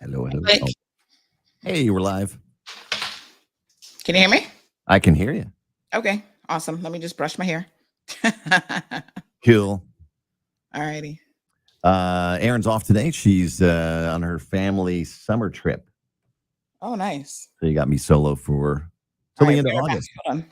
Hello, hello. Blake, Oh, hey, you were live. can you hear me? I can hear you. Okay, awesome. Let me just brush my hair. Cool. Alrighty. Erin's off today. She's on her family summer trip. Oh, nice. So you got me solo for till All the right, end of we are back. August. Hold on.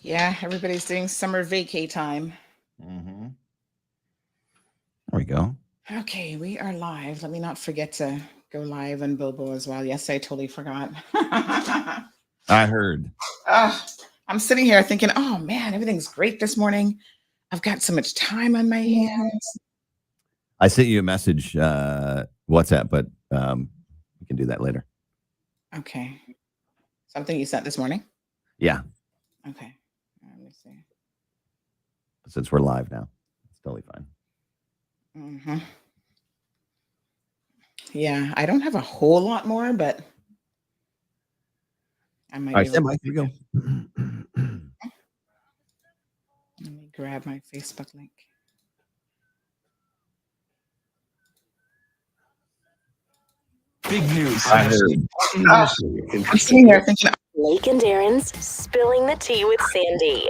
Yeah, everybody's doing summer vacay time. Mm-hmm. There we go. Okay, we are live. Let me not forget to go live on Bobo as well. Yes, I totally forgot. I heard. I'm sitting here thinking, oh man, everything's great this morning. I've got so much time on my hands. I sent you a message, WhatsApp, but we can do that later. Okay. Something you sent this morning? Yeah, Okay. Let me see. since we're live now, it's totally fine. Mm-hmm. Yeah, I don't have a whole lot more, but I might All right, be able stand to. by. Here we go. Let me grab my Facebook link. Big news. I heard. I'm sitting here thinking, Blake and Aaron's Spilling the Tea with Sandy.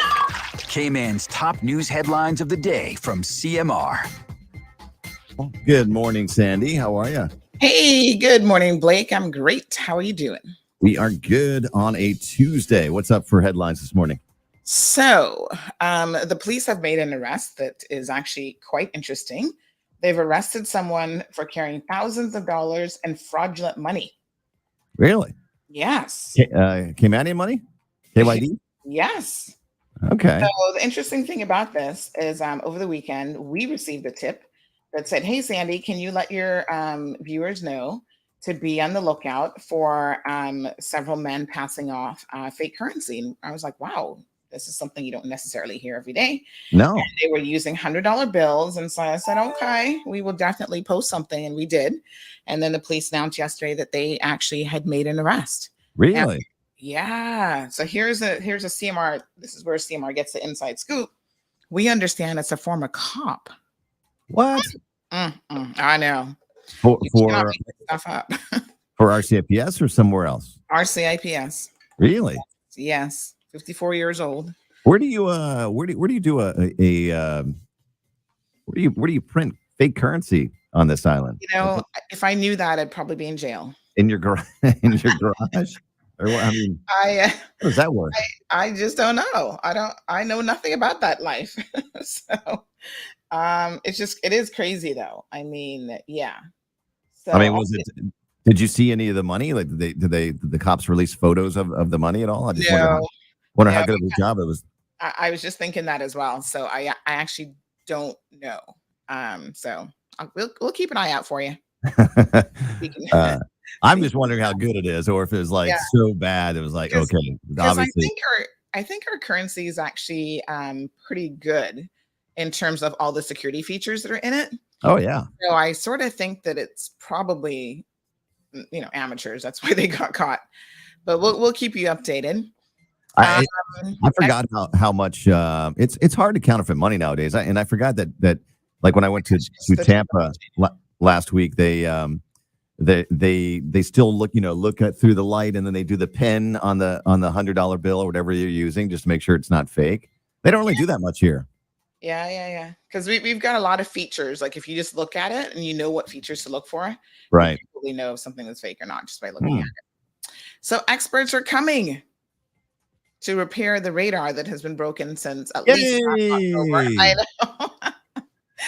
Cayman's top news headlines of the day from CMR. Good morning, Sandy. How are you? hey, good morning, Blake. I'm great. How are you doing? We are good on a Tuesday. What's up for headlines this morning? So, the police have made an arrest that is actually quite interesting. They've arrested someone for carrying thousands of dollars in fraudulent money. Really? Yes. Caymanian money? KYD? Yes. Okay. So the interesting thing about this is over the weekend, we received a tip that said, hey, Sandy, can you let your viewers know to be on the lookout for several men passing off fake currency? And I was like, wow, this is something you don't necessarily hear every day. No. And they were using $100 bills. And so I said, okay, we will definitely post something. And we did. And then the police announced yesterday that they actually had made an arrest. Really? Yeah. So here's a CMR. This is where CMR gets the inside scoop. We understand it's a former cop. What? I know. For You cannot for, make this stuff up. for RCIPS or somewhere else? RCIPS. Really? Yes. 54 years old. Where do you do where do you print fake currency on this island? You know, if I knew that, I'd probably be in jail. In your garage? In your garage? Or what? I mean, I how does that work? I just don't know. I know nothing about that life. So it is crazy though. I mean, yeah. So I mean, did you see any of the money? Like, did the cops release photos of the money at all? I just wonder no, how good of a job it was. I was just thinking that as well. So I actually don't know. So we'll keep an eye out for you. I'm just wondering how good it is, or if it was like so bad, it was like, okay, obviously. I think our currency is actually pretty good in terms of all the security features that are in it. Oh yeah. So I sort of think that it's probably amateurs. That's why they got caught. But we'll keep you updated. I forgot how much it's hard to counterfeit money nowadays. I forgot that like when I went to Tampa last week, they still look at through the light, and then they do the pen on the $100 bill or whatever you're using just to make sure it's not fake. They don't really do that much here. Yeah. Because we've got a lot of features. Like if you just look at it and you know what features to look for, right? You really know if something is fake or not just by looking at it. So experts are coming to repair the radar that has been broken since at least October. I know.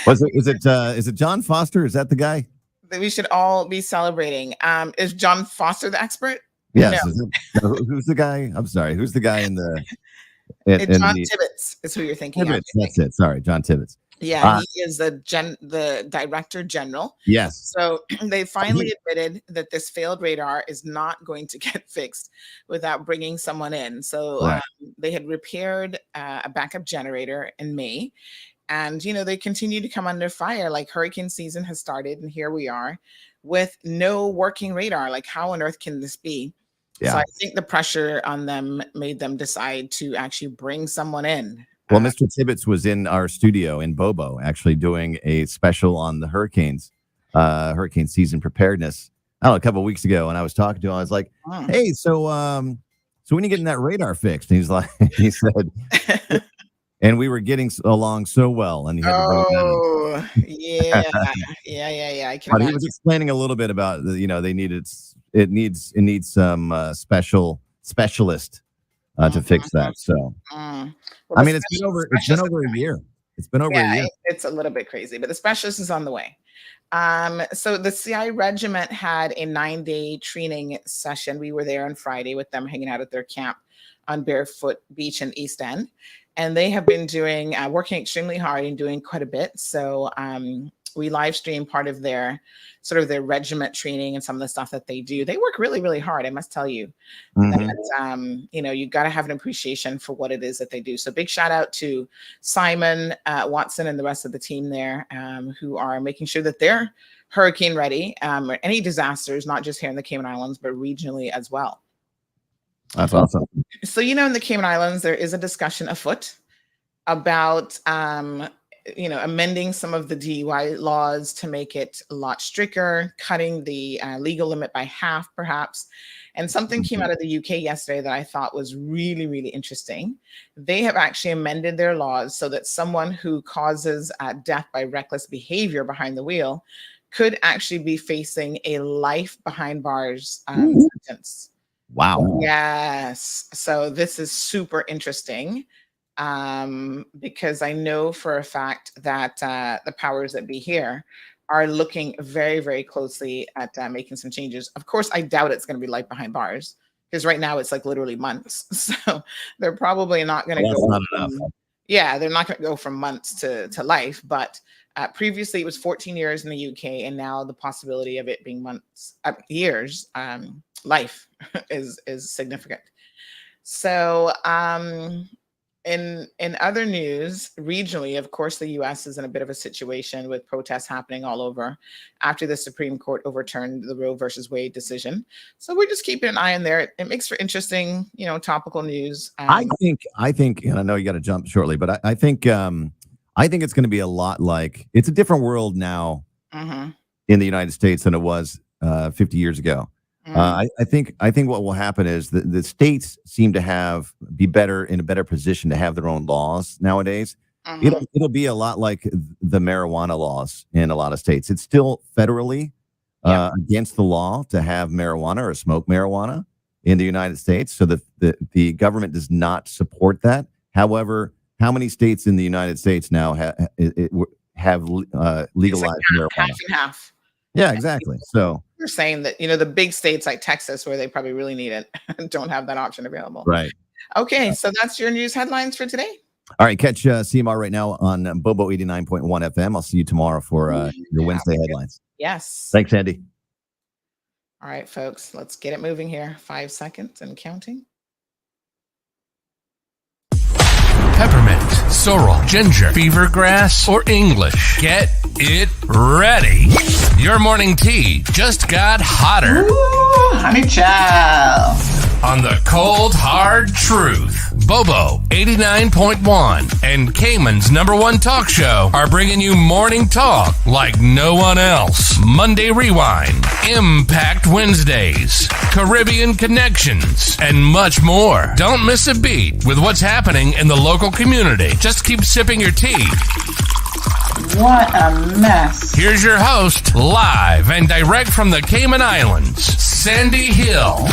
Is it John Foster? Is that the guy that we should all be celebrating? Is John Foster the expert? Yes. No. Who's the guy? I'm sorry. Who's the guy in the? John Tibbetts is who you're thinking of. That's it. Sorry, John Tibbetts. Yeah, he is the director general. Yes. So they finally admitted that this failed radar is not going to get fixed without bringing someone in. So Right. they had repaired a backup generator in May, and they continue to come under fire. Like, hurricane season has started, and here we are with no working radar. Like, how on earth can this be? So Yeah. I think the pressure on them made them decide to actually bring someone in. Well, Mr. Tibbetts was in our studio in Bobo, actually doing a special on the hurricane season preparedness. I don't know, a couple of weeks ago, and I was talking to him. I was like, "Hey, so when are you getting that radar fixed?" And he said, and we were getting along so well, and he had to bring Oh, yeah. Yeah. I can But he imagine. was explaining a little bit about it needs some specialist to fix that. So Mm. I Well, the mean, it's been over a year. It's been over a yeah, year. it's a little bit crazy, but the specialist is on the way. So the CI regiment had a 9-day training session. We were there on Friday with them, hanging out at their camp on Barefoot Beach in East End, and they have been doing working extremely hard and doing quite a bit. So we live stream part of their regiment training and some of the stuff that they do. They work really, really hard, I must tell you. Mhm. That you got to have an appreciation for what it is that they do. So big shout out to Simon Watson and the rest of the team there, who are making sure that they're hurricane ready, or any disasters, not just here in the Cayman Islands, but regionally as well. That's awesome. So, in the Cayman Islands, there is a discussion afoot about amending some of the DUI laws to make it a lot stricter, cutting the legal limit by half, perhaps. And something came out of the UK yesterday that I thought was really, really interesting. They have actually amended their laws so that someone who causes death by reckless behavior behind the wheel could actually be facing a life behind bars sentence. Wow. Yes. So this is super interesting, because I know for a fact that the powers that be here are looking very, very closely at making some changes. Of course, I doubt it's going to be life behind bars, because right now it's like literally months. So they're probably not going to Well, that's go. not enough. Yeah, they're not going to go from months to life. But previously it was 14 years in the UK, and now the possibility of it being months, years, life is significant. So in other news, regionally, of course, the U.S. is in a bit of a situation with protests happening all over after the Supreme Court overturned the Roe versus Wade decision. So we're just keeping an eye on there. It makes for interesting, topical news. I think, and I know you got to jump shortly, but I think it's going to be a lot like, it's a different world now in the United States than it was 50 years ago. I think what will happen is the states seem to be in a better position to have their own laws nowadays. It'll be a lot like the marijuana laws in a lot of states. It's still federally against the law to have marijuana or smoke marijuana in the United States. So the government does not support that. However, how many states in the United States now have legalized marijuana? Half and half. Yeah, exactly. So you're saying that, the big states like Texas, where they probably really need it, don't have that option available. right. Okay, so that's your news headlines for today. All right, catch CMR right now on Bobo 89.1 FM. I'll see you tomorrow for your Wednesday headlines. Yes. Thanks, Andy. All right, folks, let's get it moving here. 5 seconds and counting. Peppermint, sorrel, ginger, beaver grass, or English. Get it ready. Your morning tea just got hotter. Ooh, honey child. On the cold, hard truth. Bobo 89.1 and Cayman's #1 talk show are bringing you morning talk like no one else. Monday Rewind, Impact Wednesdays, Caribbean Connections, and much more. Don't miss a beat with what's happening in the local community. Just keep sipping your tea. What a mess. Here's your host, live and direct from the Cayman Islands, Sandy Hill.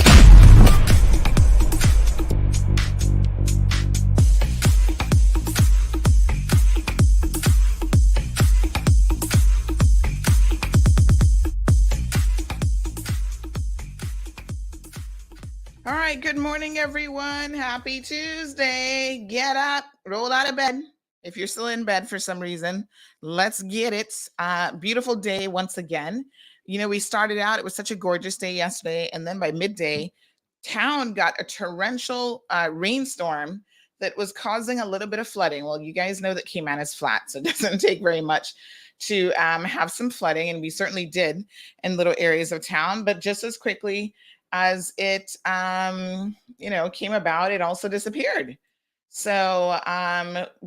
All right, good morning, everyone. Happy Tuesday. Get up, roll out of bed. If you're still in bed for some reason, let's get it. Beautiful day once again. You know, we started out, it was such a gorgeous day yesterday. And then by midday, town got a torrential rainstorm that was causing a little bit of flooding. Well, you guys know that Cayman is flat, so it doesn't take very much to have some flooding. And we certainly did in little areas of town. But just as quickly as it, came about, it also disappeared. So,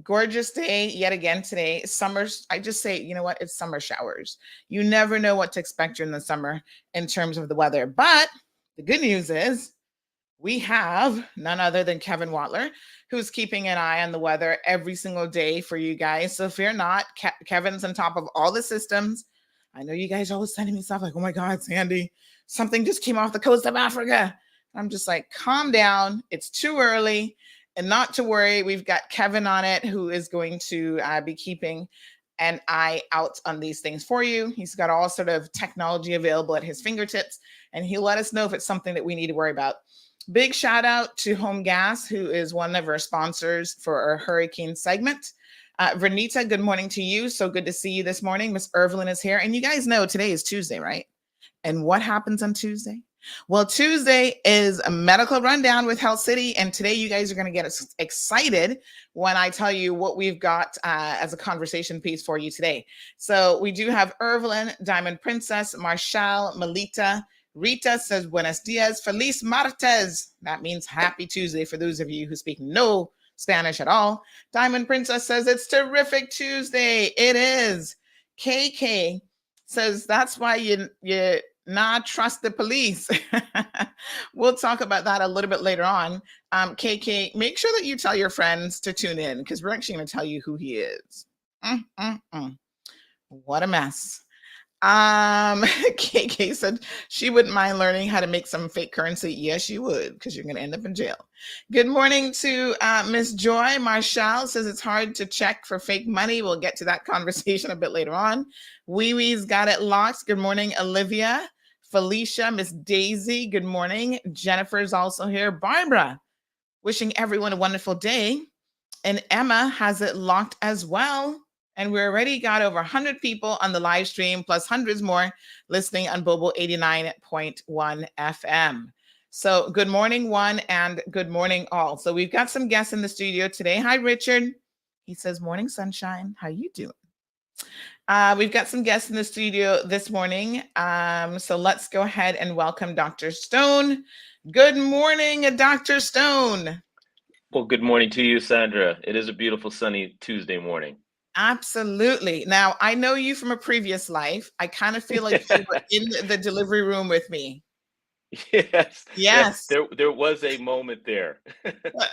gorgeous day yet again today. Summers, I just say, you know what? It's summer showers. You never know what to expect during the summer in terms of the weather. But the good news is we have none other than Kevin Watler, who's keeping an eye on the weather every single day for you guys. So fear not. Kevin's on top of all the systems. I know you guys are always sending me stuff like, oh my God, Sandy, something just came off the coast of Africa. I'm just like, calm down. It's too early. And not to worry, we've got Kevin on it, who is going to be keeping an eye out on these things for you. He's got all sort of technology available at his fingertips, and he'll let us know if it's something that we need to worry about. Big shout out to Home Gas, who is one of our sponsors for our hurricane segment. Vernita, good morning to you. So good to see you this morning. Miss Evelyn is here. And you guys know today is Tuesday, right? And what happens on Tuesday? Well, Tuesday is a medical rundown with Health City. And today you guys are going to get excited when I tell you what we've got as a conversation piece for you today. So we do have Evelyn, Diamond Princess, Marshall, Melita. Rita says, buenos dias, feliz martes. That means happy Tuesday for those of you who speak no Spanish at all. Diamond Princess says, it's terrific Tuesday. It is. KK says, that's why you not trust the police. We'll talk about that a little bit later on. KK, make sure that you tell your friends to tune in because we're actually going to tell you who he is. What a mess. KK said she wouldn't mind learning how to make some fake currency. Yes, you would, because you're going to end up in jail. Good morning to Miss Joy. Marshall says it's hard to check for fake money. We'll get to that conversation a bit later on. Wee Wee's got it locked. Good morning, Olivia. Felicia, Miss Daisy, good morning. Jennifer's also here. Barbara, wishing everyone a wonderful day. And Emma has it locked as well. And we already got over 100 people on the live stream, plus hundreds more listening on Bobo 89.1 FM. So good morning, one, and good morning, all. So we've got some guests in the studio today. Hi, Richard. He says, morning, sunshine. How you doing? We've got some guests in the studio this morning. So let's go ahead and welcome Dr. Stone. Good morning, Dr. Stone. Well, good morning to you, Sandra. It is a beautiful sunny Tuesday morning. Absolutely. Now, I know you from a previous life. I kind of feel like you were in the delivery room with me. Yes. There was a moment there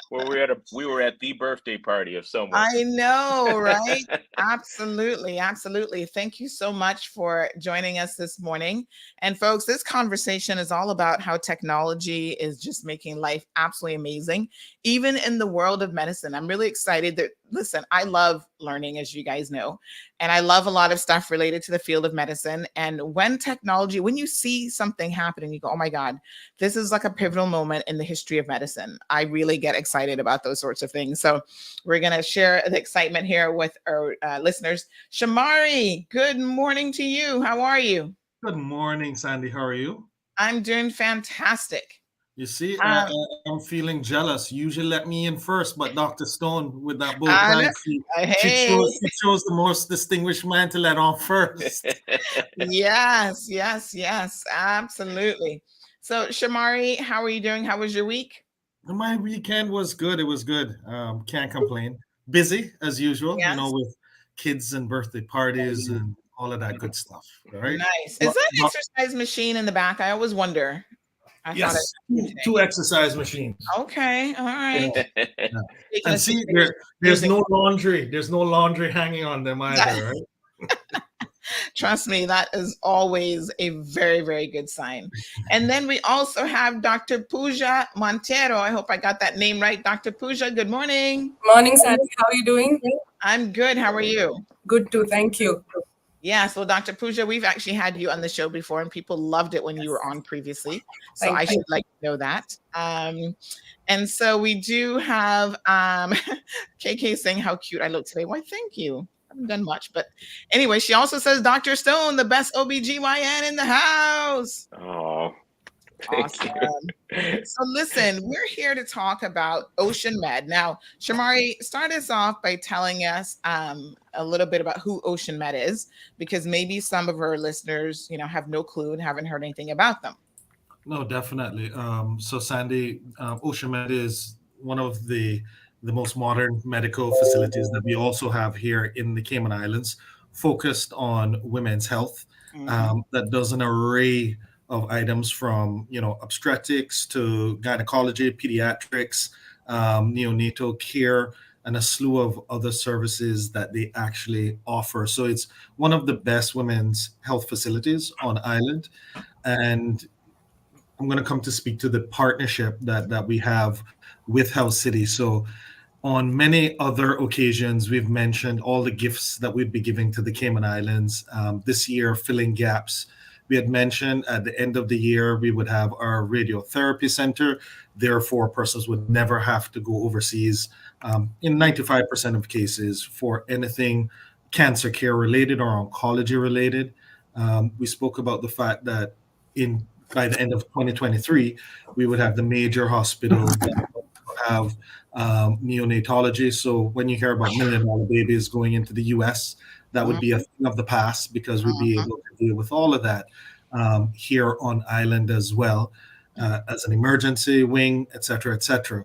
where we were at the birthday party of someone. I know, right? Absolutely. Thank you so much for joining us this morning. And folks, this conversation is all about how technology is just making life absolutely amazing, even in the world of medicine. I'm really excited that, listen, I love learning, as you guys know, and I love a lot of stuff related to the field of medicine. And when you see something happening, you go, oh my God, this is like a pivotal moment in the history of medicine. I really get excited about those sorts of things. So we're going to share the excitement here with our listeners. Shamari, good morning to you. How are you? Good morning, Sandy. How are you? I'm doing fantastic. You see, I'm feeling jealous. You usually let me in first, but Dr. Stone with that bow tie, she chose the most distinguished man to let on first. Yes, absolutely. So, Shamari, how are you doing? How was your week? My weekend was good. It was good. Can't complain. Busy as usual, yes. With kids and birthday parties and all of that good stuff. Right? Nice. Is that an exercise machine in the back? I always wonder. Yes, two exercise machines. Okay, all right. Yeah. And see, there's no laundry. There's no laundry hanging on them either, right? Trust me, that is always a very, very good sign. And then we also have Dr. Pooja Montero. I hope I got that name right. Dr. Pooja, good morning. Morning, Sandy. How are you doing? I'm good. How are you? Good too. Thank you. Yeah, so Dr. Pooja, we've actually had you on the show before, and people loved it when you were on previously. So I should like to know that. And so we do have KK saying how cute I look today. Why, thank you. I haven't done much, but anyway, she also says Dr. Stone, the best OBGYN in the house. Oh, awesome. So listen, we're here to talk about Ocean Med. Now, Shamari, start us off by telling us a little bit about who Ocean Med is, because maybe some of our listeners, have no clue and haven't heard anything about them. No, definitely. So Sandy, Ocean Med is one of the most modern medical facilities that we also have here in the Cayman Islands, focused on women's health. That does an array of items from obstetrics to gynecology, pediatrics, neonatal care, and a slew of other services that they actually offer. So it's one of the best women's health facilities on island. And I'm going to come to speak to the partnership that we have with Health City. So on many other occasions, we've mentioned all the gifts that we'd be giving to the Cayman Islands. This year, filling gaps. We had mentioned at the end of the year, we would have our radiotherapy center. Therefore, persons would never have to go overseas in 95% of cases for anything cancer care related or oncology related. We spoke about the fact that by the end of 2023, we would have the major hospital that would have neonatology. So when you hear about $1 million babies going into the US, that would be a thing of the past, because we'd be able to deal with all of that here on island as well, as an emergency wing, et cetera, et cetera.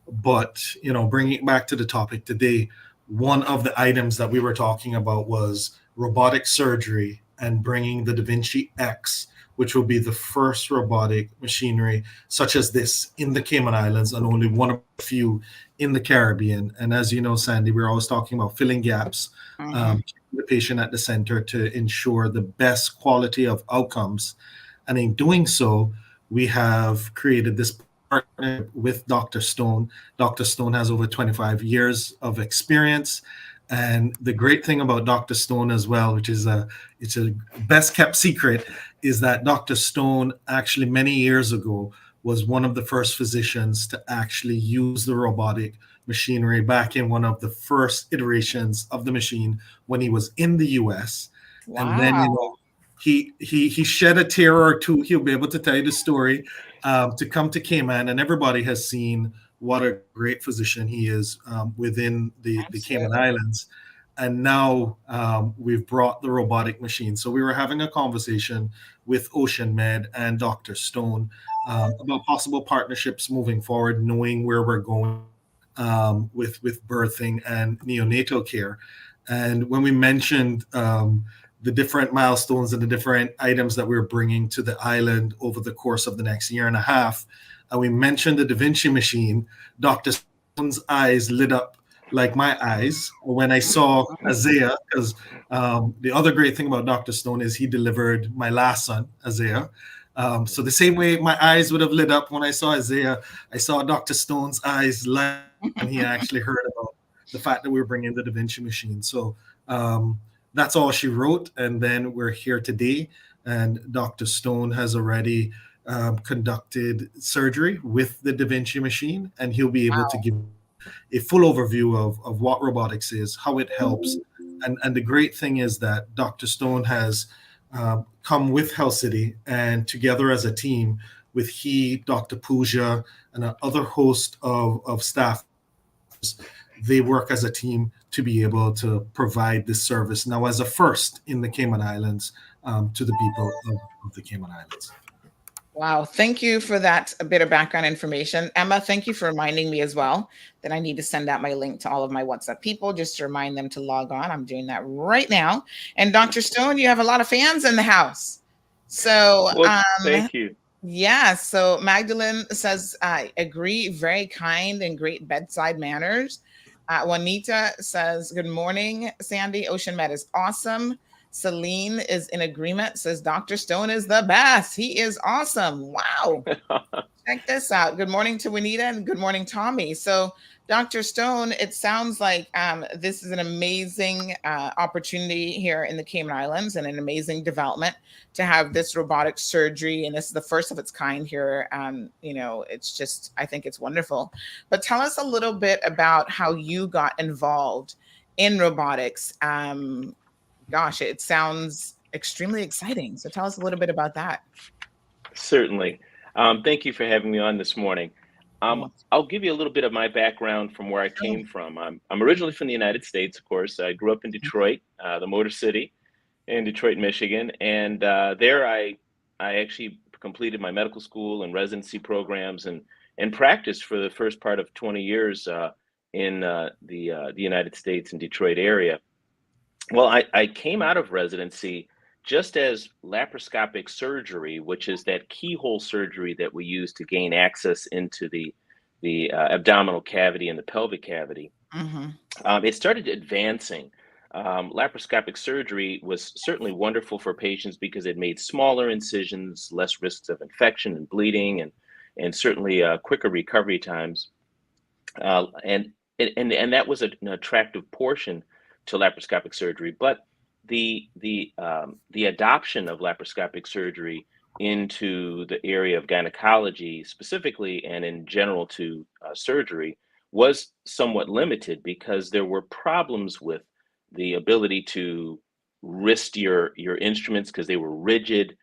But, bringing it back to the topic today, one of the items that we were talking about was robotic surgery and bringing the Da Vinci X, which will be the first robotic machinery such as this in the Cayman Islands, and only one of a few in the Caribbean. And as you know, Sandy, we're always talking about filling gaps, keeping the patient at the center to ensure the best quality of outcomes. And in doing so, we have created this partnership with Dr. Stone. Dr. Stone has over 25 years of experience. And the great thing about Dr. Stone as well, which is it's a best kept secret, is that Dr. Stone actually many years ago was one of the first physicians to actually use the robotic machinery back in one of the first iterations of the machine when he was in the US. Wow. And then he shed a tear or two. He'll be able to tell you the story to come to Cayman, and everybody has seen what a great physician he is within the Cayman Islands. And now we've brought the robotic machine. So we were having a conversation with Ocean Med and Dr. Stone about possible partnerships moving forward, knowing where we're going with birthing and neonatal care. And when we mentioned the different milestones and the different items that we're bringing to the island over the course of the next year and a half, and we mentioned the Da Vinci machine, Dr. Stone's eyes lit up like my eyes when I saw Isaiah, because the other great thing about Dr. Stone is he delivered my last son, Isaiah. So the same way my eyes would have lit up when I saw Isaiah, I saw Dr. Stone's eyes light up when he actually heard about the fact that we were bringing the Da Vinci machine. So that's all she wrote. And then we're here today, and Dr. Stone has already conducted surgery with the Da Vinci machine, and he'll be able to give a full overview of what robotics is, how it helps. And the great thing is that Dr. Stone has come with Health City, and together as a team with Dr. Pooja, and another host of staff, they work as a team to be able to provide this service now as a first in the Cayman Islands to the people of the Cayman Islands. Wow. Thank you for that bit of background information. Emma, thank you for reminding me as well that I need to send out my link to all of my WhatsApp people just to remind them to log on. I'm doing that right now. And Dr. Stone, you have a lot of fans in the house. So thank you. Yeah. So Magdalene says, I agree. Very kind and great bedside manners. Juanita says, good morning, Sandy. Ocean Med is awesome. Celine is in agreement, says Dr. Stone is the best. He is awesome. Wow. Check this out. Good morning to Juanita, and good morning, Tommy. So Dr. Stone, it sounds like this is an amazing opportunity here in the Cayman Islands and an amazing development to have this robotic surgery. And this is the first of its kind here. It's just, I think it's wonderful. But tell us a little bit about how you got involved in robotics. Gosh, it sounds extremely exciting. So tell us a little bit about that. Certainly. Thank you for having me on this morning. I'll give you a little bit of my background from where I came from. I'm originally from the United States, of course. I grew up in Detroit, the Motor City in Detroit, Michigan. And there I actually completed my medical school and residency programs and practiced for the first part of 20 years in the United States and Detroit area. Well, I came out of residency just as laparoscopic surgery, which is that keyhole surgery that we use to gain access into the abdominal cavity and the pelvic cavity. It started advancing. Laparoscopic surgery was certainly wonderful for patients because it made smaller incisions, less risks of infection and bleeding, and certainly quicker recovery times. And that was an attractive portion to laparoscopic surgery, but the adoption of laparoscopic surgery into the area of gynecology specifically and in general to surgery was somewhat limited because there were problems with the ability to wrist your instruments because they were rigid.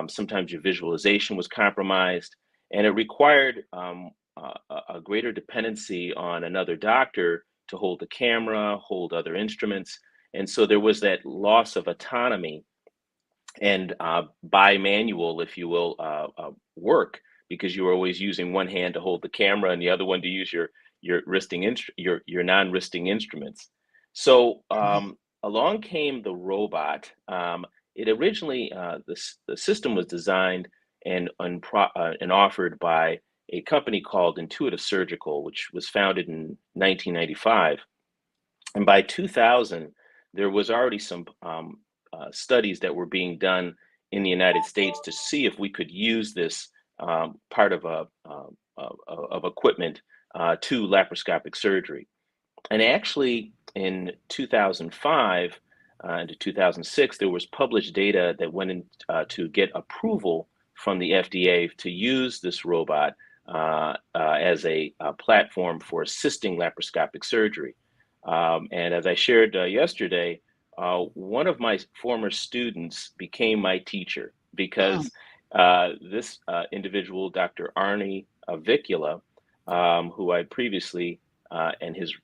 Sometimes your visualization was compromised, and it required a greater dependency on another doctor to hold the camera, hold other instruments. And so there was that loss of autonomy and bimanual, if you will, work, because you were always using one hand to hold the camera and the other one to use your your non-wristing instruments. So along came the robot. It originally the system was designed and offered by a company called Intuitive Surgical, which was founded in 1995. And by 2000, there was already some studies that were being done in the United States to see if we could use this part of equipment to laparoscopic surgery. And actually, in 2005 to 2006, there was published data that went in to get approval from the FDA to use this robot as a platform for assisting laparoscopic surgery. And as I shared yesterday, one of my former students became my teacher because this individual, Dr. Arnie Vicula, who I previously, in his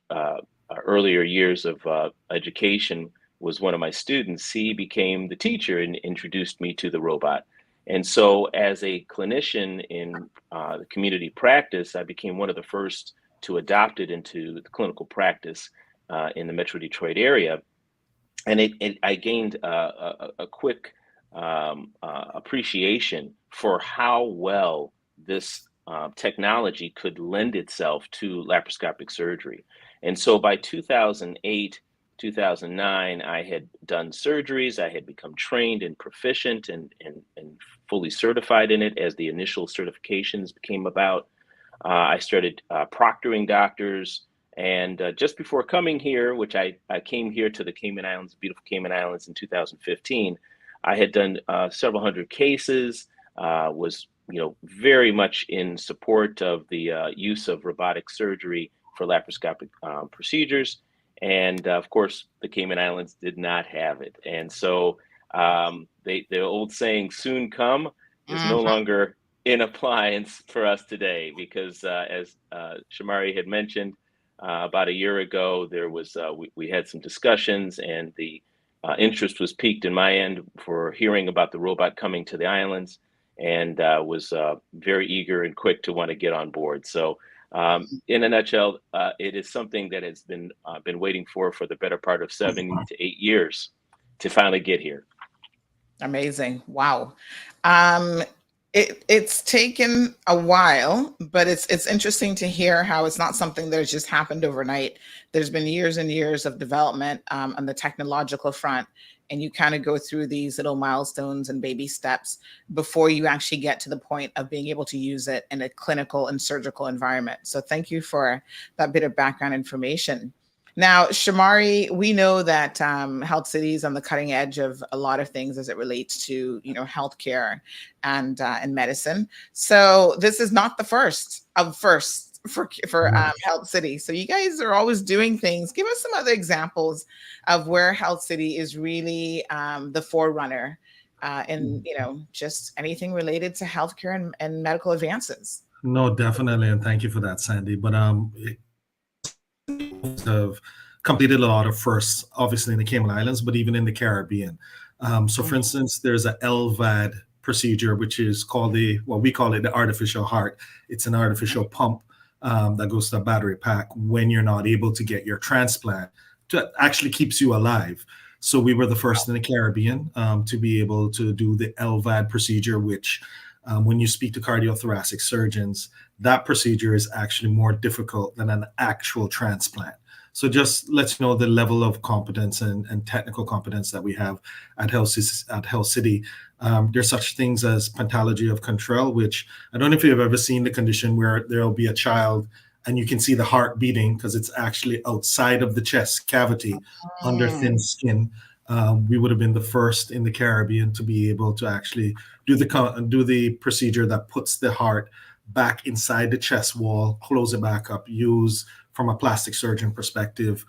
earlier years of education, was one of my students. He became the teacher and introduced me to the robot. And so as a clinician in the community practice, I became one of the first to adopt it into the clinical practice in the Metro Detroit area. And I gained a quick appreciation for how well this technology could lend itself to laparoscopic surgery. And so by 2008, 2009, I had done surgeries. I had become trained and proficient and fully certified in it as the initial certifications came about. I started proctoring doctors. And just before coming here, which I came here to the Cayman Islands, beautiful Cayman Islands in 2015, I had done several hundred cases, was very much in support of the use of robotic surgery for laparoscopic procedures. And of course, the Cayman Islands did not have it. And so the old saying, soon come, is no longer in appliance for us today, because as Shamari had mentioned, about a year ago, there was we had some discussions, and the interest was piqued in my end for hearing about the robot coming to the islands, and was very eager and quick to want to get on board. So in a nutshell, it is something that has been waiting for the better part of 7 to 8 years to finally get here. Amazing. Wow. It's taken a while, but it's interesting to hear how it's not something that has just happened overnight. There's been years and years of development on the technological front and you kind of go through these little milestones and baby steps before you actually get to the point of being able to use it in a clinical and surgical environment. So thank you for that bit of background information. Now, Shamari, we know that Health City is on the cutting edge of a lot of things as it relates to, healthcare and medicine. So this is not the first of firsts for Health City. So you guys are always doing things. Give us some other examples of where Health City is really the forerunner in just anything related to healthcare and medical advances. No, definitely, and thank you for that, Sandy. But have completed a lot of firsts, obviously in the Cayman Islands, but even in the Caribbean. So, for instance, there's a LVAD procedure, which is called we call it the artificial heart. It's an artificial pump that goes to a battery pack when you're not able to get your transplant. To actually keeps you alive. So we were the first in the Caribbean to be able to do the LVAD procedure, which when you speak to cardiothoracic surgeons, that procedure is actually more difficult than an actual transplant. So just let's know the level of competence and technical competence that we have at Health City. There's such things as pentalogy of Cantrell, which I don't know if you've ever seen the condition where there'll be a child and you can see the heart beating because it's actually outside of the chest cavity under thin skin. We would have been the first in the Caribbean to be able to actually do the procedure that puts the heart back inside the chest wall, close it back up, use from a plastic surgeon perspective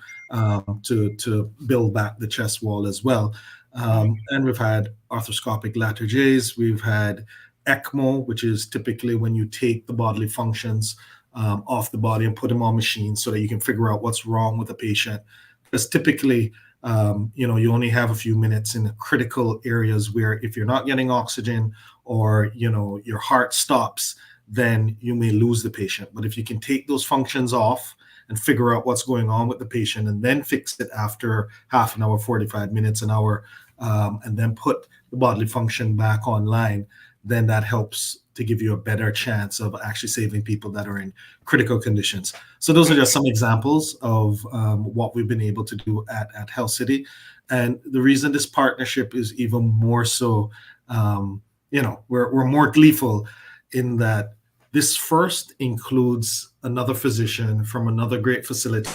to build back the chest wall as well. And we've had arthroscopic Latarjets, we've had ECMO, which is typically when you take the bodily functions off the body and put them on machines so that you can figure out what's wrong with the patient. Because typically, you only have a few minutes in critical areas where if you're not getting oxygen or, your heart stops, then you may lose the patient. But if you can take those functions off and figure out what's going on with the patient and then fix it after half an hour, 45 minutes, an hour, and then put the bodily function back online, then that helps to give you a better chance of actually saving people that are in critical conditions. So those are just some examples of what we've been able to do at Health City. And the reason this partnership is even more so, we're more gleeful in that this first includes another physician from another great facility.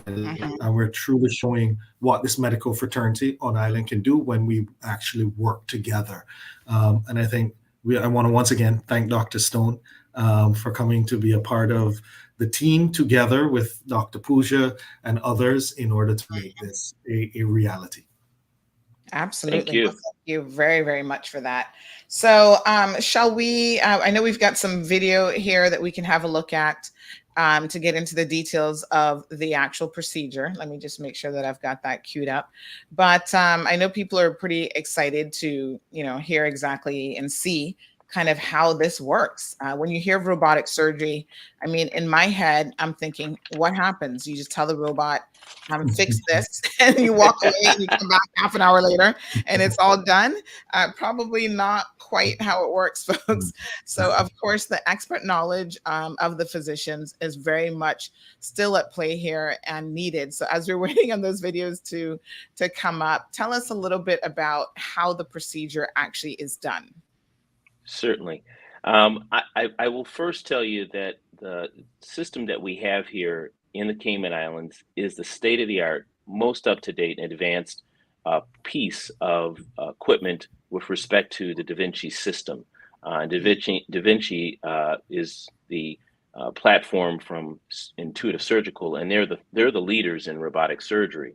And we're truly showing what this medical fraternity on island can do when we actually work together. And I think I want to once again thank Dr. Stone for coming to be a part of the team together with Dr. Pooja and others in order to make this a reality. Absolutely. Thank you very, very much for that. So shall we, I know we've got some video here that we can have a look at to get into the details of the actual procedure. Let me just make sure that I've got that queued up. But I know people are pretty excited to, hear exactly and see kind of how this works. When you hear robotic surgery, I mean, in my head, I'm thinking, what happens? You just tell the robot, fix this, and you walk away and you come back half an hour later and it's all done. Probably not quite how it works, folks. So of course, the expert knowledge of the physicians is very much still at play here and needed. So as we're waiting on those videos to come up, tell us a little bit about how the procedure actually is done. Certainly. I will first tell you that the system that we have here in the Cayman Islands is the state-of-the-art, most up-to-date and advanced piece of equipment with respect to the Da Vinci system. Da Vinci is the platform from Intuitive Surgical, and they're the leaders in robotic surgery.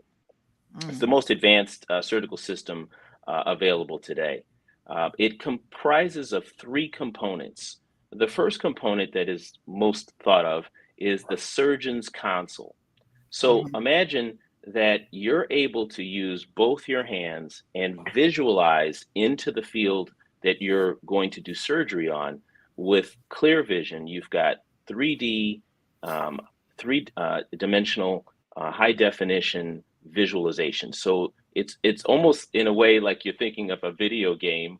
It's the most advanced surgical system available today. It comprises of three components. The first component that is most thought of is the surgeon's console. So imagine that you're able to use both your hands and visualize into the field that you're going to do surgery on with clear vision. You've got 3D, three-dimensional, high definition visualization. So it's almost in a way like you're thinking of a video game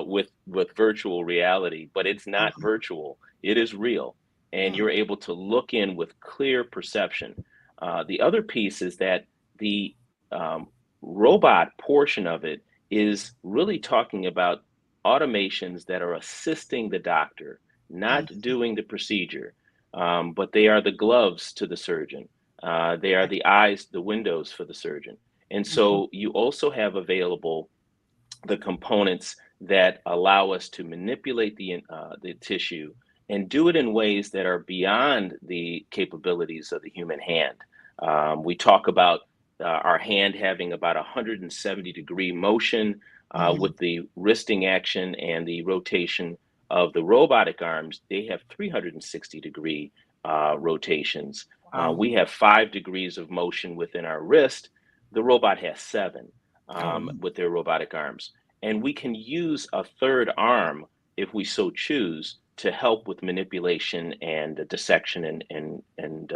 with virtual reality, but it's not virtual. It is real, and you're able to look in with clear perception. The other piece is that the robot portion of it is really talking about automations that are assisting the doctor, not doing the procedure, but they are the gloves to the surgeon. They are the eyes, the windows for the surgeon. And so you also have available the components that allow us to manipulate the tissue and do it in ways that are beyond the capabilities of the human hand. We talk about our hand having about 170-degree motion with the wristing action and the rotation of the robotic arms. They have 360-degree rotations. We have 5 degrees of motion within our wrist. The robot has 7 with their robotic arms. And we can use a third arm, if we so choose, to help with manipulation and dissection and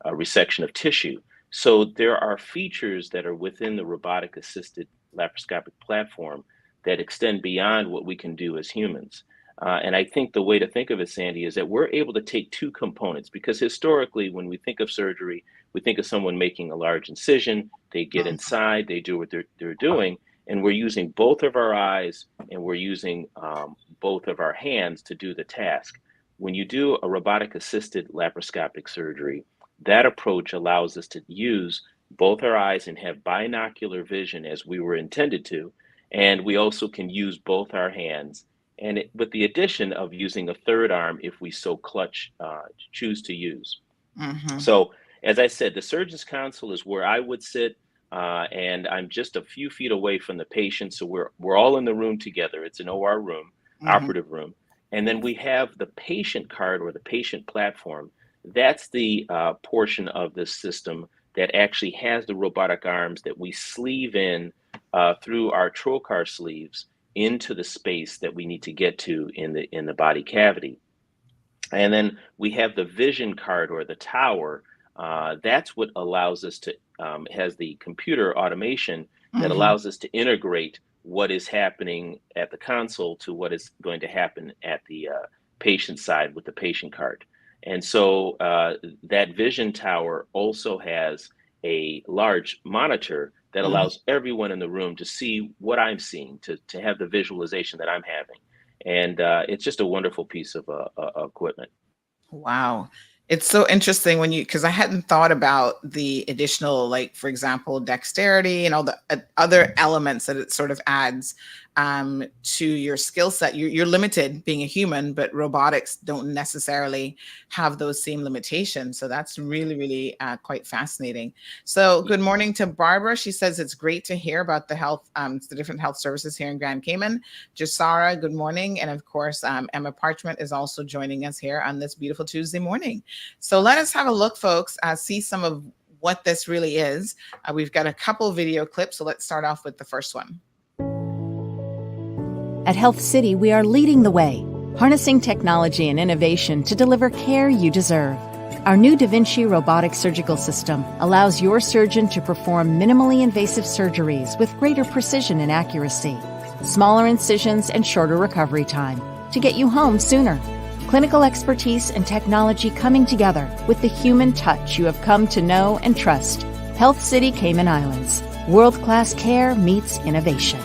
resection of tissue. So there are features that are within the robotic assisted laparoscopic platform that extend beyond what we can do as humans. And I think the way to think of it, Sandy, is that we're able to take 2 components, because historically, when we think of surgery, we think of someone making a large incision, they get inside, they do what they're doing, and we're using both of our eyes and we're using both of our hands to do the task. When you do a robotic assisted laparoscopic surgery, that approach allows us to use both our eyes and have binocular vision as we were intended to. And we also can use both our hands, and with the addition of using a third arm if we so choose to use. So as I said, the surgeon's console is where I would sit, and I'm just a few feet away from the patient. So we're all in the room together. It's an OR room, operative room. And then we have the patient card or the patient platform. That's the portion of this system that actually has the robotic arms that we sleeve in through our trocar sleeves into the space that we need to get to in the body cavity. And then we have the vision card or the tower. That's what allows us to has the computer automation that allows us to integrate what is happening at the console to what is going to happen at the patient side with the patient card. And so that vision tower also has a large monitor that allows everyone in the room to see what I'm seeing, to have the visualization that I'm having. And it's just a wonderful piece of equipment. Wow. It's so interesting because I hadn't thought about the additional, like, for example, dexterity and all the other elements that it sort of adds to your skill set. You're limited being a human, but robotics don't necessarily have those same limitations. So that's really, really quite fascinating. So good morning to Barbara. She says it's great to hear about the different health services here in Grand Cayman. Jasara, good morning. And of course, Emma Parchment is also joining us here on this beautiful Tuesday morning. So let us have a look, folks, see some of what this really is. We've got a couple video clips. So let's start off with the first one. At Health City, we are leading the way, harnessing technology and innovation to deliver care you deserve. Our new Da Vinci robotic surgical system allows your surgeon to perform minimally invasive surgeries with greater precision and accuracy, smaller incisions and shorter recovery time to get you home sooner. Clinical expertise and technology coming together with the human touch you have come to know and trust. Health City Cayman Islands. World-class care meets innovation.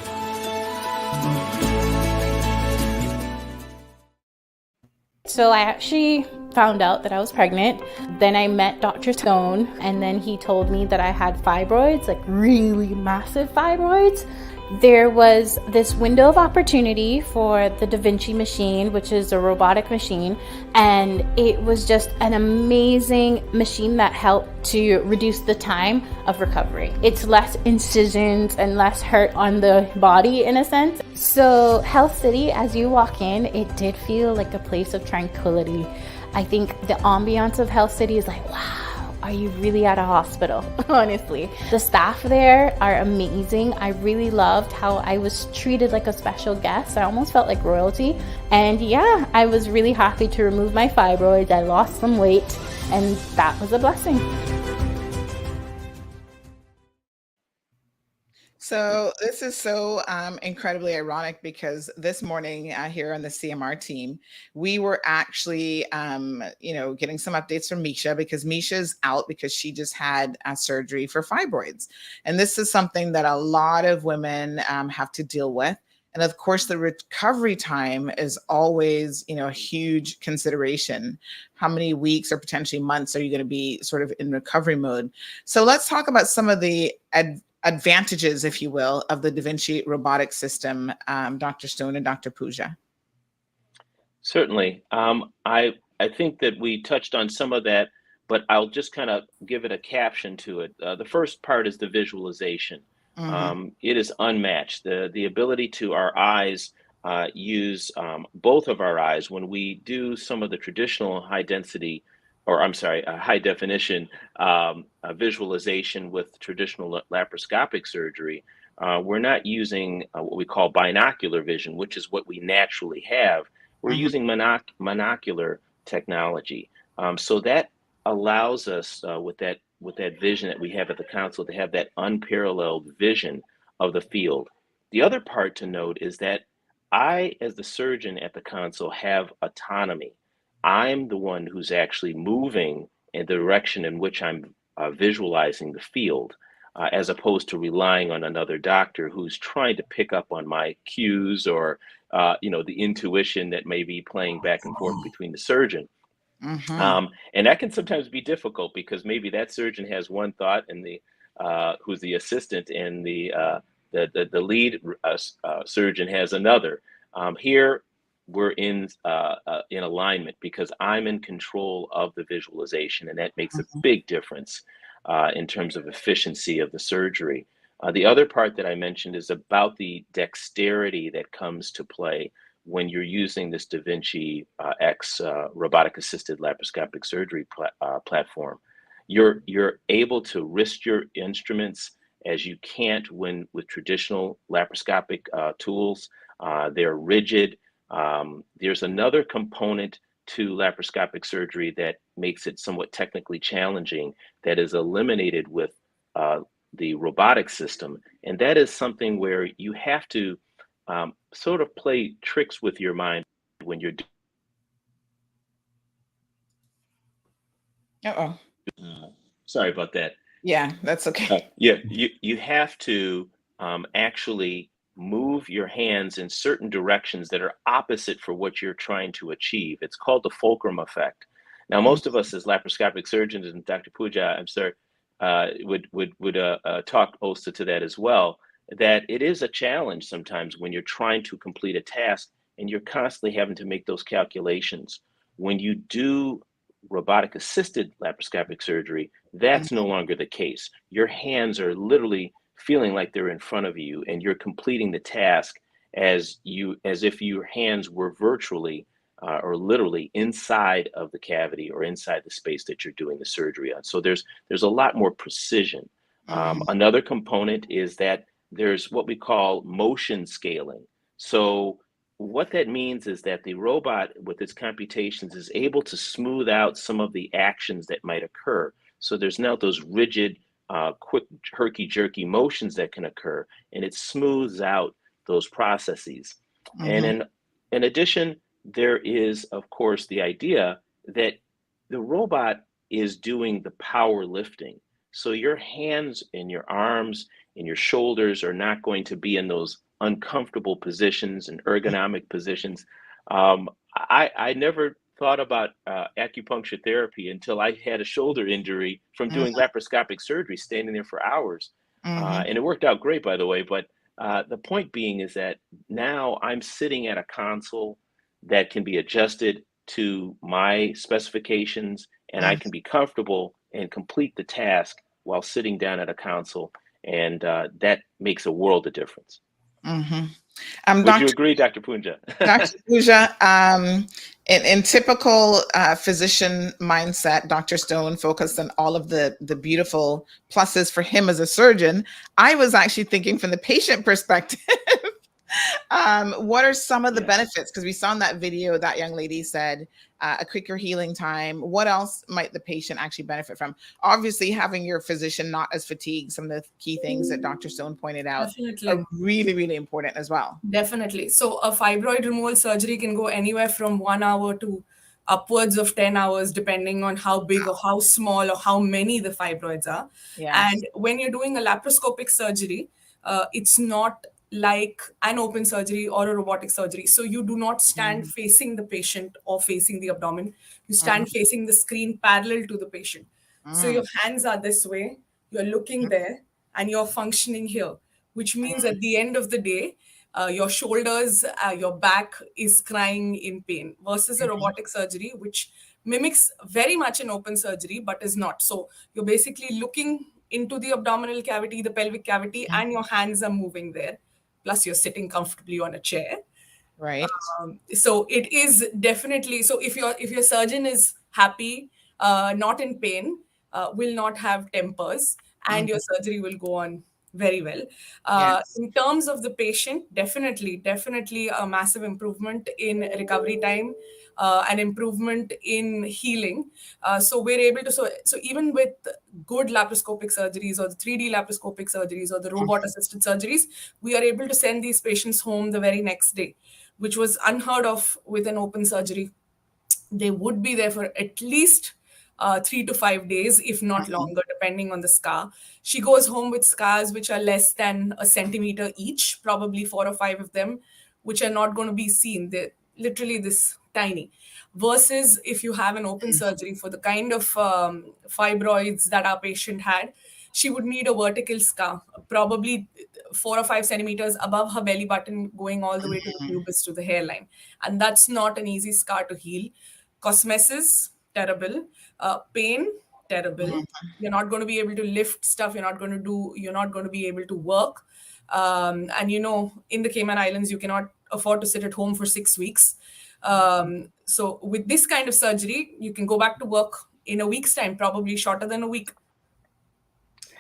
So I actually found out that I was pregnant. Then I met Dr. Stone, and then he told me that I had fibroids, like really massive fibroids. There was this window of opportunity for the Da Vinci machine, which is a robotic machine, and it was just an amazing machine that helped to reduce the time of recovery. It's less incisions and less hurt on the body in a sense. So Health City, as you walk in, it did feel like a place of tranquility. I think the ambiance of Health City is like, wow. Are you really at a hospital? Honestly, the staff there are amazing. I really loved how I was treated like a special guest. I almost felt like royalty. And yeah, I was really happy to remove my fibroids. I lost some weight, and that was a blessing. So this is so incredibly ironic because this morning here on the CMR team, we were actually, getting some updates from Misha because Misha's out because she just had a surgery for fibroids. And this is something that a lot of women have to deal with. And of course, the recovery time is always, a huge consideration. How many weeks or potentially months are you going to be sort of in recovery mode? So let's talk about some of the advantages, if you will, of the Da Vinci robotic system, Dr. Stone and Dr. Pooja. Certainly. I think that we touched on some of that, but I'll just kind of give it a caption to it. The first part is the visualization. It is unmatched. The ability to our eyes use both of our eyes when we do some of the traditional high density, or I'm sorry, high definition visualization with traditional laparoscopic surgery. We're not using what we call binocular vision, which is what we naturally have. We're using monocular technology. So that allows us with that vision that we have at the console to have that unparalleled vision of the field. The other part to note is that I, as the surgeon at the console, have autonomy. I'm the one who's actually moving in the direction in which I'm visualizing the field, as opposed to relying on another doctor who's trying to pick up on my cues or the intuition that may be playing back and forth between the surgeon. And that can sometimes be difficult because maybe that surgeon has one thought and the who's the assistant and the lead surgeon has another. Here we're in alignment because I'm in control of the visualization, and that makes a big difference in terms of efficiency of the surgery. The other part that I mentioned is about the dexterity that comes to play when you're using this Da Vinci X robotic assisted laparoscopic surgery platform. You're able to wrist your instruments as you can't when with traditional laparoscopic tools. They're rigid. There's another component to laparoscopic surgery that makes it somewhat technically challenging that is eliminated with the robotic system, and that is something where you have to sort of play tricks with your mind when you're sorry about that. Yeah, that's okay. You have to actually move your hands in certain directions that are opposite for what you're trying to achieve. It's called the fulcrum effect. Now, most of us as laparoscopic surgeons, and Dr. Pooja, I'm sorry, would talk also to that as well, that it is a challenge sometimes when you're trying to complete a task and you're constantly having to make those calculations. When you do robotic assisted laparoscopic surgery, that's no longer the case. Your hands are literally feeling like they're in front of you and you're completing the task as if your hands were virtually or literally inside of the cavity or inside the space that you're doing the surgery on. So there's a lot more precision. Another component is that there's what we call motion scaling. So what that means is that the robot with its computations is able to smooth out some of the actions that might occur. So there's now those rigid, quick, herky-jerky motions that can occur, and it smooths out those processes. And in addition, there is, of course, the idea that the robot is doing the power lifting. So your hands and your arms and your shoulders are not going to be in those uncomfortable positions and ergonomic positions. I never thought about acupuncture therapy until I had a shoulder injury from doing laparoscopic surgery, standing there for hours. And it worked out great, by the way. But the point being is that now I'm sitting at a console that can be adjusted to my specifications, and I can be comfortable and complete the task while sitting down at a console. And that makes a world of difference. Would you agree, Dr. Pooja? Dr. Pooja, in typical physician mindset, Dr. Stone focused on all of the beautiful pluses for him as a surgeon. I was actually thinking from the patient perspective. What are some of the Yes. benefits? Because we saw in that video that young lady said a quicker healing time. What else might the patient actually benefit from? Obviously, having your physician not as fatigued, some of the key things that Dr. Stone pointed out are Definitely. really, really important as well. Definitely. So a fibroid removal surgery can go anywhere from 1 hour to upwards of 10 hours, depending on how big or how small or how many the fibroids are. Yes. And when you're doing a laparoscopic surgery, it's not like an open surgery or a robotic surgery. So you do not stand facing the patient or facing the abdomen. You stand facing the screen parallel to the patient. So your hands are this way, you're looking there, and you're functioning here, which means at the end of the day, your shoulders, your back is crying in pain versus a robotic surgery, which mimics very much an open surgery, but is not. So you're basically looking into the abdominal cavity, the pelvic cavity, and your hands are moving there. Plus, you're sitting comfortably on a chair. Right. So it is definitely, so if your surgeon is happy, not in pain, will not have tempers, and your surgery will go on very well. Yes. In terms of the patient, definitely a massive improvement in recovery time, an improvement in healing. So we're able to, so even with good laparoscopic surgeries or the 3D laparoscopic surgeries or the robot assisted surgeries, we are able to send these patients home the very next day, which was unheard of with an open surgery. They would be there for at least 3 to 5 days, if not longer, depending on the scar. She goes home with scars which are less than a centimeter each, probably 4 or 5 of them, which are not going to be seen. They're literally this tiny. Versus if you have an open surgery for the kind of fibroids that our patient had, she would need a vertical scar, probably 4 or 5 centimeters above her belly button, going all the way to the pubis, to the hairline. And that's not an easy scar to heal. Cosmesis, terrible. Pain, terrible. You're not going to be able to lift stuff. You're not going to be able to work. And in the Cayman Islands, you cannot afford to sit at home for 6 weeks. So with this kind of surgery, you can go back to work in a week's time, probably shorter than a week.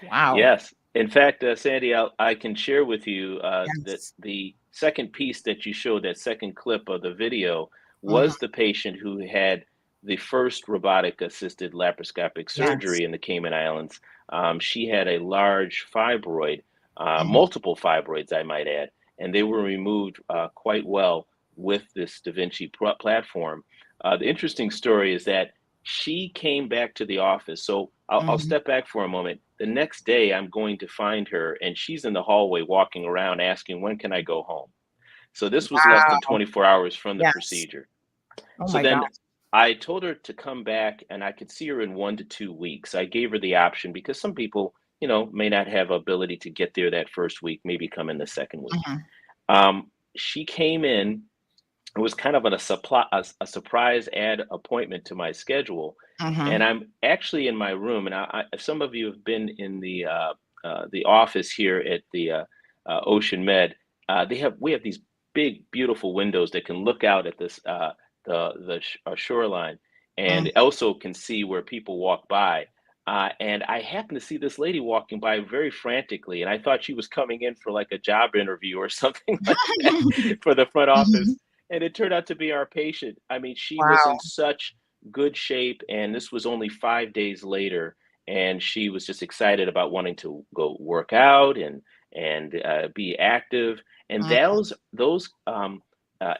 Wow. Yes. In fact, Sandy, I can share with you that Yes. the second piece that you showed, that second clip of the video, was the patient who had the first robotic assisted laparoscopic Yes. surgery in the Cayman Islands. She had a large fibroid, multiple fibroids, I might add, and they were removed quite well with this Da Vinci platform. The interesting story is that she came back to the office. So I'll step back for a moment. The next day, I'm going to find her, and she's in the hallway walking around asking, when can I go home? So this was less than Wow. 24 hours from the Yes. procedure. Oh So my God. then I told her to come back, and I could see her in 1 to 2 weeks. I gave her the option because some people, may not have ability to get there that first week, maybe come in the second week. She came in. It was kind of a surprise add appointment to my schedule, and I'm actually in my room. And if some of you have been in the office here at the Ocean Med, we have these big, beautiful windows that can look out at this shoreline, and also can see where people walk by. And I happened to see this lady walking by very frantically, and I thought she was coming in for like a job interview or something like that for the front office. And it turned out to be our patient. I mean, she was Wow. in such good shape, and this was only 5 days later, and she was just excited about wanting to go work out and be active. And those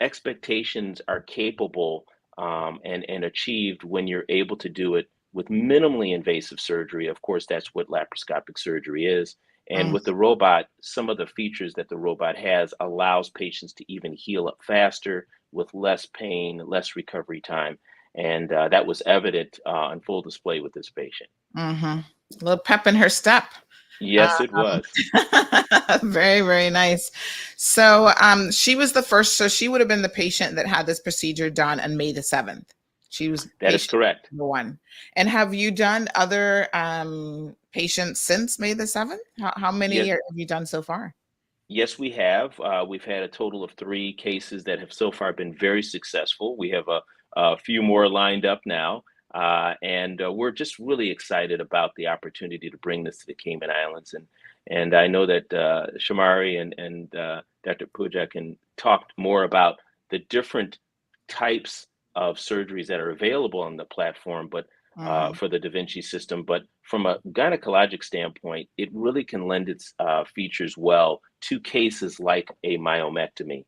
expectations are capable and achieved when you're able to do it with minimally invasive surgery. Of course, that's what laparoscopic surgery is. And with the robot, some of the features that the robot has allows patients to even heal up faster with less pain, less recovery time. And that was evident on full display with this patient. A little pep in her step. Yes, it was. Very, very nice. So she was the first, so she would have been the patient that had this procedure done on May the 7th. She was That is patient correct. number one. And have you done other patients since May the 7th? How many Yes. have you done so far? Yes, we have. We've had a total of 3 cases that have so far been very successful. We have a few more lined up now. And we're just really excited about the opportunity to bring this to the Cayman Islands. And I know that Shamari and Dr. Puja can talk more about the different types of surgeries that are available on the platform, but for the Da Vinci system. But from a gynecologic standpoint, it really can lend its features well to cases like a myomectomy.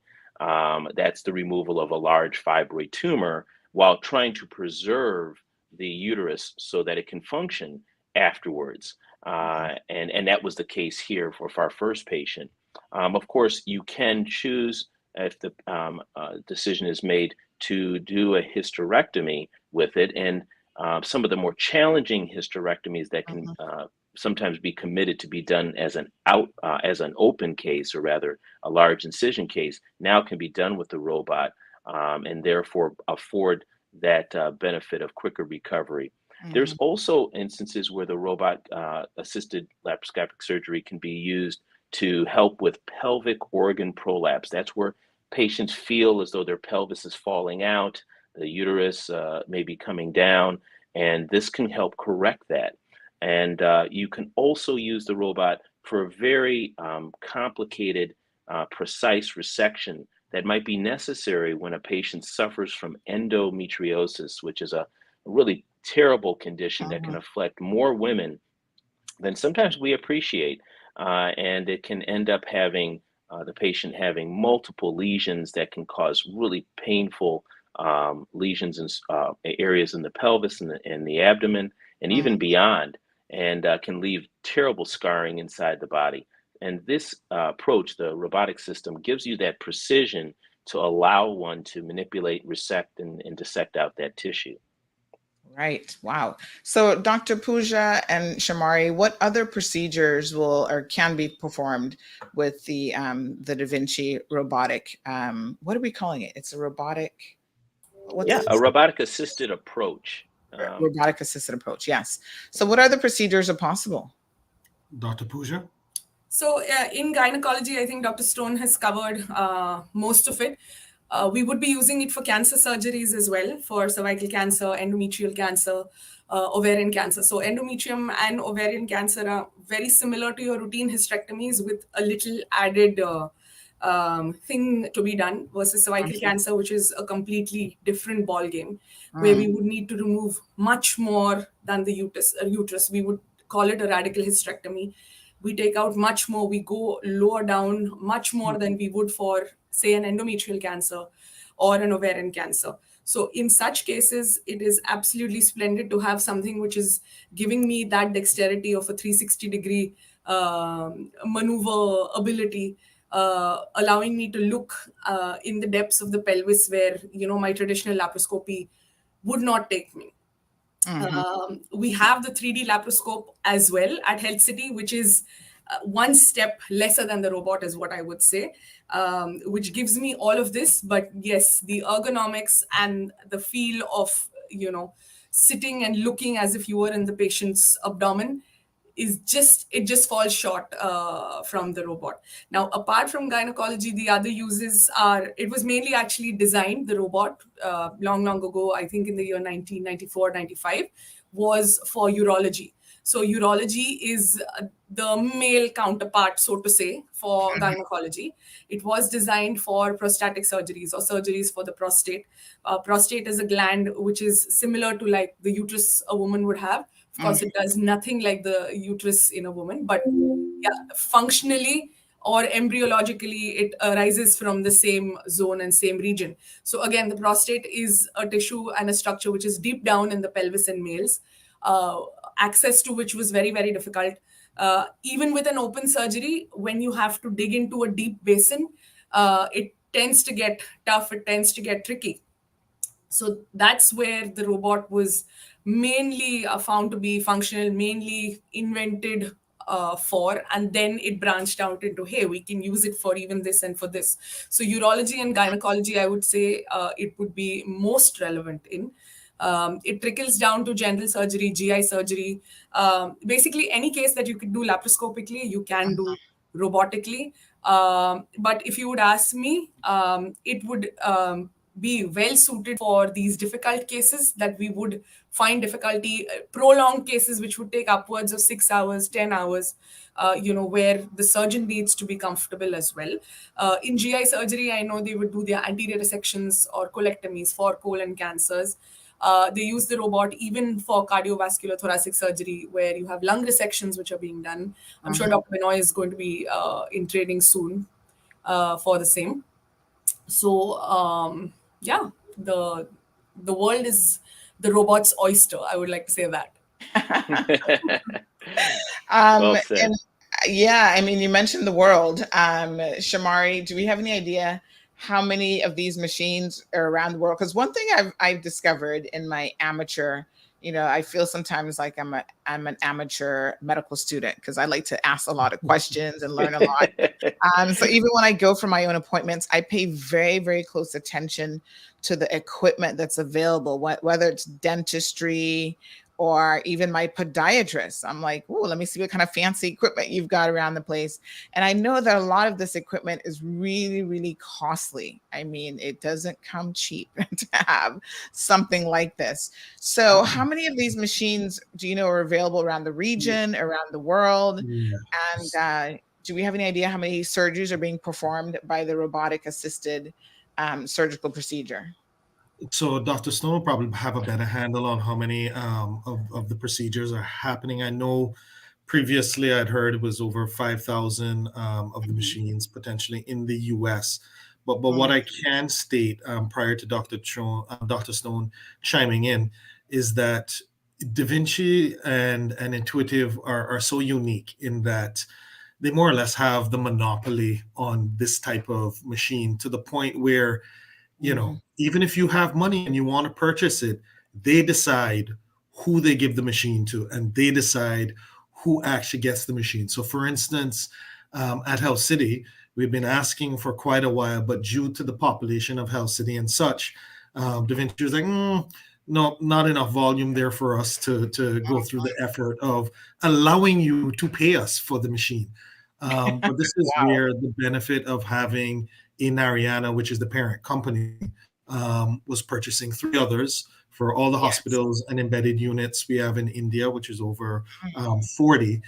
That's the removal of a large fibroid tumor while trying to preserve the uterus so that it can function afterwards. And that was the case here for our first patient. Of course, you can choose if the decision is made to do a hysterectomy with it, and some of the more challenging hysterectomies that can sometimes be committed to be done as an open case, or rather a large incision case, now can be done with the robot, and therefore afford that benefit of quicker recovery. There's also instances where the robot assisted laparoscopic surgery can be used to help with pelvic organ prolapse. That's where patients feel as though their pelvis is falling out, the uterus may be coming down, and this can help correct that. And you can also use the robot for a very complicated, precise resection that might be necessary when a patient suffers from endometriosis, which is a really terrible condition that can afflict more women than sometimes we appreciate. And it can end up having the patient having multiple lesions that can cause really painful lesions in areas in the pelvis and the abdomen, and even beyond, and can leave terrible scarring inside the body. And this approach, the robotic system, gives you that precision to allow one to manipulate, resect, and dissect out that tissue. Right. Wow. So, Dr. Puja and Shamari, what other procedures will or can be performed with the Da Vinci robotic? What are we calling it? It's a robotic. A robotic assisted approach. Robotic assisted approach. Yes. So, what other procedures are possible? Dr. Puja? So, in gynecology, I think Dr. Stone has covered most of it. We would be using it for cancer surgeries as well, for cervical cancer, endometrial cancer, ovarian cancer. So endometrium and ovarian cancer are very similar to your routine hysterectomies, with a little added thing to be done, versus cervical cancer, which is a completely different ballgame, where we would need to remove much more than the uterus. We would call it a radical hysterectomy. We take out much more. We go lower down much more than we would for, say, an endometrial cancer or an ovarian cancer. So in such cases, it is absolutely splendid to have something which is giving me that dexterity of a 360-degree maneuver ability, allowing me to look in the depths of the pelvis where, my traditional laparoscopy would not take me. We have the 3D laparoscope as well at Health City, which is one step lesser than the robot, is what I would say, which gives me all of this. But yes, the ergonomics and the feel of, sitting and looking as if you were in the patient's abdomen it just falls short from the robot. Now, apart from gynecology, the other uses are, it was mainly actually designed, the robot, long ago, I think in the year 1994, 95, was for urology. So urology is the male counterpart, so to say, for gynecology. It was designed for prostatic surgeries or surgeries for the prostate. Prostate is a gland which is similar to like the uterus a woman would have. Of course, it does nothing like the uterus in a woman, but functionally or embryologically, it arises from the same zone and same region. So again, the prostate is a tissue and a structure which is deep down in the pelvis in males, access to which was very, very difficult. Even with an open surgery, when you have to dig into a deep basin, it tends to get tough, it tends to get tricky. So that's where the robot was mainly found to be functional, mainly invented for, and then it branched out into, hey, we can use it for even this and for this. So urology and gynecology, I would say it would be most relevant in. It trickles down to general surgery, GI surgery. Basically, any case that you could do laparoscopically, you can do robotically. But if you would ask me, it would be well suited for these difficult cases that we would find difficulty, prolonged cases which would take upwards of 6 hours, 10 hours, where the surgeon needs to be comfortable as well. In GI surgery, I know they would do their anterior dissections or colectomies for colon cancers. They use the robot even for cardiovascular thoracic surgery, where you have lung resections which are being done. I'm sure Dr. Benoit is going to be in training soon for the same. So yeah, the world is the robot's oyster. I would like to say that. Well said. And yeah, I mean, you mentioned the world. Shamari, do we have any idea how many of these machines are around the world? Because one thing I've discovered in my amateur, I feel sometimes like I'm an amateur medical student because I like to ask a lot of questions and learn a lot. So even when I go for my own appointments, I pay very, very close attention to the equipment that's available, whether it's dentistry or even my podiatrist. I'm like, oh, let me see what kind of fancy equipment you've got around the place. And I know that a lot of this equipment is really, really costly. I mean, it doesn't come cheap to have something like this. So how many of these machines do you know are available around the region, around the world? Yes. And do we have any idea how many surgeries are being performed by the robotic assisted surgical procedure? So Dr. Snow will probably have a better handle on how many of the procedures are happening. I know previously I'd heard it was over 5,000 of the machines potentially in the US. But what I can state prior to Dr. Stone chiming in is that Da Vinci and Intuitive are so unique in that they more or less have the monopoly on this type of machine, to the point where even if you have money and you want to purchase it, they decide who they give the machine to, and they decide who actually gets the machine. So for instance, at House City, we've been asking for quite a while, but due to the population of House City and such, Da Vinci was like, no, not enough volume there for us to go through the effort of allowing you to pay us for the machine. But this is where the benefit of having in Ariana, which is the parent company, was purchasing 3 others for all the hospitals and embedded units we have in India, which is over 40.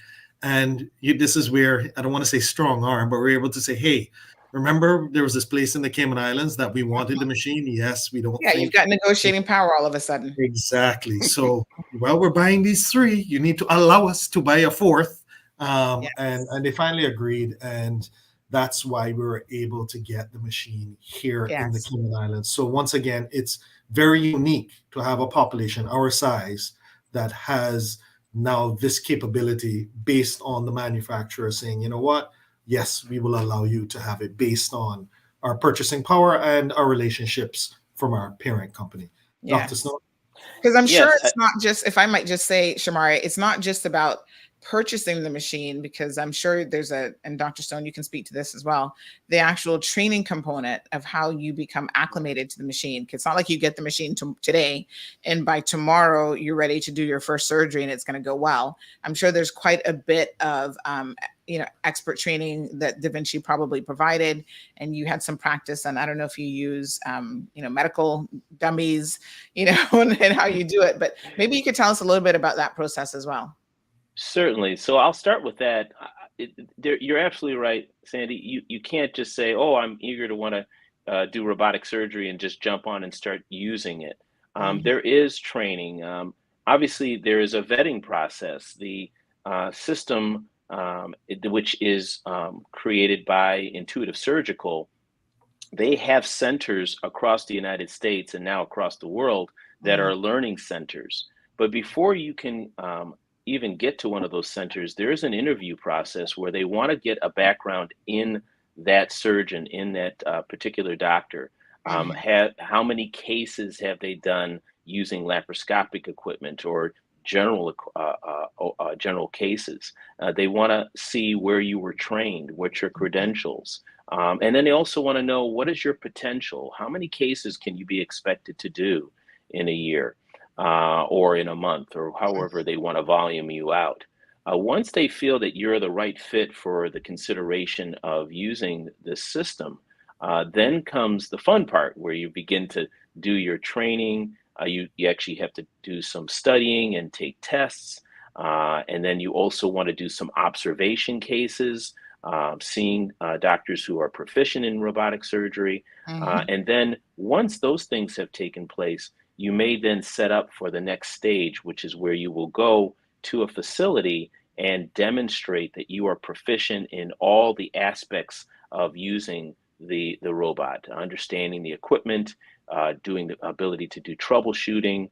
And this is where, I don't want to say strong arm, but we're able to say, hey, remember there was this place in the Cayman Islands that we wanted the machine? Yes, we don't think. You've got negotiating power all of a sudden. Exactly. So while we're buying these 3, you need to allow us to buy a 4th. And they finally agreed, and that's why we were able to get the machine here in the Cayman Islands. So once again, it's very unique to have a population our size that has now this capability based on the manufacturer saying, you know what, yes, we will allow you to have it based on our purchasing power and our relationships from our parent company. Dr. Snow? Because I'm sure it's not just, if I might just say, Shamari, it's not just about purchasing the machine, because I'm sure there's and Dr. Stone, you can speak to this as well, the actual training component of how you become acclimated to the machine. It's not like you get the machine today and by tomorrow you're ready to do your first surgery and it's going to go well. I'm sure there's quite a bit of expert training that Da Vinci probably provided, and you had some practice. And I don't know if you use medical dummies, and how you do it, but maybe you could tell us a little bit about that process as well. Certainly. So I'll start with that. You're absolutely right, Sandy. You can't just say, oh, I'm eager to want to do robotic surgery and just jump on and start using it. There is training. Obviously, there is a vetting process. The system, which is created by Intuitive Surgical, they have centers across the United States and now across the world that are learning centers. But before you can even get to one of those centers, there is an interview process where they want to get a background in that surgeon, in that particular doctor. How many cases have they done using laparoscopic equipment or general cases? They want to see where you were trained, what's your credentials. And then they also want to know, what is your potential? How many cases can you be expected to do in a year? Or in a month, or however they want to volume you out. Once they feel that you're the right fit for the consideration of using this system, Then comes the fun part where you begin to do your training. You actually have to do some studying and take tests. And then you also want to do some observation cases, seeing doctors who are proficient in robotic surgery. And then once those things have taken place, you may then set up for the next stage, which is where you will go to a facility and demonstrate that you are proficient in all the aspects of using the robot, understanding the equipment, doing the ability to do troubleshooting,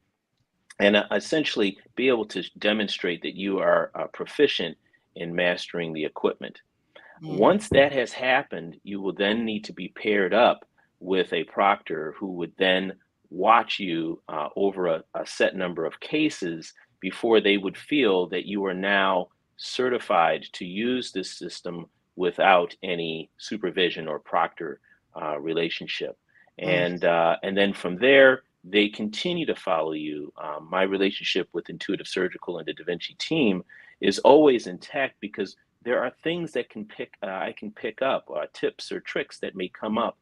and essentially be able to demonstrate that you are proficient in mastering the equipment. Once that has happened, you will then need to be paired up with a proctor who would then watch you over a set number of cases before they would feel that you are now certified to use this system without any supervision or proctor relationship. And then from there, they continue to follow you. My relationship with Intuitive Surgical and the Da Vinci team is always intact because there are things that I can pick up, tips or tricks that may come up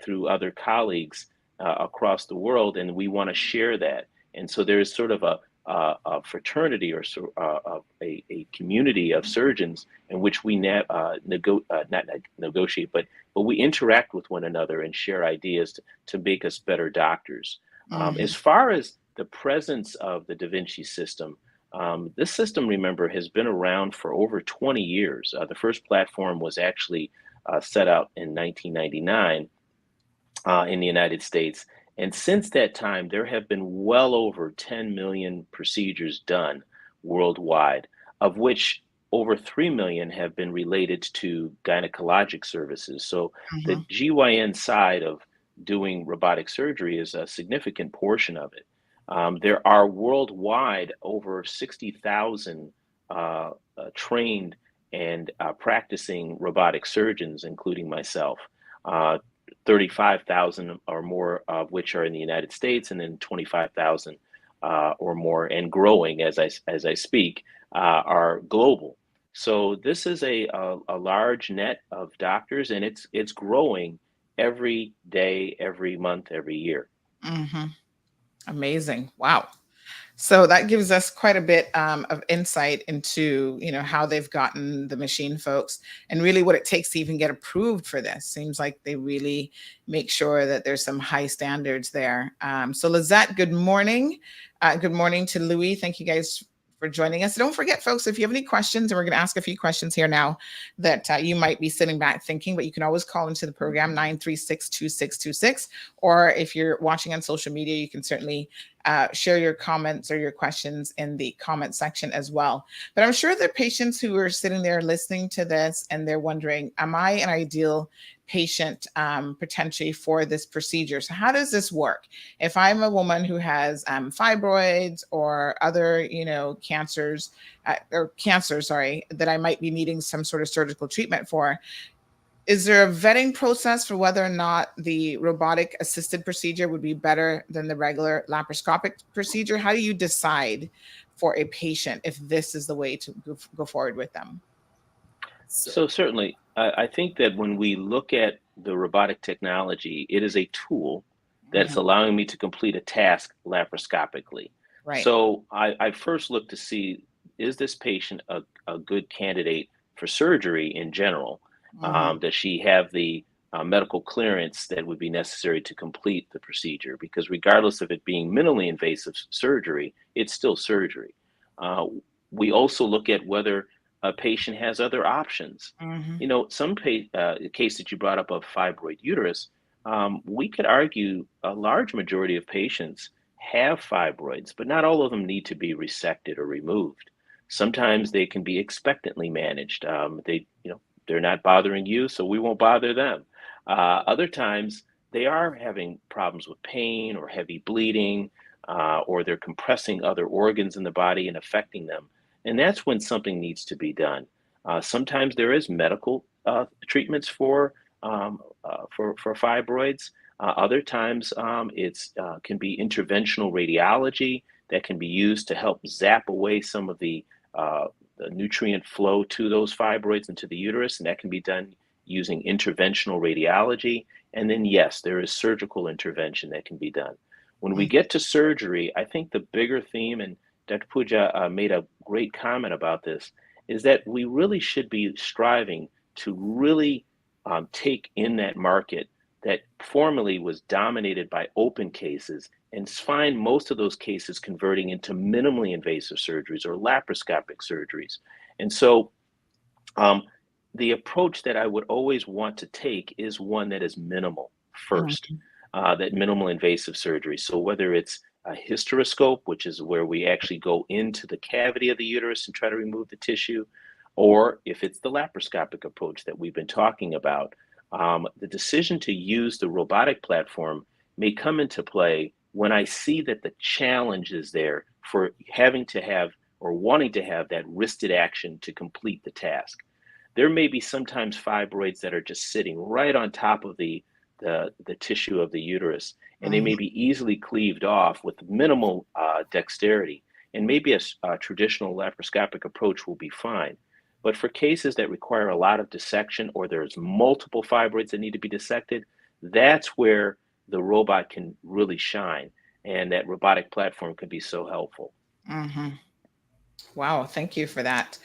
through other colleagues across the world, and we want to share that. And so there is sort of a fraternity or a community of surgeons in which we not negotiate, but we interact with one another and share ideas to make us better doctors. As far as the presence of the Da Vinci system, this system, remember, has been around for over 20 years. The first platform was actually set out in 1999 in the United States. And since that time, there have been well over 10 million procedures done worldwide, of which over 3 million have been related to gynecologic services. So the GYN side of doing robotic surgery is a significant portion of it. There are worldwide over 60,000 trained and practicing robotic surgeons, including myself. 35,000 or more of which are in the United States, and then 25,000 or more, and growing as I speak, are global. So this is a large net of doctors, and it's growing every day, every month, every year. Amazing. Wow. So that gives us quite a bit of insight into, how they've gotten the machine folks and really what it takes to even get approved for this. Seems like they really make sure that there's some high standards there. So Lizette, good morning. Good morning to Louis. Thank you guys for joining us. Don't forget, folks, if you have any questions, and we're going to ask a few questions here now that you might be sitting back thinking, but you can always call into the program 936-2626. Or if you're watching on social media, you can certainly share your comments or your questions in the comment section as well. But I'm sure there are patients who are sitting there listening to this and they're wondering, am I an ideal patient potentially for this procedure? So how does this work? If I'm a woman who has fibroids or other, cancers, that I might be needing some sort of surgical treatment for, is there a vetting process for whether or not the robotic assisted procedure would be better than the regular laparoscopic procedure? How do you decide for a patient if this is the way to go forward with them? So certainly, I think that when we look at the robotic technology, it is a tool that's allowing me to complete a task laparoscopically. Right. So I first look to see, is this patient a good candidate for surgery in general? Does she have the medical clearance that would be necessary to complete the procedure? Because regardless of it being minimally invasive surgery, it's still surgery. We also look at whether a patient has other options. Some case that you brought up of fibroid uterus, we could argue a large majority of patients have fibroids, but not all of them need to be resected or removed. Sometimes they can be expectantly managed. They're not bothering you, so we won't bother them. Other times they are having problems with pain or heavy bleeding, or they're compressing other organs in the body and affecting them. And that's when something needs to be done. Sometimes there is medical treatments for fibroids. Other times it's can be interventional radiology that can be used to help zap away some of the nutrient flow to those fibroids into the uterus, and that can be done using interventional radiology. And then, yes, there is surgical intervention that can be done. When we get to surgery, I think the bigger theme, and Dr. Puja made a great comment about this, is that we really should be striving to really take in that market that formerly was dominated by open cases and find most of those cases converting into minimally invasive surgeries or laparoscopic surgeries. And so the approach that I would always want to take is one that is minimal first, that minimal invasive surgery. So whether it's a hysteroscope, which is where we actually go into the cavity of the uterus and try to remove the tissue, or if it's the laparoscopic approach that we've been talking about, the decision to use the robotic platform may come into play when I see that the challenge is there for having to have or wanting to have that wristed action to complete the task. There may be sometimes fibroids that are just sitting right on top of the tissue of the uterus, and they may be easily cleaved off with minimal dexterity, and maybe a traditional laparoscopic approach will be fine. But for cases that require a lot of dissection, or there's multiple fibroids that need to be dissected, that's where the robot can really shine, and that robotic platform can be so helpful. Wow, thank you for that.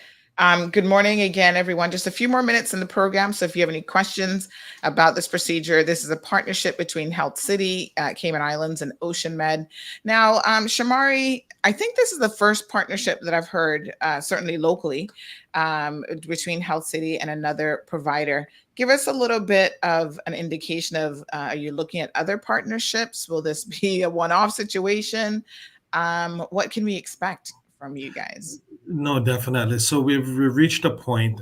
Good morning again, everyone. Just a few more minutes in the program. So if you have any questions about this procedure, this is a partnership between Health City, Cayman Islands, and Ocean Med. Now, Shamari, I think this is the first partnership that I've heard, certainly locally, between Health City and another provider. Give us a little bit of an indication of, are you looking at other partnerships? Will this be a one-off situation? What can we expect from you guys? No, definitely. So we've reached a point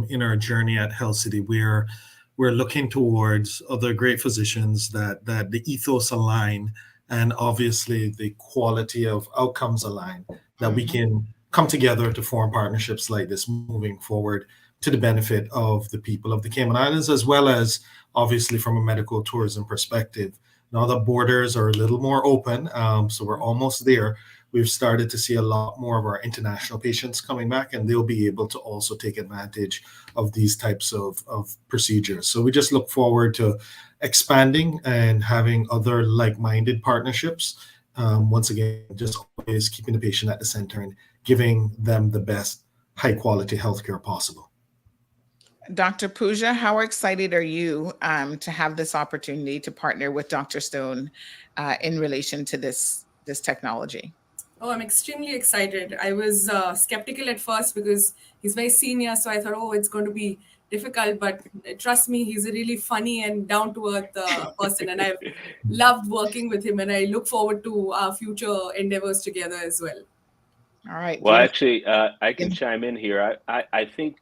in our journey at Health City where we're looking towards other great physicians that the ethos align, and obviously the quality of outcomes align, that we can come together to form partnerships like this moving forward to the benefit of the people of the Cayman Islands, as well as obviously from a medical tourism perspective. Now the borders are a little more open, so we're almost there. We've started to see a lot more of our international patients coming back, and they'll be able to also take advantage of these types of procedures. So we just look forward to expanding and having other like-minded partnerships. Once again, just always keeping the patient at the center and giving them the best high-quality healthcare possible. Dr. Puja, how excited are you to have this opportunity to partner with Dr. Stone in relation to this technology? Oh, I'm extremely excited. I was skeptical at first because he's very senior, so I thought, oh, it's going to be difficult. But trust me, he's a really funny and down-to-earth person, and I've loved working with him, and I look forward to our future endeavors together as well. All right. Well, actually, I can chime in here. I think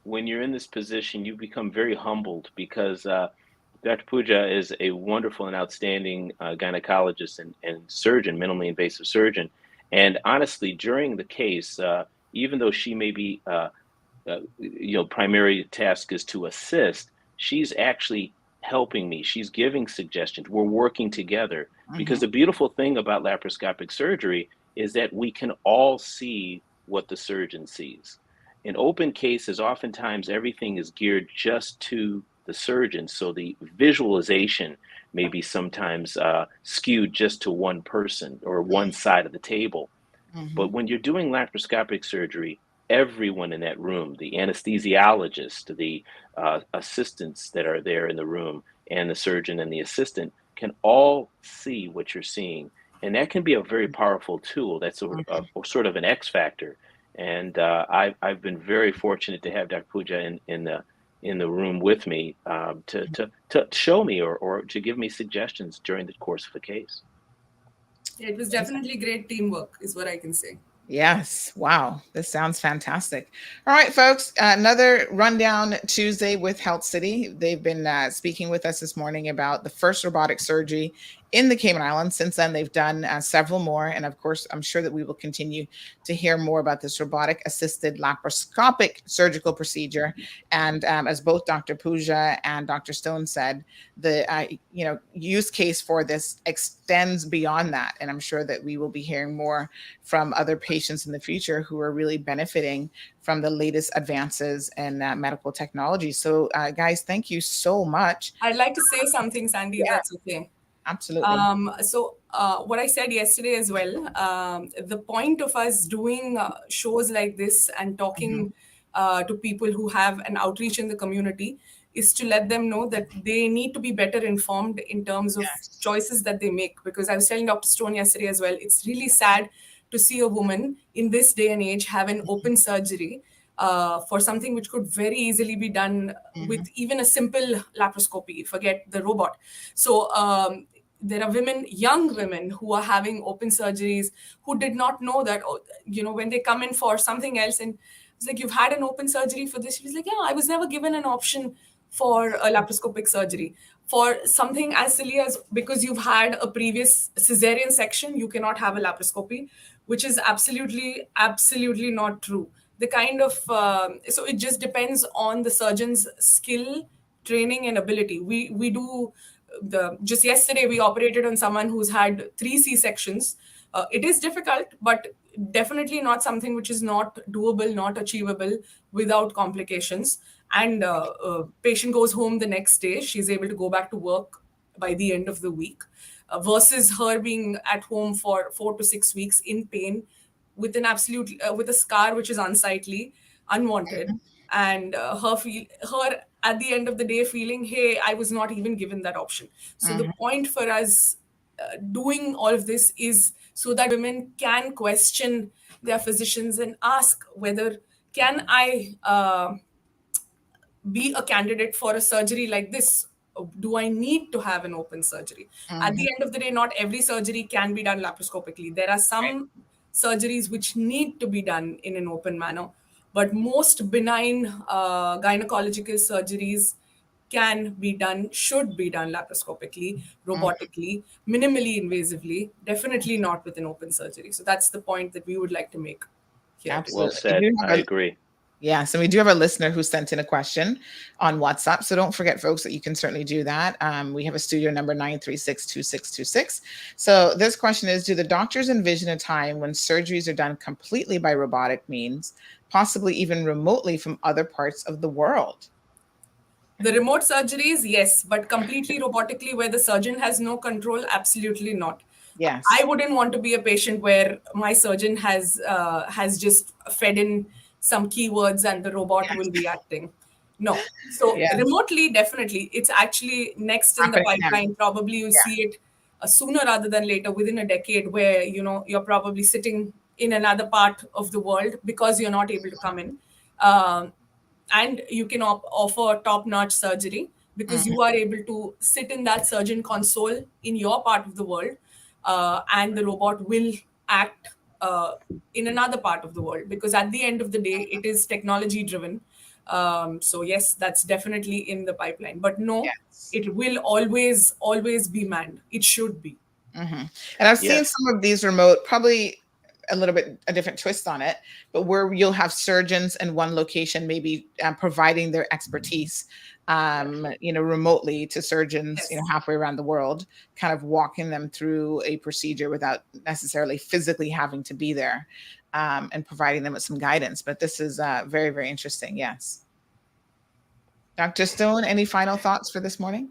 when you're in this position, you become very humbled because Dr. Puja is a wonderful and outstanding gynecologist and surgeon, minimally invasive surgeon. And honestly, during the case, even though she may be, primary task is to assist, she's actually helping me. She's giving suggestions. We're working together because the beautiful thing about laparoscopic surgery is that we can all see what the surgeon sees. In open cases, oftentimes everything is geared just to the surgeon. So the visualization may be sometimes skewed just to one person or one side of the table. But when you're doing laparoscopic surgery, everyone in that room, the anesthesiologist, the assistants that are there in the room, and the surgeon and the assistant can all see what you're seeing. And that can be a very powerful tool. That's a sort of an X factor. And I've been very fortunate to have Dr. Puja in the room with me to show me or to give me suggestions during the course of the case. Yeah, it was definitely great teamwork, is what I can say. Yes. Wow. This sounds fantastic. All right, folks. Another Rundown Tuesday with Health City. They've been speaking with us this morning about the first robotic surgery in the Cayman Islands. Since then, they've done several more. And of course, I'm sure that we will continue to hear more about this robotic assisted laparoscopic surgical procedure. And as both Dr. Pooja and Dr. Stone said, the use case for this extends beyond that. And I'm sure that we will be hearing more from other patients in the future who are really benefiting from the latest advances in medical technology. So guys, thank you so much. I'd like to say something, Sandy, if that's okay. Absolutely. So what I said yesterday as well, the point of us doing shows like this and talking to people who have an outreach in the community is to let them know that they need to be better informed in terms of choices that they make. Because I was telling Dr. Stone yesterday as well, it's really sad to see a woman in this day and age have an open surgery for something which could very easily be done with even a simple laparoscopy, forget the robot. So there are women, young women, who are having open surgeries who did not know that, when they come in for something else and it's like, you've had an open surgery for this. She was like, yeah, I was never given an option for a laparoscopic surgery. For something as silly as, because you've had a previous cesarean section, you cannot have a laparoscopy, which is absolutely not true. The kind of, so it just depends on the surgeon's skill, training, and ability. We do, just yesterday, we operated on someone who's had 3 C-sections. It is difficult, but definitely not something which is not doable, not achievable without complications. And patient goes home the next day. She's able to go back to work by the end of the week, versus her being at home for 4 to 6 weeks in pain with an with a scar which is unsightly, unwanted, and her at the end of the day feeling, hey, I was not even given that option. So the point for us doing all of this is so that women can question their physicians and ask whether, can I be a candidate for a surgery like this? Do I need to have an open surgery? At the end of the day, not every surgery can be done laparoscopically. There are some surgeries which need to be done in an open manner, but most benign gynecological surgeries can be done, should be done laparoscopically, robotically, minimally invasively, definitely not with an open surgery. So that's the point that we would like to make here. Absolutely. Well said. I agree. Yes, and we do have a listener who sent in a question on WhatsApp. So don't forget, folks, that you can certainly do that. We have a studio number 936-2626. So this question is, do the doctors envision a time when surgeries are done completely by robotic means, possibly even remotely from other parts of the world? The remote surgeries, yes, but completely robotically where the surgeon has no control, absolutely not. Yes. I wouldn't want to be a patient where my surgeon has just fed in some keywords and the robot will be acting. No. So remotely, definitely, it's actually next in the pipeline. Probably you'll see it sooner rather than later, within a decade, where you're probably sitting in another part of the world because you're not able to come in. And you can offer top-notch surgery because you are able to sit in that surgeon console in your part of the world, and the robot will act in another part of the world, because at the end of the day, it is technology-driven. So yes, that's definitely in the pipeline. But no, it will always be manned. It should be. And I've seen some of these remote, probably a little bit a different twist on it, but where you'll have surgeons in one location, maybe providing their expertise, remotely to surgeons, halfway around the world, kind of walking them through a procedure without necessarily physically having to be there, and providing them with some guidance. But this is very, very interesting. Yes. Dr. Stone, any final thoughts for this morning?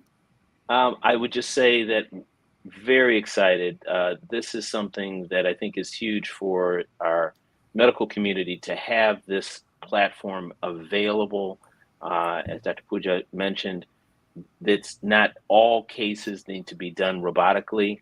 I would just say that very excited. This is something that I think is huge for our medical community to have this platform available. As Dr. Pooja mentioned, that's not all cases need to be done robotically.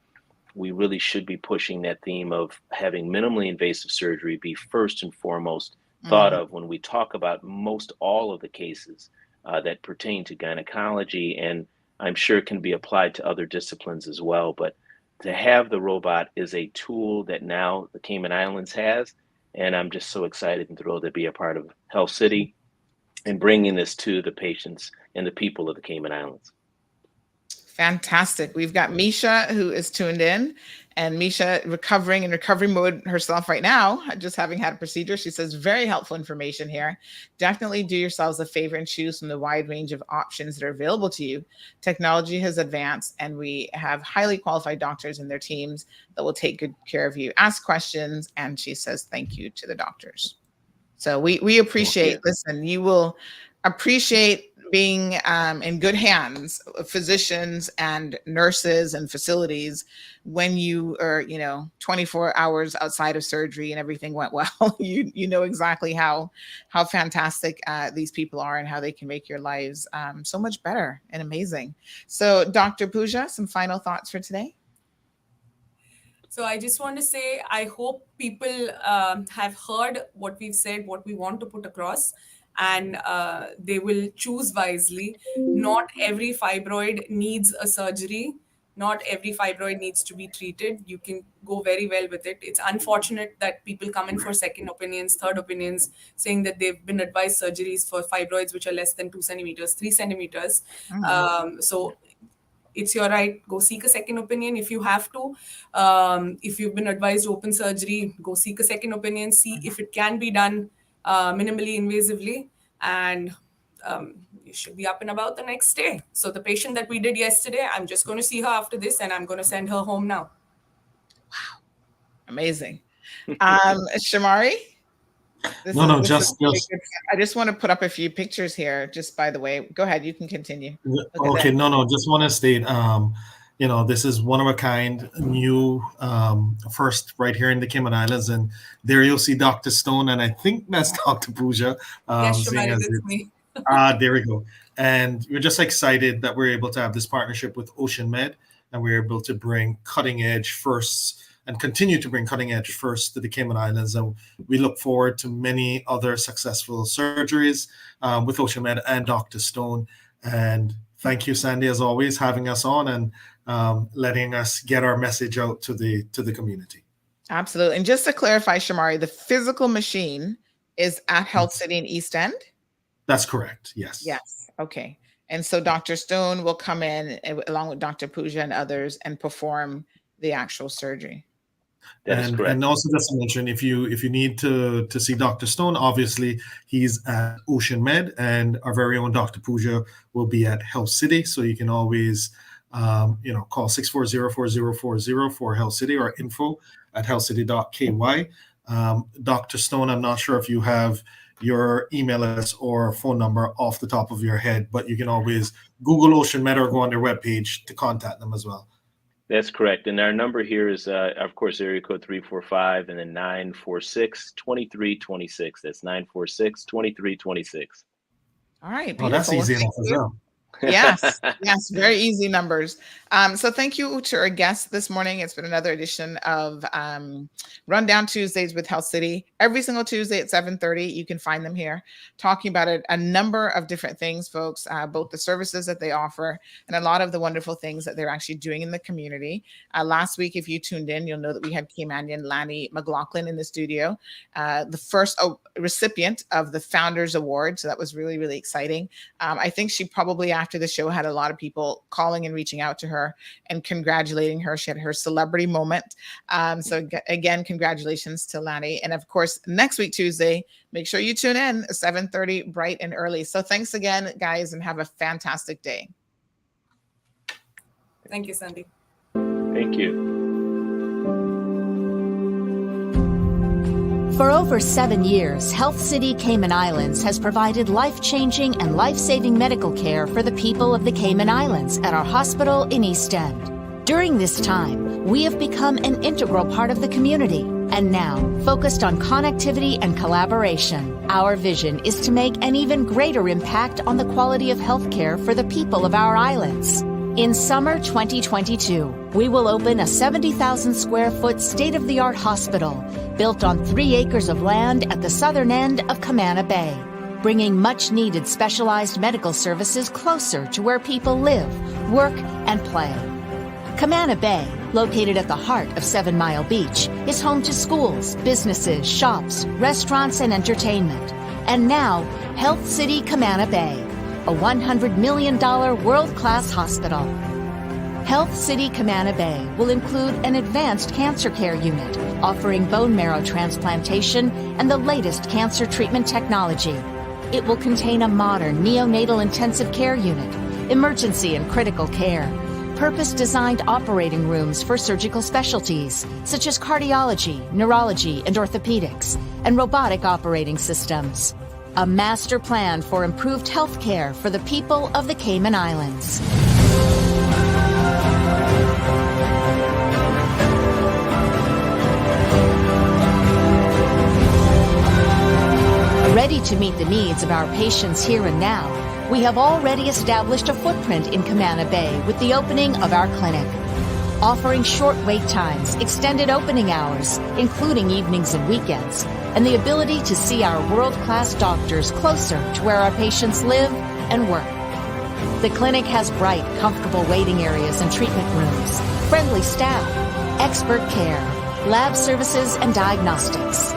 We really should be pushing that theme of having minimally invasive surgery be first and foremost thought of when we talk about most all of the cases that pertain to gynecology, and I'm sure it can be applied to other disciplines as well. But to have the robot is a tool that now the Cayman Islands has, and I'm just so excited and thrilled to be a part of Health City and bringing this to the patients and the people of the Cayman Islands. Fantastic. We've got Misha who is tuned in, and Misha recovering in recovery mode herself right now, just having had a procedure. She says, very helpful information here. Definitely do yourselves a favor and choose from the wide range of options that are available to you. Technology has advanced, and we have highly qualified doctors and their teams that will take good care of you. Ask questions, and she says thank you to the doctors. So we appreciate, listen, you will appreciate being in good hands, physicians and nurses and facilities, when you are, 24 hours outside of surgery and everything went well. You know exactly how fantastic these people are and how they can make your lives so much better and amazing. So Dr. Pooja, some final thoughts for today? So I just want to say, I hope people have heard what we've said, what we want to put across, and they will choose wisely. Not every fibroid needs a surgery. Not every fibroid needs to be treated. You can go very well with it. It's unfortunate that people come in for second opinions, third opinions, saying that they've been advised surgeries for fibroids which are less than 2 centimeters, 3 centimeters. So it's your right. Go seek a second opinion if you have to. If you've been advised open surgery, go seek a second opinion. See if it can be done minimally invasively, and you should be up and about the next day. So the patient that we did yesterday, I'm just going to see her after this, and I'm going to send her home now. Wow. Amazing. Shamari? I just want to put up a few pictures here, just by the way. Go ahead, you can continue. Okay, just want to state, this is one of a kind, new, first right here in the Cayman Islands, and there you'll see Dr. Stone, and I think that's Dr. Pooja. Yes, that's me. There we go. And we're just excited that we're able to have this partnership with Ocean Med, and we're able to bring cutting edge firsts and continue to bring cutting edge first to the Cayman Islands. And we look forward to many other successful surgeries with Ocean Med and Dr. Stone. And thank you, Sandy, as always, having us on and letting us get our message out to the community. Absolutely. And just to clarify, Shamari, the physical machine is at Health City in East End? That's correct. Yes. Yes. Okay. And so Dr. Stone will come in along with Dr. Pooja and others and perform the actual surgery. And also just to mention, if you need to see Dr. Stone, obviously he's at Ocean Med, and our very own Dr. Pooja will be at Health City. So you can always call 640-4040 for Health City, or info@healthcity.ky. Dr. Stone, I'm not sure if you have your email address or phone number off the top of your head, but you can always Google Ocean Med or go on their webpage to contact them as well. That's correct. And our number here is, of course, area code 345 and then 946-2326. That's 946-2326. All right. Oh, that's easy enough as well. Yes, very easy numbers. So thank you to our guests this morning. It's been another edition of Rundown Tuesdays with Health City. Every single Tuesday at 7:30, you can find them here talking about a number of different things, folks, both the services that they offer and a lot of the wonderful things that they're actually doing in the community. Last week, if you tuned in, you'll know that we had Caymanian Lanny McLaughlin in the studio, the first recipient of the Founders Award. So that was really, really exciting. I think she probably, after the show, had a lot of people calling and reaching out to her and congratulating her. She had her celebrity moment. So again, congratulations to Lanny. And of course, next week, Tuesday, make sure you tune in 7:30, bright and early. So thanks again, guys, and have a fantastic day. Thank you, Sandy. Thank you. For over 7 years, Health City Cayman Islands has provided life-changing and life-saving medical care for the people of the Cayman Islands at our hospital in East End. During this time, we have become an integral part of the community, and now focused on connectivity and collaboration. Our vision is to make an even greater impact on the quality of healthcare for the people of our islands. In summer 2022, we will open a 70,000 square foot state-of-the-art hospital built on 3 acres of land at the southern end of Camana Bay, bringing much-needed specialized medical services closer to where people live, work, and play. Camana Bay, located at the heart of 7 Mile Beach, is home to schools, businesses, shops, restaurants, and entertainment. And now, Health City Camana Bay, a $100 million world-class hospital. Health City Camana Bay will include an advanced cancer care unit offering bone marrow transplantation and the latest cancer treatment technology. It will contain a modern neonatal intensive care unit, emergency and critical care, purpose-designed operating rooms for surgical specialties such as cardiology, neurology, and orthopedics, and robotic operating systems. A master plan for improved health care for the people of the Cayman Islands. Ready to meet the needs of our patients here and now, we have already established a footprint in Camana Bay with the opening of our clinic. Offering short wait times, extended opening hours, including evenings and weekends, and the ability to see our world-class doctors closer to where our patients live and work. The clinic has bright, comfortable waiting areas and treatment rooms, friendly staff, expert care, lab services, and diagnostics.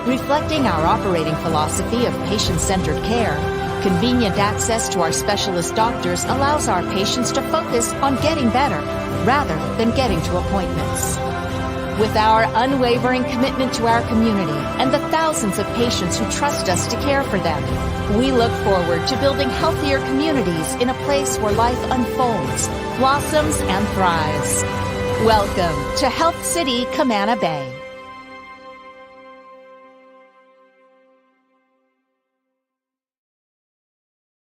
Reflecting our operating philosophy of patient-centered care, convenient access to our specialist doctors allows our patients to focus on getting better rather than getting to appointments. With our unwavering commitment to our community and the thousands of patients who trust us to care for them, we look forward to building healthier communities in a place where life unfolds, blossoms, and thrives. Welcome to Health City Camana Bay.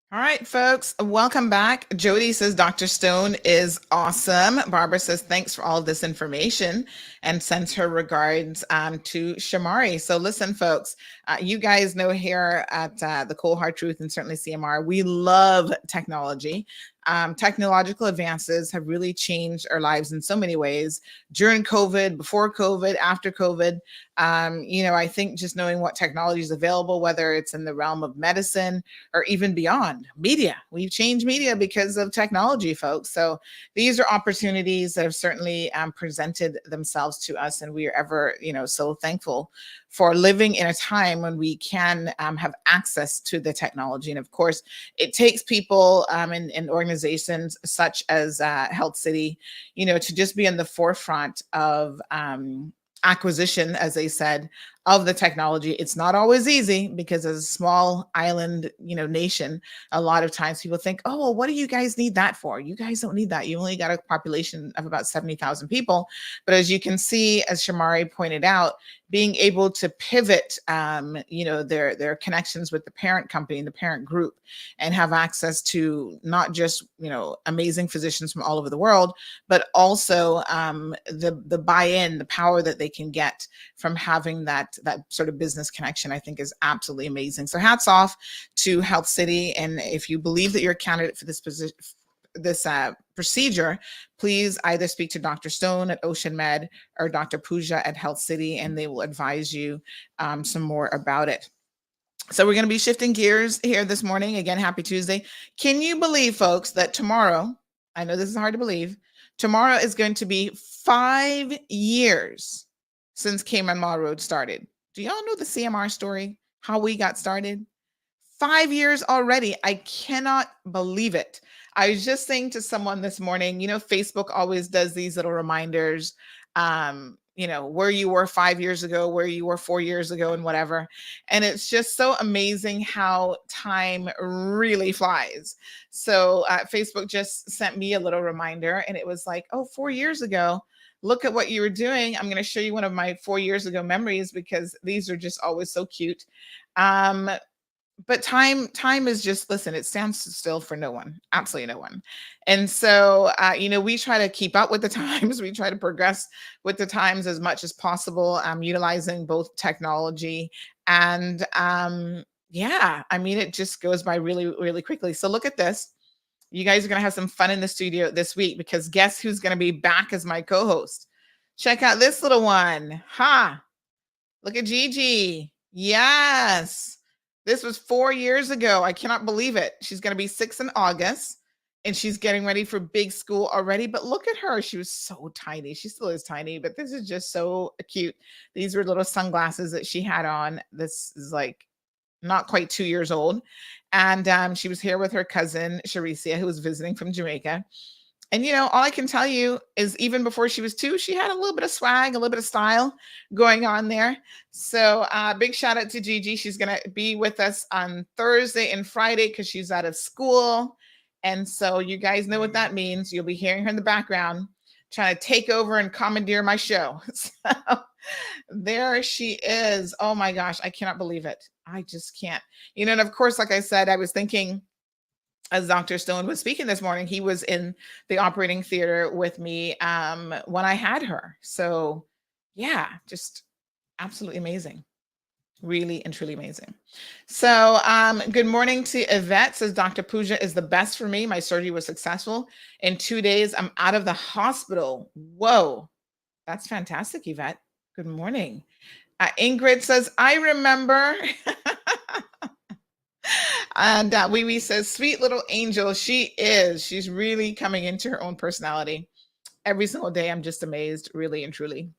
All right, folks, welcome back. Jody says Dr. Stone is awesome. Barbara says thanks for all this information and sends her regards to Shamari. So listen, folks, you guys know here at the Cold Hard Truth and certainly CMR, we love technology. Technological advances have really changed our lives in so many ways during COVID, before COVID, after COVID. I think just knowing what technology is available, whether it's in the realm of medicine or even beyond media, we've changed media because of technology, folks. So these are opportunities that have certainly presented themselves to us, and we are ever, so thankful for living in a time when we can have access to the technology. And of course, it takes people in organizations such as Health City, to just be in the forefront of acquisition, as they said, of the technology. It's not always easy because as a small island, nation, a lot of times people think, oh, well, what do you guys need that for? You guys don't need that. You only got a population of about 70,000 people. But as you can see, as Shamari pointed out, being able to pivot, their connections with the parent company and the parent group and have access to not just, amazing physicians from all over the world, but also the buy-in, the power that they can get from having that sort of business connection, I think is absolutely amazing. So hats off to Health City. And if you believe that you're a candidate for this position, procedure, please either speak to Dr. Stone at Ocean Med or Dr. Pooja at Health City, and they will advise you some more about it. So we're going to be shifting gears here this morning. Again, happy Tuesday. Can you believe, folks, that tomorrow, I know this is hard to believe, tomorrow is going to be 5 years since Cayman Mall Road started. Do y'all know the CMR story? How we got started? 5 years already. I cannot believe it. I was just saying to someone this morning, Facebook always does these little reminders, where you were 5 years ago, where you were 4 years ago, and whatever. And it's just so amazing how time really flies. So Facebook just sent me a little reminder, and it was like, oh, 4 years ago, look at what you were doing. I'm going to show you one of my 4 years ago memories because these are just always so cute. But time is just, listen, it stands still for no one, absolutely no one. And so, we try to keep up with the times. We try to progress with the times as much as possible, utilizing both technology and, it just goes by really, really quickly. So look at this. You guys are going to have some fun in the studio this week because guess who's going to be back as my co-host? Check out this little one. Look at Gigi. Yes. This was 4 years ago. I cannot believe it. She's going to be 6 in August, and she's getting ready for big school already. But look at her. She was so tiny. She still is tiny, but this is just so cute. These were little sunglasses that she had on. This is like not quite 2 years old. And she was here with her cousin, Sharicia, who was visiting from Jamaica. And all I can tell you is even before she was 2, she had a little bit of swag, a little bit of style going on there. So big shout out to Gigi. She's going to be with us on Thursday and Friday because she's out of school. And so you guys know what that means. You'll be hearing her in the background trying to take over and commandeer my show. So there she is. Oh my gosh, I cannot believe it. I just can't. And of course, like I said, I was thinking, as Dr. Stone was speaking this morning, he was in the operating theater with me when I had her. So yeah, just absolutely amazing. Really and truly amazing. So good morning to Yvette. Says Dr. Pooja is the best for me. My surgery was successful. In 2 days, I'm out of the hospital. Whoa, that's fantastic, Yvette. Good morning. Ingrid says, I remember. And Wee says, sweet little angel, she is. She's really coming into her own personality. Every single day, I'm just amazed, really and truly.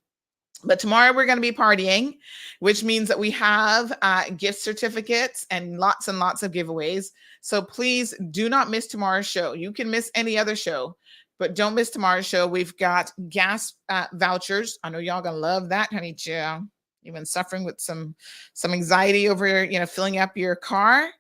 But tomorrow we're going to be partying, which means that we have gift certificates and lots of giveaways. So please do not miss tomorrow's show. You can miss any other show, but don't miss tomorrow's show. We've got gas vouchers. I know y'all going to love that, honey chill. You've been suffering with some anxiety over, filling up your car.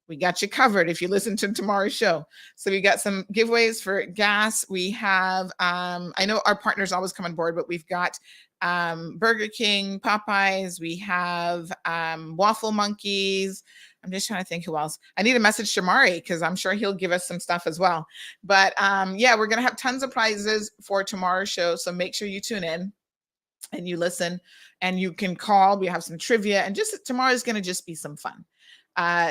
We got you covered if you listen to tomorrow's show. So we got some giveaways for gas. We have, I know our partners always come on board, but we've got Burger King, Popeyes. We have Waffle Monkeys. I'm just trying to think who else. I need to message Shamari because I'm sure he'll give us some stuff as well. But yeah, we're going to have tons of prizes for tomorrow's show. So make sure you tune in and you listen and you can call. We have some trivia and just tomorrow's going to just be some fun.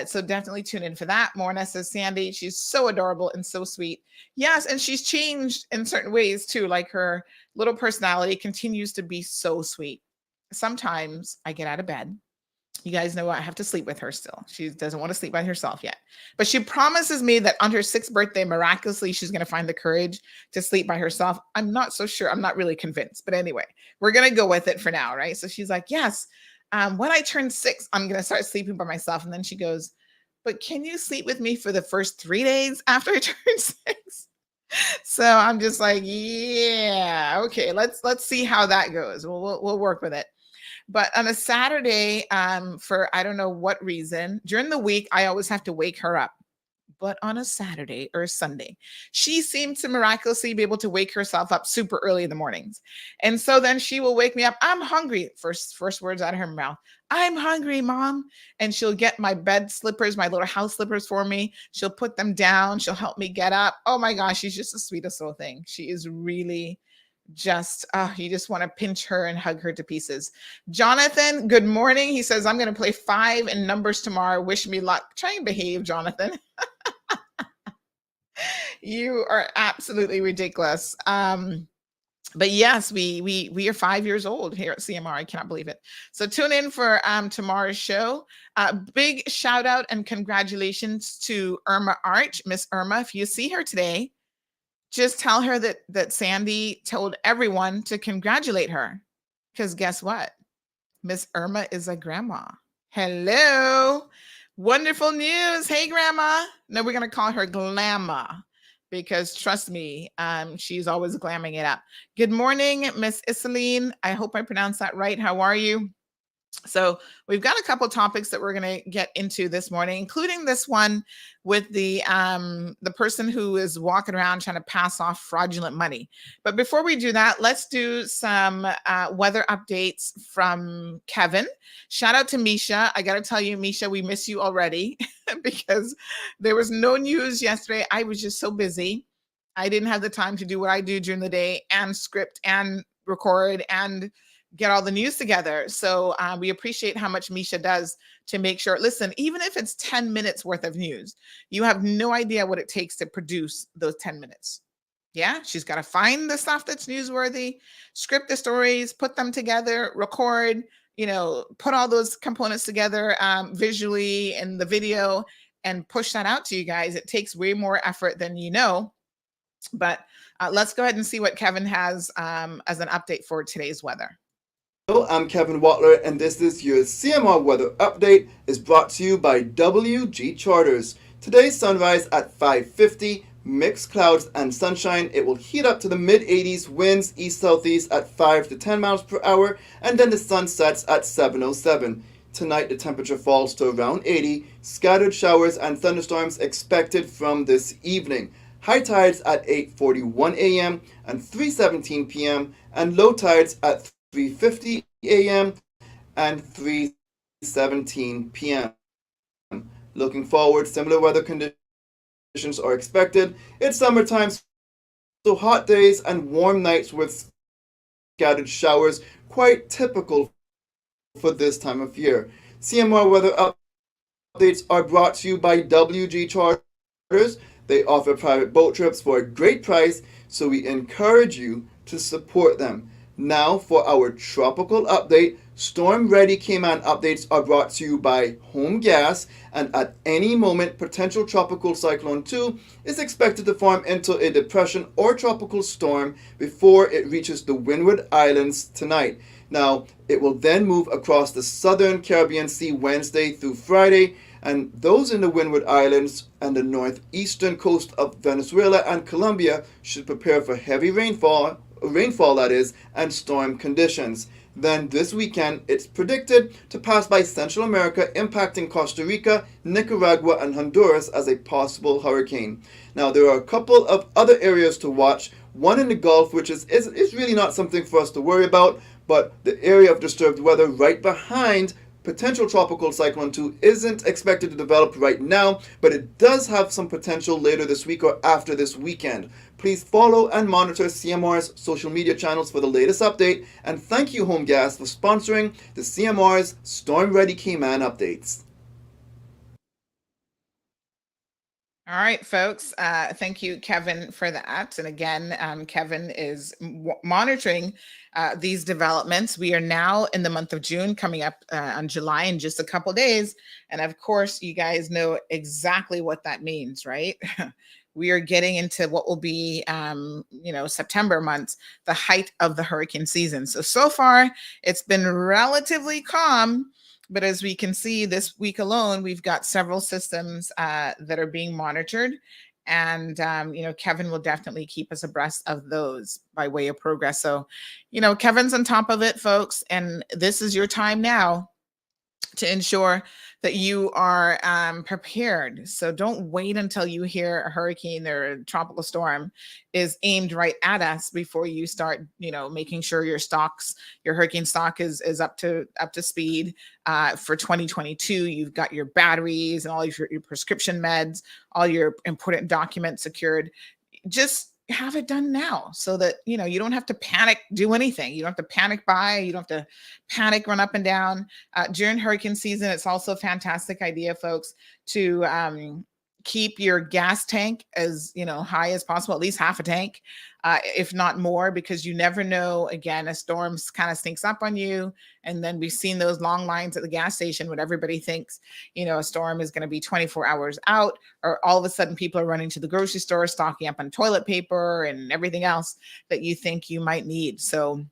So definitely tune in for that. Morna says, Sandy, she's so adorable and so sweet. Yes, and she's changed in certain ways too. Like her little personality continues to be so sweet. Sometimes I get out of bed. You guys know I have to sleep with her still. She doesn't want to sleep by herself yet. But she promises me that on her 6th birthday, miraculously, she's going to find the courage to sleep by herself. I'm not so sure. I'm not really convinced. But anyway, we're going to go with it for now, right? So she's like, yes. When I turn 6, I'm going to start sleeping by myself. And then she goes, but can you sleep with me for the first 3 days after I turn 6? So I'm just like, yeah, okay, let's see how that goes. We'll work with it. But on a Saturday, for I don't know what reason, during the week, I always have to wake her up. But on a Saturday or a Sunday, she seems to miraculously be able to wake herself up super early in the mornings. And so then she will wake me up. I'm hungry. First words out of her mouth. I'm hungry, Mom. And she'll get my bed slippers, my little house slippers for me. She'll put them down. She'll help me get up. Oh my gosh, she's just the sweetest little thing. She is really just, you just want to pinch her and hug her to pieces. Jonathan, good morning. He says, I'm going to play 5 in numbers tomorrow. Wish me luck. Try and behave, Jonathan. You are absolutely ridiculous. But yes, we are 5 years old here at CMR. I cannot believe it. So tune in for tomorrow's show. Big shout out and congratulations to Irma Arch. Miss Irma, if you see her today, just tell her that Sandy told everyone to congratulate her. Because guess what? Miss Irma is a grandma. Hello. Wonderful news. Hey, Grandma. No, we're going to call her Glamma because trust me, she's always glamming it up. Good morning, Miss Iseline. I hope I pronounced that right. How are you? So we've got a couple topics that we're going to get into this morning, including this one with the person who is walking around trying to pass off fraudulent money. But before we do that, let's do some weather updates from Kevin. Shout out to Misha. I got to tell you, Misha, we miss you already because there was no news yesterday. I was just so busy. I didn't have the time to do what I do during the day and script and record and get all the news together. So we appreciate how much Misha does to make sure, listen, even if it's 10 minutes worth of news, you have no idea what it takes to produce those 10 minutes. Yeah, she's got to find the stuff that's newsworthy, script the stories, put them together, record, put all those components together visually in the video and push that out to you guys. It takes way more effort than you know. But let's go ahead and see what Kevin has as an update for today's weather. Hello, I'm Kevin Watler, and this is your CMR Weather Update is brought to you by WG Charters. Today's sunrise at 5:50, Mixed clouds and sunshine. It will heat up to the mid-80s, winds east-southeast at 5 to 10 miles per hour, and then the sun sets at 7:07. Tonight, the temperature falls to around 80. Scattered showers and thunderstorms expected from this evening. High tides at 8:41 a.m. and 3:17 p.m. and low tides at 3:50 a.m. and 3:17 p.m. Looking forward, similar weather conditions are expected. It's summertime, so hot days and warm nights with scattered showers, quite typical for this time of year. CMR weather updates are brought to you by WG Charters. They offer private boat trips for a great price, so we encourage you to support them. Now for our tropical update. Storm Ready Cayman updates are brought to you by Home Gas, and at any moment, potential Tropical Cyclone 2 is expected to form into a depression or tropical storm before it reaches the Windward Islands tonight. Now, it will then move across the southern Caribbean Sea Wednesday through Friday, and those in the Windward Islands and the northeastern coast of Venezuela and Colombia should prepare for heavy rainfall that is, and storm conditions. Then this weekend, it's predicted to pass by Central America, impacting Costa Rica, Nicaragua, and Honduras as a possible hurricane. Now, there are a couple of other areas to watch. One in the Gulf, which is really not something for us to worry about, but the area of disturbed weather right behind potential Tropical Cyclone 2 isn't expected to develop right now, but it does have some potential later this week or after this weekend. Please follow and monitor CMR's social media channels for the latest update, and thank you, Home Gas, for sponsoring the CMR's Storm Ready Cayman updates. All right, folks. Thank you, Kevin, for that. And again, Kevin is monitoring these developments. We are now in the month of June, coming up on July in just a couple days. And of course, you guys know exactly what that means, right? We are getting into what will be, September months, the height of the hurricane season. So far, it's been relatively calm. But as we can see this week alone, we've got several systems that are being monitored. And, Kevin will definitely keep us abreast of those by way of progress. So, Kevin's on top of it, folks. And this is your time now to ensure that you are prepared. So don't wait until you hear a hurricane or a tropical storm is aimed right at us before you start, making sure your hurricane stock is up to speed for 2022. You've got your batteries and all of your prescription meds, all your important documents secured. Just have it done now so that you don't have to panic do anything. You don't have to panic buy, you don't have to panic run up and down during hurricane season. It's also a fantastic idea, folks, to keep your gas tank as high as possible, at least half a tank, if not more, because you never know. Again, a storm kind of sneaks up on you, and then we've seen those long lines at the gas station when everybody thinks a storm is going to be 24 hours out, or all of a sudden people are running to the grocery store stocking up on toilet paper and everything else that you think you might need. So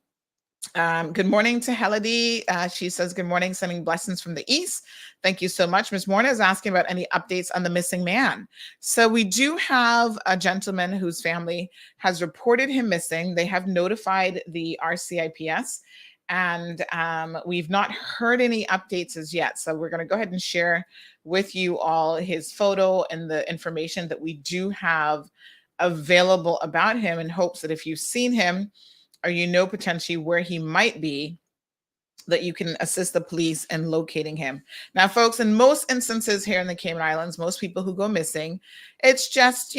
good morning to Helody. She says, good morning, sending blessings from the east. Thank you so much. Ms. Morna is asking about any updates on the missing man. So we do have a gentleman whose family has reported him missing. They have notified the RCIPS, and we've not heard any updates as yet. So we're going to go ahead and share with you all his photo and the information that we do have available about him, in hopes that if you've seen him, or potentially where he might be, that you can assist the police in locating him. Now, folks, in most instances here in the Cayman Islands, most people who go missing, it's just,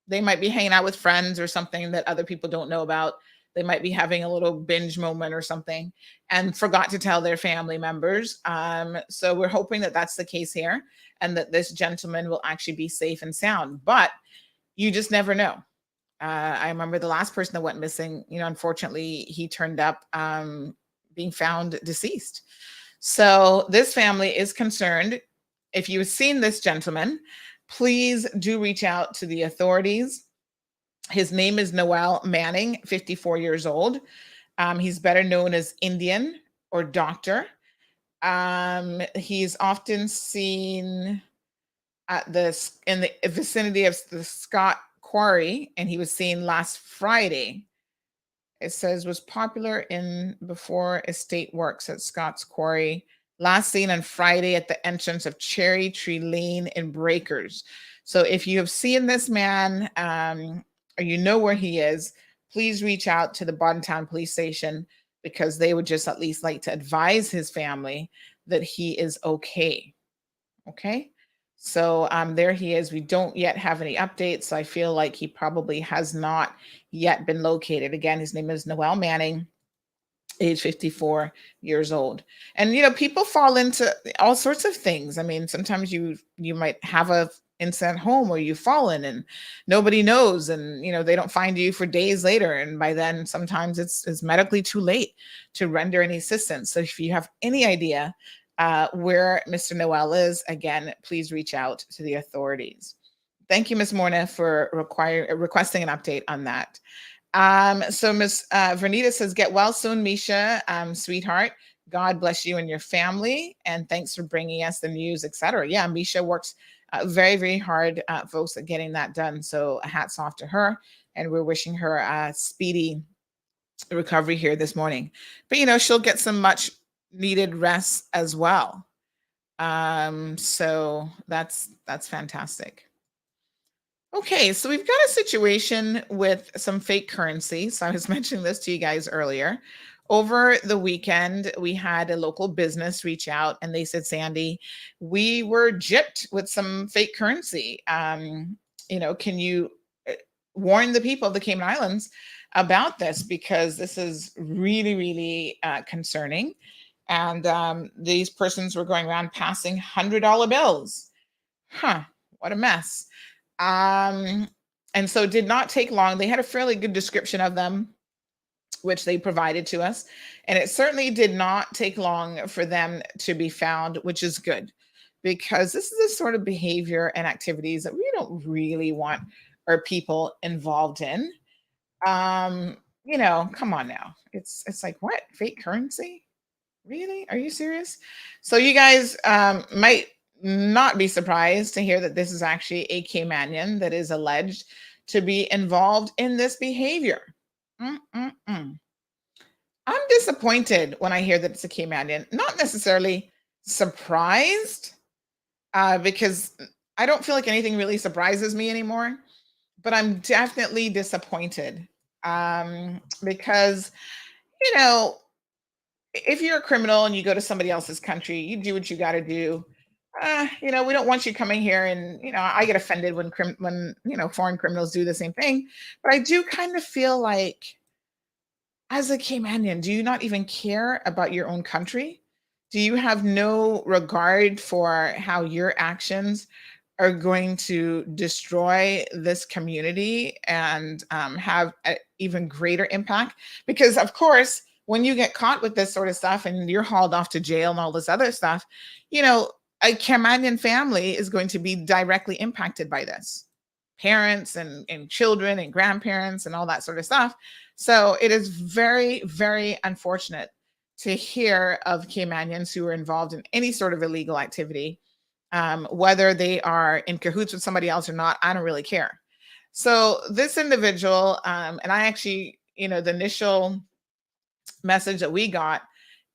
they might be hanging out with friends or something that other people don't know about. They might be having a little binge moment or something and forgot to tell their family members. So we're hoping that that's the case here, and that this gentleman will actually be safe and sound. But you just never know. I remember the last person that went missing, unfortunately, he turned up being found deceased. So this family is concerned. If you've seen this gentleman, please do reach out to the authorities. His name is Noel Manning, 54 years old. He's better known as Indian or Doctor. He's often seen in the vicinity of the Scott Quarry, and he was seen last Friday. It says was popular in before estate works at Scott's Quarry. Last seen on Friday at the entrance of Cherry Tree Lane in Breakers. So if you have seen this man, or you know where he is, please reach out to the Boddentown Police Station, because they would just at least like to advise his family that he is okay. Okay. So there he is. We don't yet have any updates. So I feel like he probably has not yet been located. Again, his name is Noel Manning, age 54 years old. And people fall into all sorts of things. I mean, sometimes you might have a incident home where you've fallen and nobody knows, and they don't find you for days later, and by then sometimes it's medically too late to render any assistance. So if you have any idea where Mr. Noel is, again, please reach out to the authorities. Thank you, Ms. Morna, for requesting an update on that. So Ms. Vernita says, get well soon, Misha, sweetheart. God bless you and your family. And thanks for bringing us the news, etc. Yeah, Misha works very, very hard, folks, at getting that done. So hats off to her. And we're wishing her a speedy recovery here this morning. But, she'll get some much needed rest as well. So that's fantastic. Okay, so we've got a situation with some fake currency. So I was mentioning this to you guys earlier. Over the weekend, we had a local business reach out and they said, Sandy, we were gypped with some fake currency. Can you warn the people of the Cayman Islands about this? Because this is really, really concerning. And these persons were going around passing $100 bills. What a mess. And so it did not take long. They had a fairly good description of them, which they provided to us. And it certainly did not take long for them to be found, which is good, because this is the sort of behavior and activities that we don't really want our people involved in. Come on now. It's like, what? Fake currency? Really? Are you serious? So you guys might not be surprised to hear that this is actually a Caymanian that is alleged to be involved in this behavior. I'm disappointed when I hear that it's a Caymanian. Not necessarily surprised, because I don't feel like anything really surprises me anymore, but I'm definitely disappointed, because, if you're a criminal and you go to somebody else's country, you do what you got to do. We don't want you coming here, and I get offended when foreign criminals do the same thing. But I do kind of feel like, as a Caymanian, do you not even care about your own country? Do you have no regard for how your actions are going to destroy this community and have an even greater impact? Because, of course, when you get caught with this sort of stuff and you're hauled off to jail and all this other stuff, a Caymanian family is going to be directly impacted by this. Parents and children and grandparents and all that sort of stuff. So it is very, very unfortunate to hear of Caymanians who are involved in any sort of illegal activity, whether they are in cahoots with somebody else or not. I don't really care. So this individual, and I actually, the initial message that we got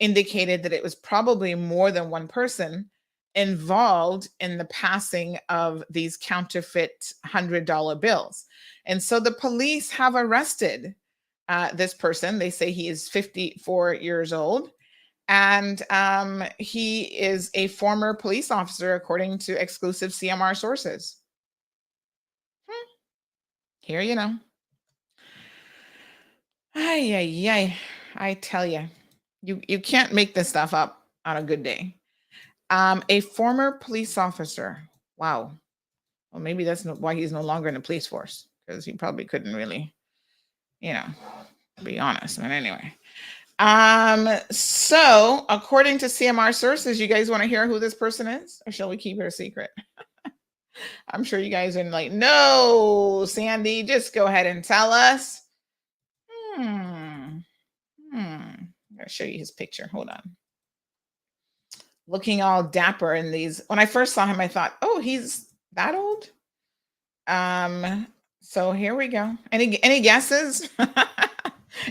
indicated that it was probably more than one person involved in the passing of these counterfeit $100 bills. And so the police have arrested this person. They say he is 54 years old. And he is a former police officer, according to exclusive CMR sources. Here, Ay. I tell you, you can't make this stuff up on a good day. A former police officer. Wow. Well, maybe that's why he's no longer in the police force, because he probably couldn't really, be honest. But anyway. So according to CMR sources, you guys want to hear who this person is, or shall we keep it a secret? I'm sure you guys are like, no, Sandy, just go ahead and tell us. I'm gonna show you his picture. Hold on. Looking all dapper in these. When I first saw him, I thought, oh, he's that old. So here we go. Any guesses?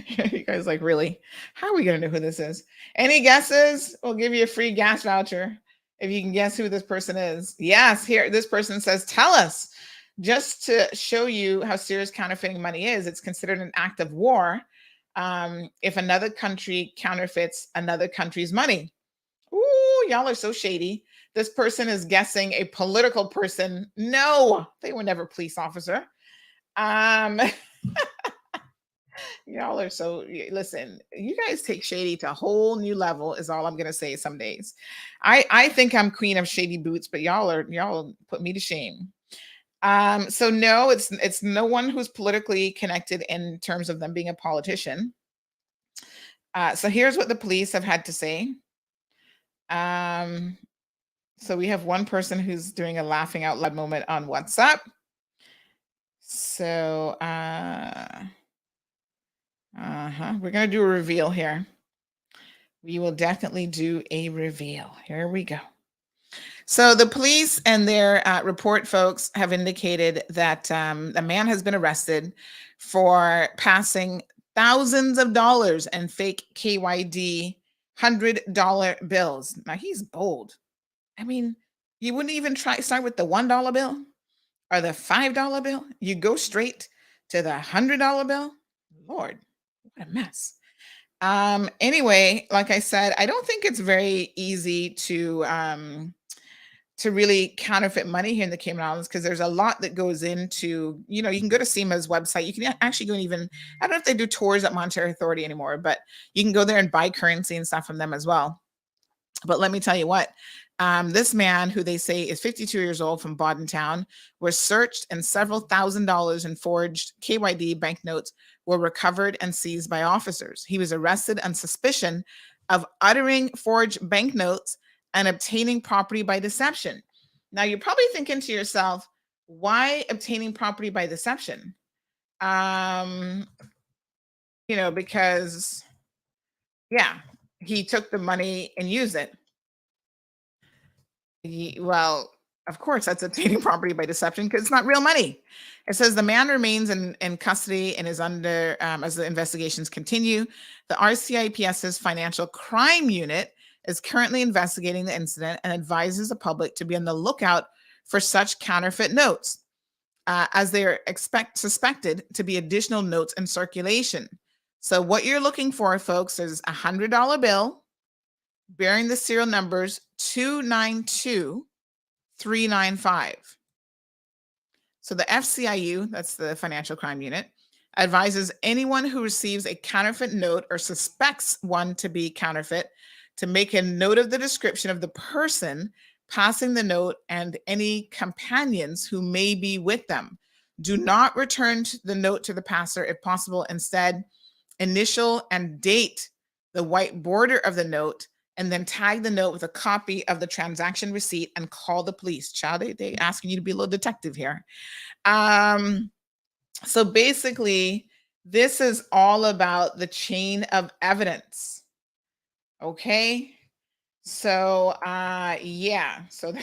You guys like, really? How are we gonna know who this is? Any guesses? We'll give you a free gas voucher if you can guess who this person is. Yes, here this person says, tell us. Just to show you how serious counterfeiting money is, it's considered an act of war if another country counterfeits another country's money. Ooh, y'all are so shady. This person is guessing a political person. No, they were never a police officer. Y'all are so, listen, you guys take shady to a whole new level is all I'm gonna say some days. I think I'm queen of shady boots, but y'all put me to shame. So no, it's no one who's politically connected in terms of them being a politician. So here's what the police have had to say. So we have one person who's doing a laughing out loud moment on WhatsApp. So we're gonna do a reveal here. We will definitely do a reveal. Here we go. So the police and their report folks have indicated that a man has been arrested for passing thousands of dollars in fake KYD $100 bills. Now he's bold. I mean, you wouldn't even start with the $1 bill or the $5 bill. You go straight to the $100 bill. Lord, what a mess. Anyway, like I said, I don't think it's very easy to really counterfeit money here in the Cayman Islands because there's a lot that goes into, you can go to SEMA's website. You can actually go and even, I don't know if they do tours at Monetary Authority anymore, but you can go there and buy currency and stuff from them as well. But let me tell you what, this man, who they say is 52 years old from Town, was searched and several $1,000s in forged KYD banknotes were recovered and seized by officers. He was arrested on suspicion of uttering forged banknotes and obtaining property by deception. Now, you're probably thinking to yourself, why obtaining property by deception? Because, yeah, he took the money and used it. Well, of course, that's obtaining property by deception because it's not real money. It says the man remains in custody and is under, as the investigations continue. The RCIPS's Financial Crime Unit is currently investigating the incident and advises the public to be on the lookout for such counterfeit notes, as they are suspected to be additional notes in circulation. So what you're looking for, folks, is a $100 bill bearing the serial numbers 292395. So the FCIU, that's the Financial Crime Unit, advises anyone who receives a counterfeit note or suspects one to be counterfeit to make a note of the description of the person passing the note and any companions who may be with them. Do not return the note to the passer if possible. Instead, initial and date the white border of the note and then tag the note with a copy of the transaction receipt and call the police. Child, they asking you to be a little detective here. So basically, this is all about the chain of evidence. Okay. So so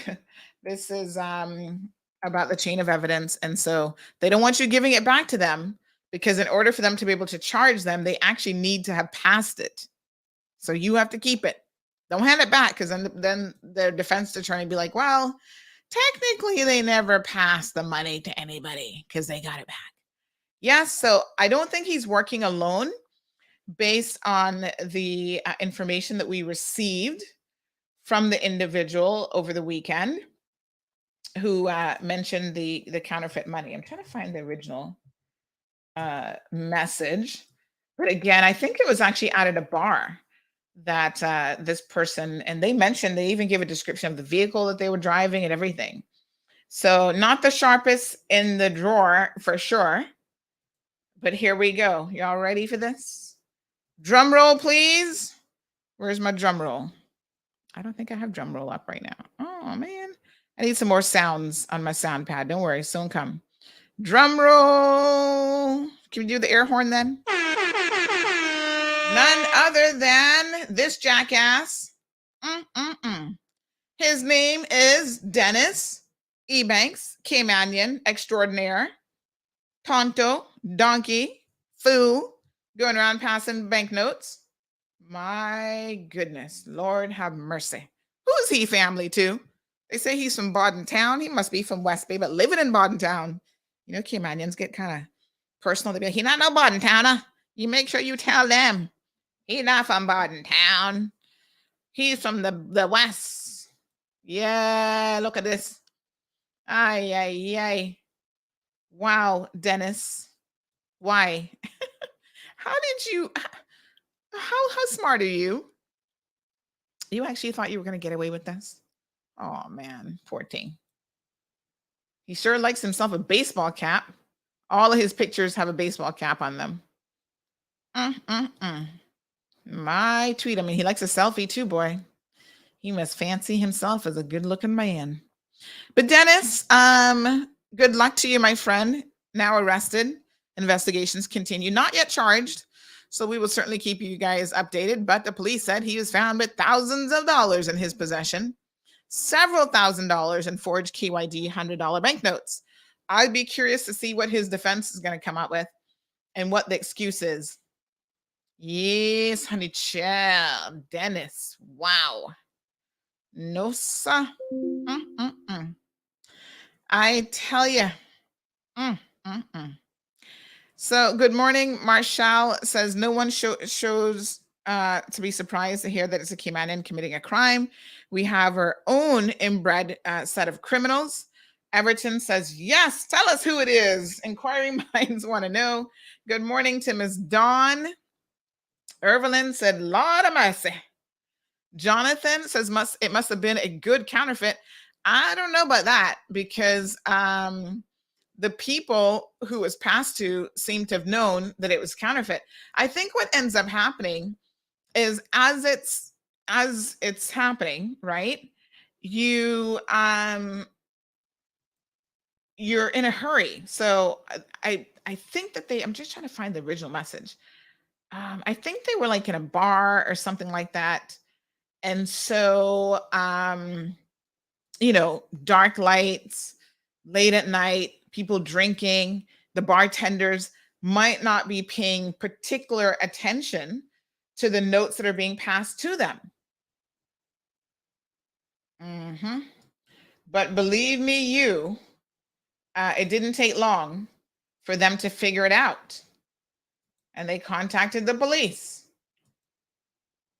this is about the chain of evidence. And so they don't want you giving it back to them because in order for them to be able to charge them, they actually need to have passed it. So you have to keep it. Don't hand it back because then their defense attorney be like, well, technically they never passed the money to anybody because they got it back. Yes. So I don't think he's working alone based on the information that we received from the individual over the weekend who mentioned the counterfeit money. I'm trying to find the original message. But again, I think it was actually out at a bar that this person, and they even gave a description of the vehicle that they were driving and everything. So not the sharpest in the drawer for sure. But here we go. Y'all ready for this? Drum roll, please. Where's my drum roll? I don't think I have drum roll up right now. Oh, man. I need some more sounds on my sound pad. Don't worry. Soon come. Drum roll. Can we do the air horn then? None other than this jackass. His name is Dennis Ebanks, Caymanian extraordinaire. tonto, donkey, fool, going around passing banknotes. My goodness, Lord have mercy. Who's he family to? They say he's from Baden Town. He must be from West Bay, but living in Baden Town. You know, Caymanians get kind of personal. They be like, he not no Baden Towner. You make sure you tell them. He not from Baden Town. He's from the West. Yeah, look at this. Ay, ay, ay. Wow, Dennis. Why? How did you, how smart are you? You actually thought you were going to get away with this? Oh, man, poor thing. He sure likes himself a baseball cap. All of his pictures have a baseball cap on them. My tweet. I mean, he likes a selfie too, boy. He must fancy himself as a good-looking man. But Dennis, good luck to you, my friend. Now arrested. Investigations continue. Not yet charged. So we will certainly keep you guys updated. But the police said he was found with thousands of dollars in his possession. Several $1,000s in forged KYD $100 banknotes. I'd be curious to see what his defense is going to come up with and what the excuse is. Yes, honey child. Dennis. Wow. No, sir. I tell you. So, good morning. Marshall says no one shows to be surprised to hear that it's a Caymanian committing a crime. We have our own inbred set of criminals. Everton says, yes, tell us who it is. Inquiring minds want to know. Good morning to Ms. Dawn. Irvelin said, Lord of mercy. Jonathan says, it must have been a good counterfeit. I don't know about that because the people who was passed to seem to have known that it was counterfeit. I think what ends up happening is as it's happening, right? You're in a hurry. So I think that I'm just trying to find the original message. I think they were like in a bar or something like that. And so, dark lights, late at night, people drinking, the bartenders might not be paying particular attention to the notes that are being passed to them. But believe me, it didn't take long for them to figure it out. And they contacted the police.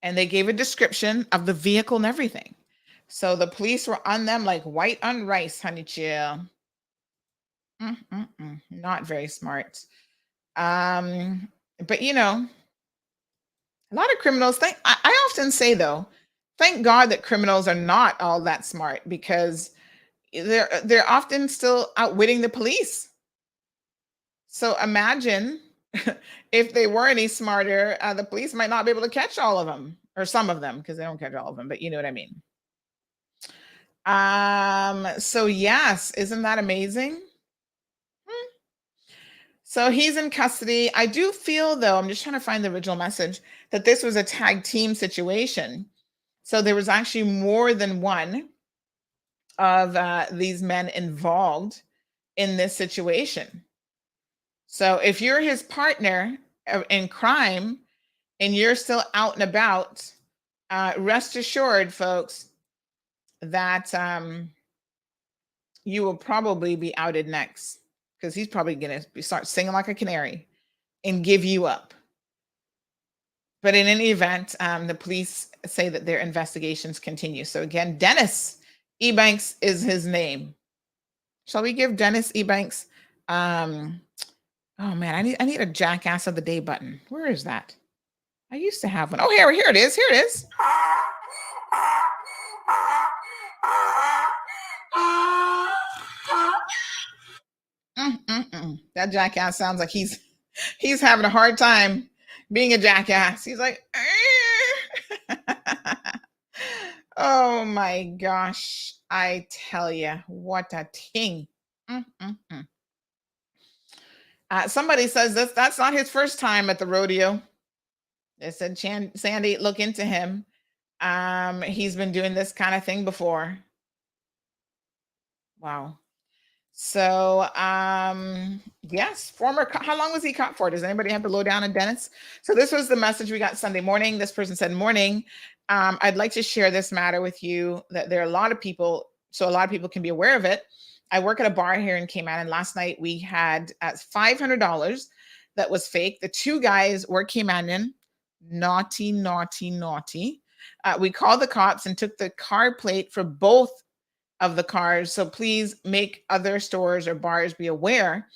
And they gave a description of the vehicle and everything. So the police were on them like white on rice, honey chill. Not very smart. But a lot of criminals I often say though, thank God that criminals are not all that smart because they're often still outwitting the police. So imagine if they were any smarter, the police might not be able to catch all of them or some of them because they don't catch all of them, but you know what I mean. So yes, isn't that amazing? So he's in custody. I do feel though, I'm just trying to find the original message, that this was a tag team situation. So there was actually more than one of these men involved in this situation. So if you're his partner in crime and you're still out and about, rest assured, folks, that you will probably be outed next because he's probably going to start singing like a canary and give you up. But in any event, the police say that their investigations continue. So again, Dennis Ebanks is his name. Shall we give Dennis Ebanks? Oh man, I need a Jackass of the Day button. Where is that? I used to have one. Oh, here it is. Here it is. That jackass sounds like he's having a hard time being a jackass. He's like, oh my gosh. I tell you, what a ting. Somebody says that's not his first time at the rodeo. They said, Sandy, look into him. He's been doing this kind of thing before. Wow. So, yes, how long was he caught for? Does anybody have the lowdown on Dennis? So this was the message we got Sunday morning. This person said, morning. I'd like to share this matter with you, that there are a lot of people, so a lot of people can be aware of it. I work at a bar here in Cayman, and last night we had $500 that was fake. The two guys were Caymanian. Naughty, naughty, naughty. We called the cops and took the car plate for both of the cars. So please make other stores or bars be aware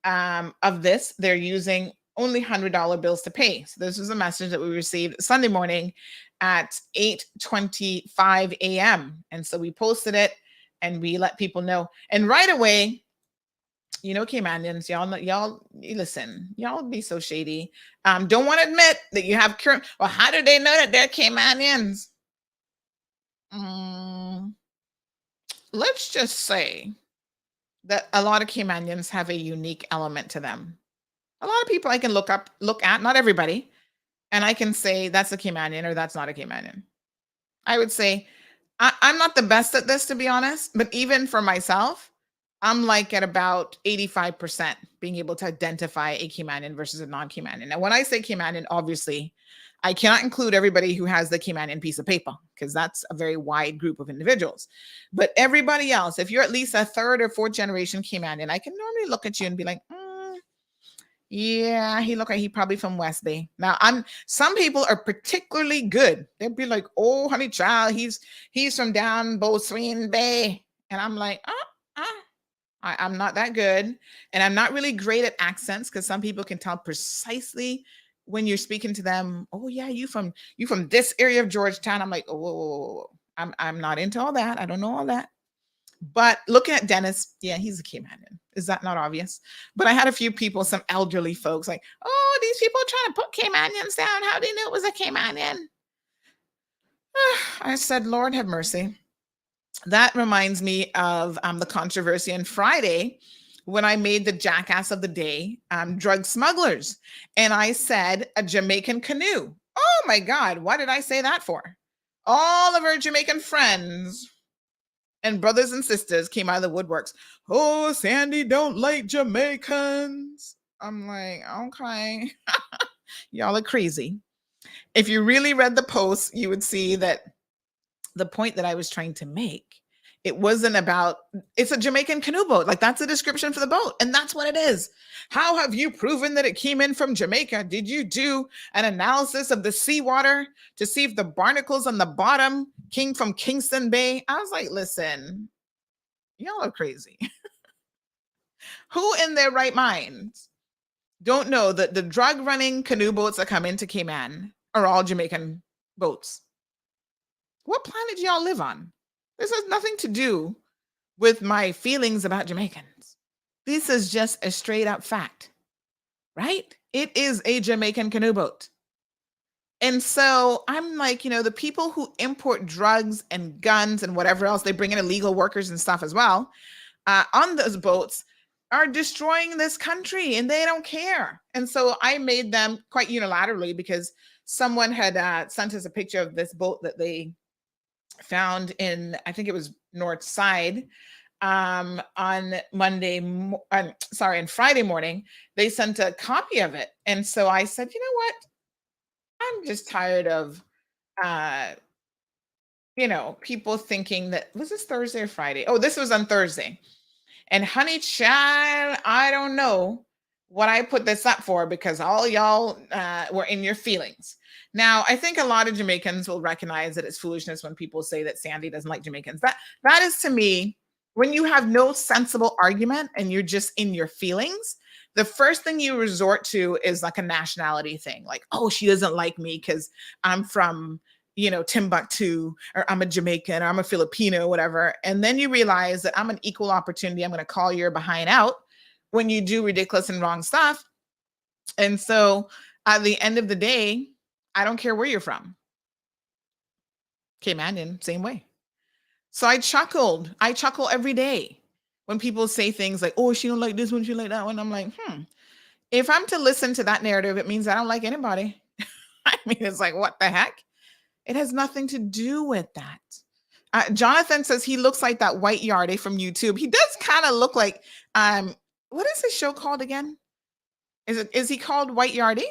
of this. They're using only $100 bills to pay. So this was a message that we received Sunday morning at 8:25 a.m. And so we posted it and we let people know. And right away, you know, Caymanians, y'all listen, y'all be so shady. Don't want to admit that you have current. Well, how do they know that they're Caymanians? Let's just say that a lot of Caymanians have a unique element to them. A lot of people I can look at, not everybody, and I can say that's a Caymanian or that's not a Caymanian. I would say I'm not the best at this, to be honest, but even for myself, I'm like at about 85% being able to identify a Caymanian versus a non-Caymanian. Now, when I say Caymanian, obviously, I cannot include everybody who has the Caymanian piece of paper, because that's a very wide group of individuals. But everybody else, if you're at least a third or fourth generation Caymanian, I can normally look at you and be like, yeah, he look like he probably from West Bay. Now, some people are particularly good. They'll be like, oh, honey child, he's from down Bosween Bay. And I'm like, I'm not that good. And I'm not really great at accents, because some people can tell precisely when you're speaking to them. Oh yeah, you from this area of Georgetown. I'm like, oh, whoa, whoa, whoa, whoa. I'm not into all that. I don't know all that. But looking at Dennis, yeah, he's a Caymanian. Is that not obvious? But I had a few people, some elderly folks, like, oh, these people are trying to put Caymanians down. How do you know it was a Caymanian? I said, Lord have mercy. That reminds me of the controversy on Friday when I made the jackass of the day, drug smugglers. And I said a Jamaican canoe. Oh my God, what did I say that for? All of our Jamaican friends and brothers and sisters came out of the woodworks. Oh, Sandy don't like Jamaicans. I'm like, okay, y'all are crazy. If you really read the post, you would see that the point that I was trying to make, it wasn't about, it's a Jamaican canoe boat. Like, that's a description for the boat. And that's what it is. How have you proven that it came in from Jamaica? Did you do an analysis of the seawater to see if the barnacles on the bottom came from Kingston Bay? I was like, listen, y'all are crazy. Who in their right minds don't know that the drug running canoe boats that come into Cayman are all Jamaican boats? What planet do y'all live on? This has nothing to do with my feelings about Jamaicans. This is just a straight up fact, right? It is a Jamaican canoe boat. And so I'm like, the people who import drugs and guns and whatever else, they bring in illegal workers and stuff as well, on those boats are destroying this country, and they don't care. And so I made them quite unilaterally, because someone had sent us a picture of this boat that they found in, I think it was North Side, on Friday morning. They sent a copy of it. And so I said, you know what? I'm just tired of, people thinking that, was this Thursday or Friday? Oh, this was on Thursday. And honey child, I don't know what I put this up for, because all y'all were in your feelings. Now, I think a lot of Jamaicans will recognize that it's foolishness when people say that Sandy doesn't like Jamaicans. That is, to me, when you have no sensible argument and you're just in your feelings, the first thing you resort to is like a nationality thing. Like, oh, she doesn't like me because I'm from, Timbuktu, or I'm a Jamaican, or I'm a Filipino, whatever. And then you realize that I'm an equal opportunity. I'm going to call your behind out when you do ridiculous and wrong stuff. And so at the end of the day, I don't care where you're from. Caymanian, same way. So I chuckled. I chuckle every day when people say things like, oh, she don't like this one, she like that one. I'm like, if I'm to listen to that narrative, it means I don't like anybody. I mean, it's like, what the heck? It has nothing to do with that. Jonathan says he looks like that white yardie from YouTube. He does kind of look like, what is his show called again? Is he called White Yardie?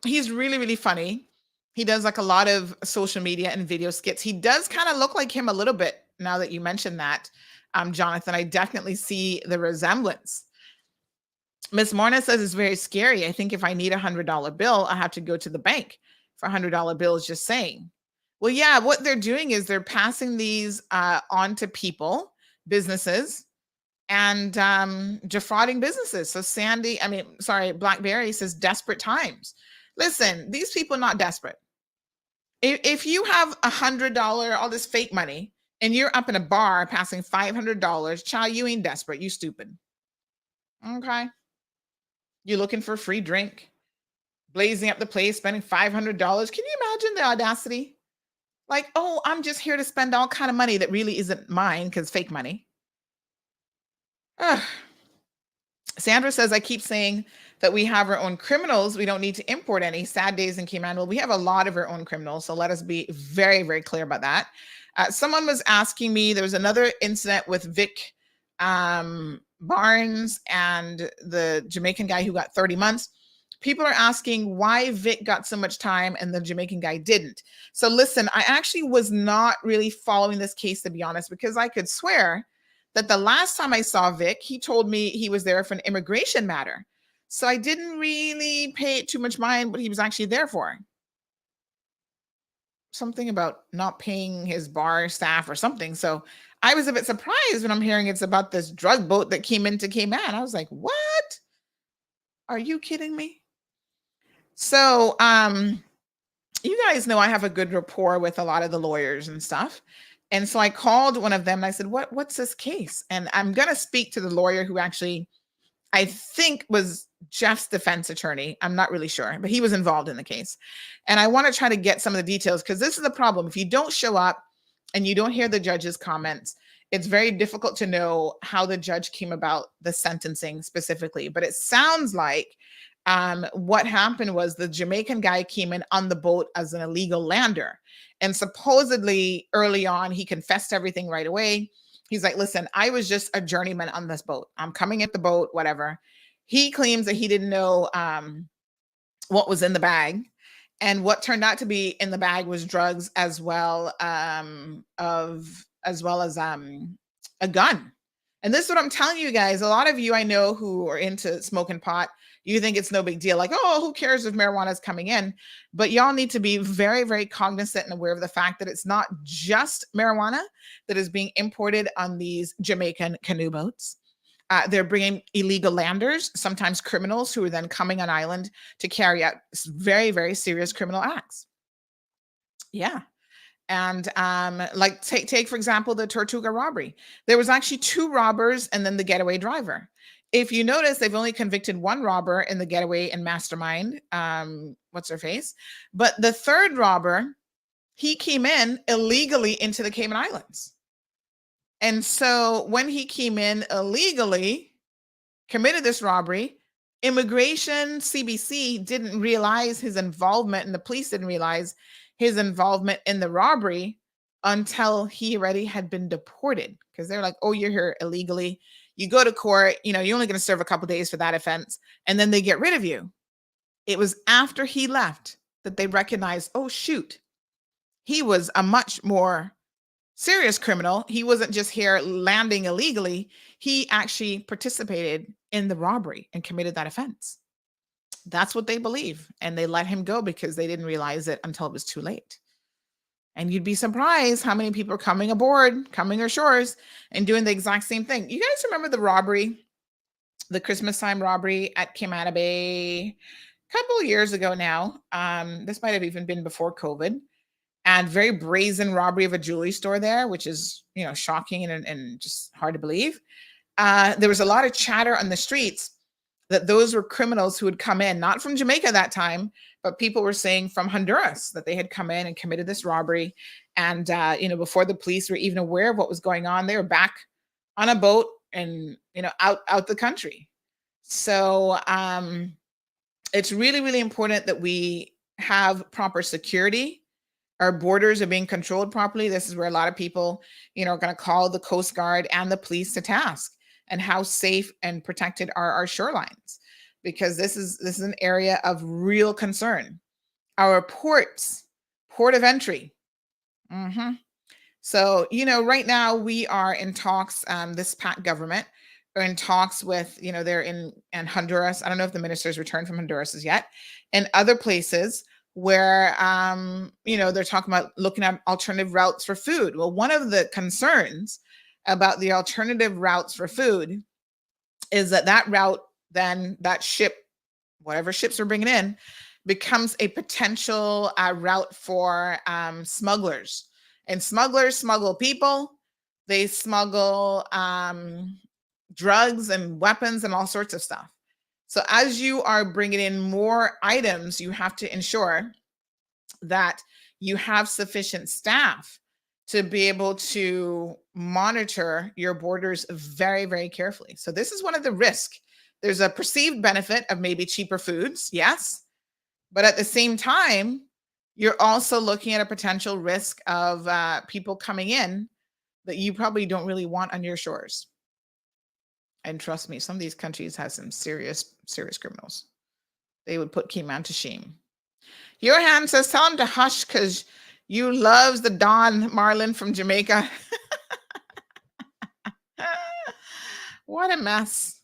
He's really, really funny. He does like a lot of social media and video skits. He does kind of look like him a little bit now that you mentioned that, Jonathan. I definitely see the resemblance. Miss Morna says it's very scary. I think if I need $100 bill, I have to go to the bank for $100 bills, just saying. Well, yeah, what they're doing is they're passing these on to people, businesses, and defrauding businesses. So Blackberry says desperate times. Listen, these people are not desperate. If you have $100, all this fake money, and you're up in a bar passing $500, child, you ain't desperate. You stupid. Okay. You're looking for a free drink, blazing up the place, spending $500. Can you imagine the audacity? Like, oh, I'm just here to spend all kind of money that really isn't mine because fake money. Ugh. Sandra says, I keep saying that we have our own criminals. We don't need to import any. Sad days in Cayman. Well, we have a lot of our own criminals. So let us be very, very clear about that. Someone was asking me, there was another incident with Vic Barnes and the Jamaican guy who got 30 months. People are asking why Vic got so much time and the Jamaican guy didn't. So listen, I actually was not really following this case, to be honest, because I could swear that the last time I saw Vic, he told me he was there for an immigration matter. So I didn't really pay too much mind what he was actually there for. Something about not paying his bar staff or something. So I was a bit surprised when I'm hearing it's about this drug boat that came into Cayman. I was like, what? Are you kidding me? So you guys know I have a good rapport with a lot of the lawyers and stuff. And so I called one of them and I said, what's this case? And I'm going to speak to the lawyer who actually, I think, was Jeff's defense attorney. I'm not really sure, but he was involved in the case. And I want to try to get some of the details because this is the problem. If you don't show up and you don't hear the judge's comments, it's very difficult to know how the judge came about the sentencing specifically. But it sounds like what happened was the Jamaican guy came in on the boat as an illegal lander. And supposedly early on, he confessed everything right away. He's like, listen, I was just a journeyman on this boat. I'm coming at the boat, whatever. He claims that he didn't know what was in the bag. And what turned out to be in the bag was drugs as well as a gun. And this is what I'm telling you guys. A lot of you I know who are into smoking pot, you think it's no big deal. Like, oh, who cares if marijuana is coming in? But y'all need to be very, very cognizant and aware of the fact that it's not just marijuana that is being imported on these Jamaican canoe boats. They're bringing illegal landers, sometimes criminals who are then coming on island to carry out very, very serious criminal acts. Yeah. And like take, for example, the Tortuga robbery. There was actually 2 robbers and then the getaway driver. If you notice, they've only convicted 1 robber in the getaway and mastermind. What's her face? But the 3rd robber, he came in illegally into the Cayman Islands. And so when he came in illegally, committed this robbery, immigration, CBC didn't realize his involvement, and the police didn't realize his involvement in the robbery until he already had been deported. Because they're like, oh, you're here illegally. You go to court, you're only going to serve a couple days for that offense, and then they get rid of you. It was after he left that they recognized, oh, shoot, he was a much more serious criminal. He wasn't just here landing illegally. He actually participated in the robbery and committed that offense. That's what they believe. And they let him go because they didn't realize it until it was too late. And you'd be surprised how many people are coming aboard, coming ashores, and doing the exact same thing. You guys remember the robbery, the Christmas time robbery at Cayman Bay a couple of years ago now? This might have even been before COVID. And very brazen robbery of a jewelry store there, which is, shocking and just hard to believe. There was a lot of chatter on the streets that those were criminals who had come in, not from Jamaica that time, but people were saying from Honduras that they had come in and committed this robbery. And, before the police were even aware of what was going on, they were back on a boat and, out the country. So it's really, really important that we have proper security Our borders are being controlled properly. This is where a lot of people, are going to call the Coast Guard and the police to task, and how safe and protected are our shorelines, because this is an area of real concern. Our ports, port of entry. So, right now we are in talks, this PAC government are in talks with, they're in Honduras. I don't know if the ministers returned from Honduras as yet, and other places where, they're talking about looking at alternative routes for food. Well, one of the concerns about the alternative routes for food is that route, then that ship, whatever ships we're bringing in, becomes a potential route for smugglers. And smugglers smuggle people. They smuggle drugs and weapons and all sorts of stuff. So as you are bringing in more items, you have to ensure that you have sufficient staff to be able to monitor your borders very, very carefully. So this is one of the risks. There's a perceived benefit of maybe cheaper foods, yes, but at the same time, you're also looking at a potential risk of people coming in that you probably don't really want on your shores. And trust me, some of these countries have some serious, serious criminals. They would put Cayman to shame. Johan says, tell him to hush because you loves the Don Marlin from Jamaica. What a mess.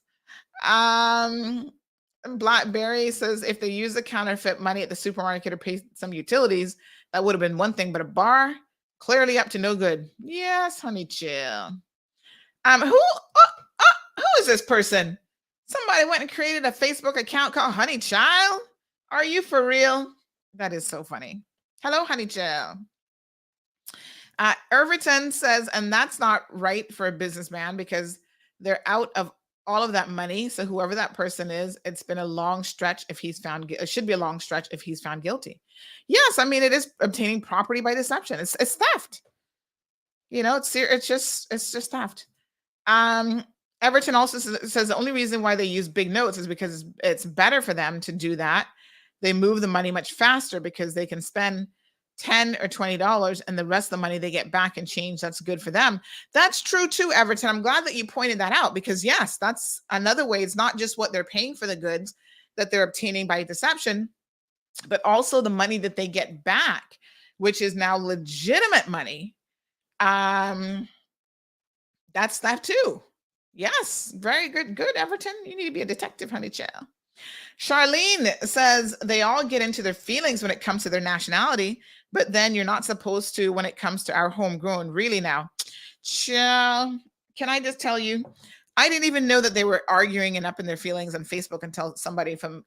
Blackberry says, if they use the counterfeit money at the supermarket to pay some utilities, that would have been one thing, but a bar, clearly up to no good. Yes, honey, chill. Who is this person? Somebody went and created a Facebook account called Honey Child. Are you for real? That is so funny. Hello, Honey Child. Irviton says, and that's not right for a businessman because they're out of all of that money. So whoever that person is, it's been a long stretch if he's found, it should be a long stretch if he's found guilty. Yes, I mean, it is obtaining property by deception. It's theft. It's just theft. Everton also says the only reason why they use big notes is because it's better for them to do that. They move the money much faster because they can spend $10 or $20 and the rest of the money they get back in change. That's good for them. That's true too, Everton. I'm glad that you pointed that out because yes, that's another way. It's not just what they're paying for the goods that they're obtaining by deception, but also the money that they get back, which is now legitimate money. That's that too. Yes, very good. Good, Everton. You need to be a detective, honey child. Charlene says they all get into their feelings when it comes to their nationality, but then you're not supposed to when it comes to our homegrown. Really now? Child, can I just tell you, I didn't even know that they were arguing and up in their feelings on Facebook until somebody from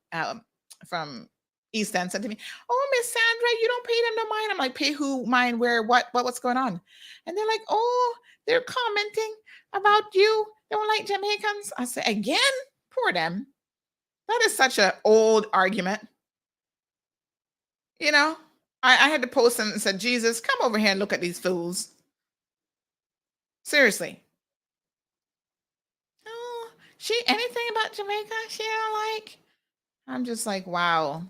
East End said to me, oh, Miss Sandra, you don't pay them no mind. I'm like, pay who, mine, where, what's going on? And they're like, oh, they're commenting about you. They don't like Jamaicans. I said, again? Poor them. That is such an old argument. I had to post and said, Jesus, come over here and look at these fools. Seriously. Oh, anything about Jamaica she don't like? I'm just like, wow.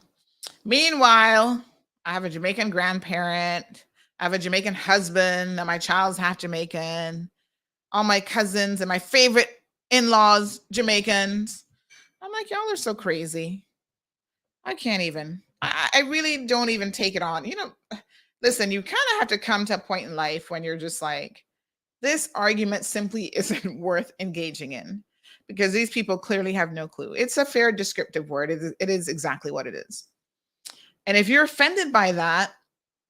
Meanwhile, I have a Jamaican grandparent. I have a Jamaican husband, and my child's half Jamaican. All my cousins and my favorite in-laws, Jamaicans. I'm like, y'all are so crazy. I can't even. I really don't even take it on. Listen, you kind of have to come to a point in life when you're just like, this argument simply isn't worth engaging in because these people clearly have no clue. It's a fair descriptive word. It is exactly what it is. And if you're offended by that,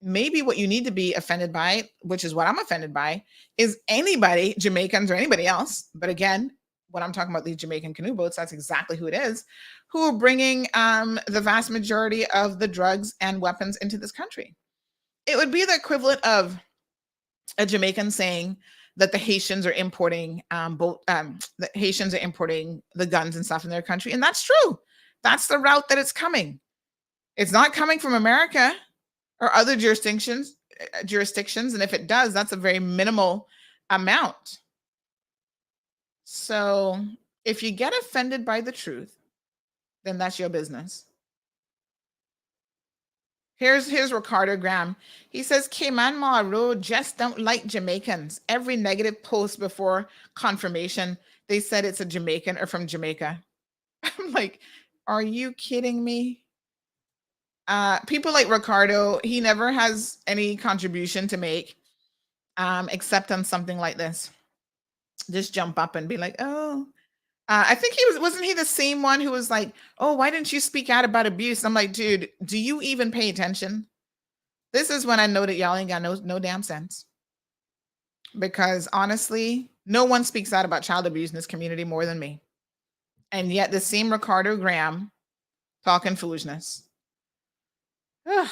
maybe what you need to be offended by, which is what I'm offended by, is anybody, Jamaicans or anybody else. But again, when I'm talking about these Jamaican canoe boats, that's exactly who it is, who are bringing the vast majority of the drugs and weapons into this country. It would be the equivalent of a Jamaican saying that the Haitians are importing the Haitians are importing the guns and stuff in their country. And that's true. That's the route that it's coming. It's not coming from America or other jurisdictions. And if it does, that's a very minimal amount. So if you get offended by the truth, then that's your business. Here's Ricardo Graham. He says Cayman Mauro just don't like Jamaicans. Every negative post before confirmation, they said it's a Jamaican or from Jamaica. I'm like, are you kidding me? People like Ricardo, he never has any contribution to make, except on something like this. Just jump up and be like, oh. I think wasn't he the same one who was like, oh, why didn't you speak out about abuse? I'm like, dude, do you even pay attention? This is when I know that y'all ain't got no damn sense. Because honestly, no one speaks out about child abuse in this community more than me. And yet the same Ricardo Graham talking foolishness. Ugh.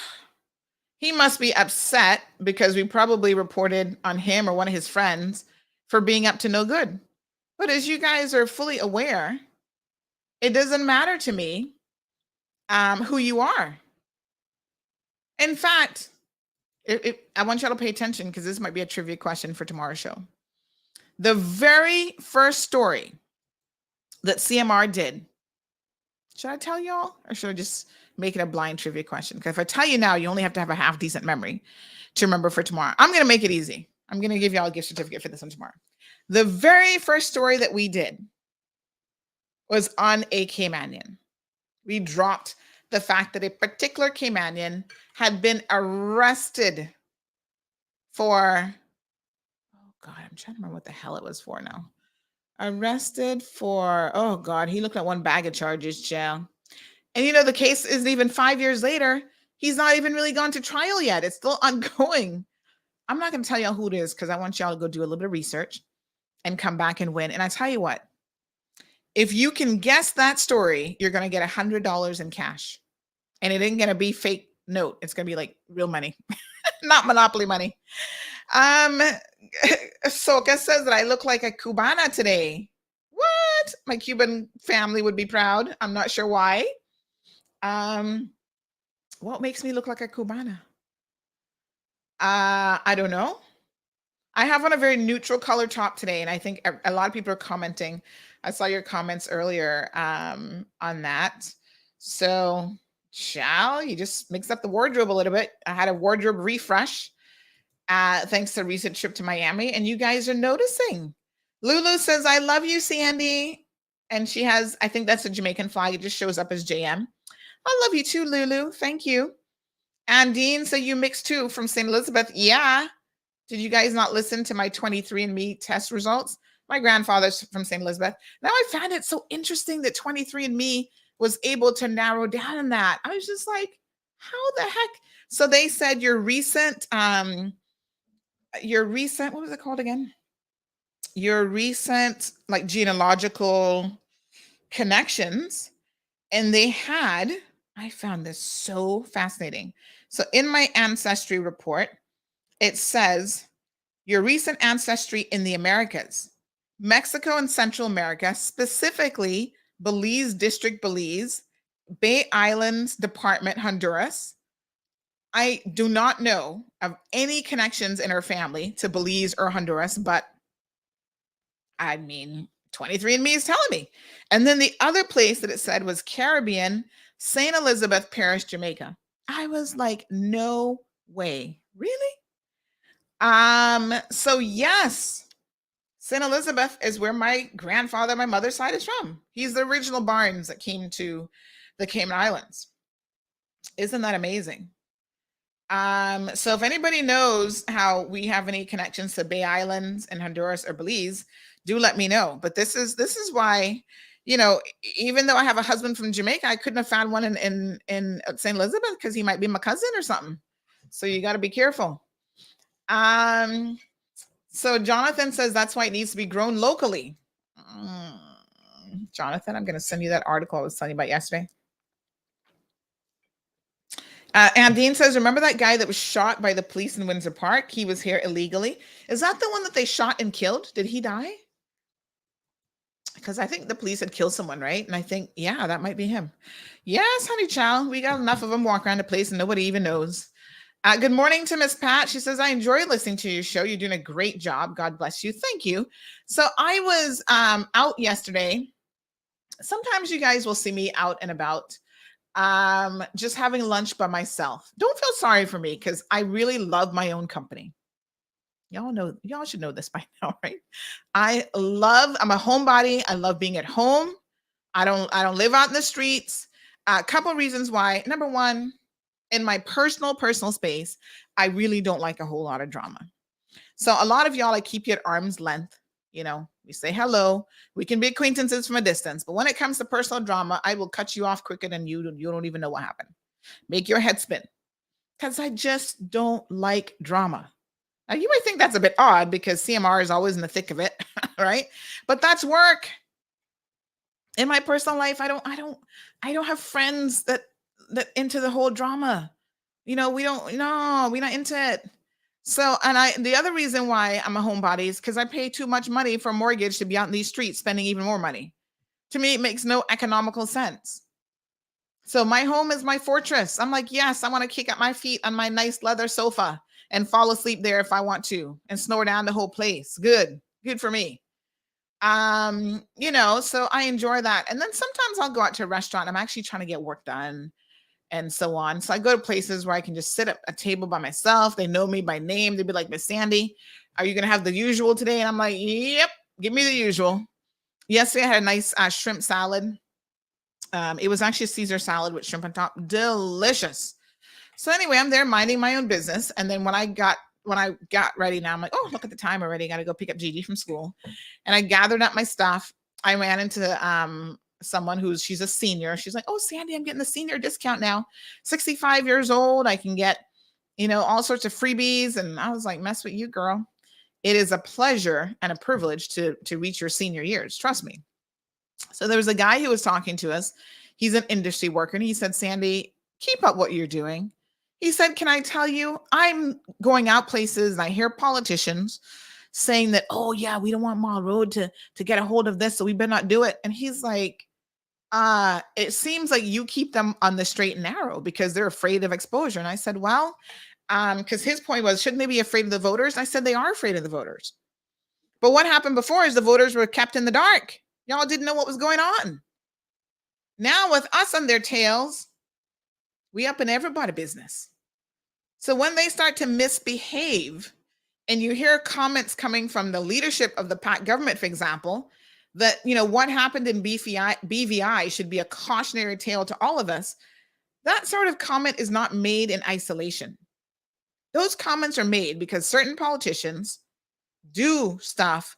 He must be upset because we probably reported on him or one of his friends for being up to no good. But as you guys are fully aware, it doesn't matter to me who you are. In fact, I want y'all to pay attention because this might be a trivia question for tomorrow's show. The very first story that CMR did, should I tell y'all or should I just make it a blind trivia question? Because if I tell you now, you only have to have a half decent memory to remember for tomorrow. I'm going to make it easy. I'm going to give y'all a gift certificate for this one tomorrow. The very first story that we did was on a Caymanian. We dropped the fact that a particular Caymanian had been arrested for, oh God, I'm trying to remember what the hell it was for now. Arrested for, oh God, he looked at one bag of charges, jail. And you know, the case isn't even 5 years later. He's not even really gone to trial yet. It's still ongoing. I'm not going to tell y'all who it is because I want y'all to go do a little bit of research and come back and win. And I tell you what, if you can guess that story, you're going to get $100 in cash. And it ain't going to be fake note. It's going to be like real money, not Monopoly money. Soka says that I look like a Cubana today. What? My Cuban family would be proud. I'm not sure why. What makes me look like a Cubana? I don't know. I have on a very neutral color top today, and I think a lot of people are commenting. I saw your comments earlier on that. So, you just mixed up the wardrobe a little bit. I had a wardrobe refresh thanks to a recent trip to Miami, and you guys are noticing. Lulu says, I love you, Sandy. And she has, I think that's a Jamaican flag. It just shows up as JM. I love you too, Lulu. Thank you. And Dean, so you mixed too from St. Elizabeth. Yeah. Did you guys not listen to my 23andMe test results? My grandfather's from St. Elizabeth. Now I found it so interesting that 23andMe was able to narrow down on that. I was just like, how the heck? So they said your recent, what was it called again? Your recent like genealogical connections. And they had, I found this so fascinating. So in my ancestry report, it says your recent ancestry in the Americas, Mexico and Central America, specifically Belize District, Belize, Bay Islands Department, Honduras. I do not know of any connections in her family to Belize or Honduras, but I mean, 23andMe is telling me. And then the other place that it said was Caribbean, St. Elizabeth Parish, Jamaica. I was like, no way. Really? So yes, St. Elizabeth is where my grandfather, my mother's side is from. He's the original Barnes that came to the Cayman Islands. Isn't that amazing? So if anybody knows how we have any connections to Bay Islands and Honduras or Belize, do let me know. But this is why, you know, even though I have a husband from Jamaica, I couldn't have found one in St. Elizabeth because he might be my cousin or something. So you got to be careful. So Jonathan says that's why it needs to be grown locally. Jonathan, I'm going to send you that article I was telling you about yesterday. And Dean says, remember that guy that was shot by the police in Windsor Park? He was here illegally. Is that the one that they shot and killed? Did he die? Because I think the police had killed someone, right? And I think, yeah, that might be him. Yes, honey child. We got enough of them walk around the place and nobody even knows. Good morning to Miss Pat. She says, I enjoy listening to your show. You're doing a great job. God bless you. Thank you. So I was out yesterday. Sometimes you guys will see me out and about. Just having lunch by myself. Don't feel sorry for me because I really love my own company. Y'all should know this by now, right? I'm a homebody. I love being at home. I don't live out in the streets. A couple reasons why. Number one, in my personal space, I really don't like a whole lot of drama. So a lot of y'all, I keep you at arm's length. We say hello. We can be acquaintances from a distance, but when it comes to personal drama, I will cut you off quicker than you don't even know what happened. Make your head spin because I just don't like drama. Now you might think that's a bit odd because CMR is always in the thick of it, right? But that's work. In my personal life, I don't have friends that into the whole drama. We're not into it. So, the other reason why I'm a homebody is because I pay too much money for a mortgage to be out in these streets spending even more money. To me, it makes no economical sense. So my home is my fortress. I'm like, yes, I want to kick up my feet on my nice leather sofa and fall asleep there if I want to and snore down the whole place. Good for me. So I enjoy that. And then sometimes I'll go out to a restaurant. I'm actually trying to get work done and so on. So I go to places where I can just sit at a table by myself. They know me by name. They'd be like, Miss Sandy, are you going to have the usual today? And I'm like, yep, give me the usual. Yesterday I had a nice shrimp salad. It was actually a Caesar salad with shrimp on top. Delicious. So anyway, I'm there minding my own business. And then when I got ready now, I'm like, oh, look at the time already. Got to go pick up Gigi from school. And I gathered up my stuff. I ran into someone she's a senior. She's like, oh, Sandy, I'm getting the senior discount now. 65 years old. I can get, all sorts of freebies. And I was like, mess with you, girl. It is a pleasure and a privilege to reach your senior years. Trust me. So there was a guy who was talking to us. He's an industry worker. And he said, Sandy, keep up what you're doing. He said, can I tell you, I'm going out places and I hear politicians saying that, oh yeah, we don't want Mall Road to get a hold of this, so we better not do it. And he's like, it seems like you keep them on the straight and narrow because they're afraid of exposure. And I said, well, because his point was, shouldn't they be afraid of the voters? And I said, they are afraid of the voters. But what happened before is the voters were kept in the dark. Y'all didn't know what was going on. Now with us on their tails, we up in everybody's business. So when they start to misbehave, and you hear comments coming from the leadership of the PAC government, for example, that, what happened in BVI should be a cautionary tale to all of us. That sort of comment is not made in isolation. Those comments are made because certain politicians do stuff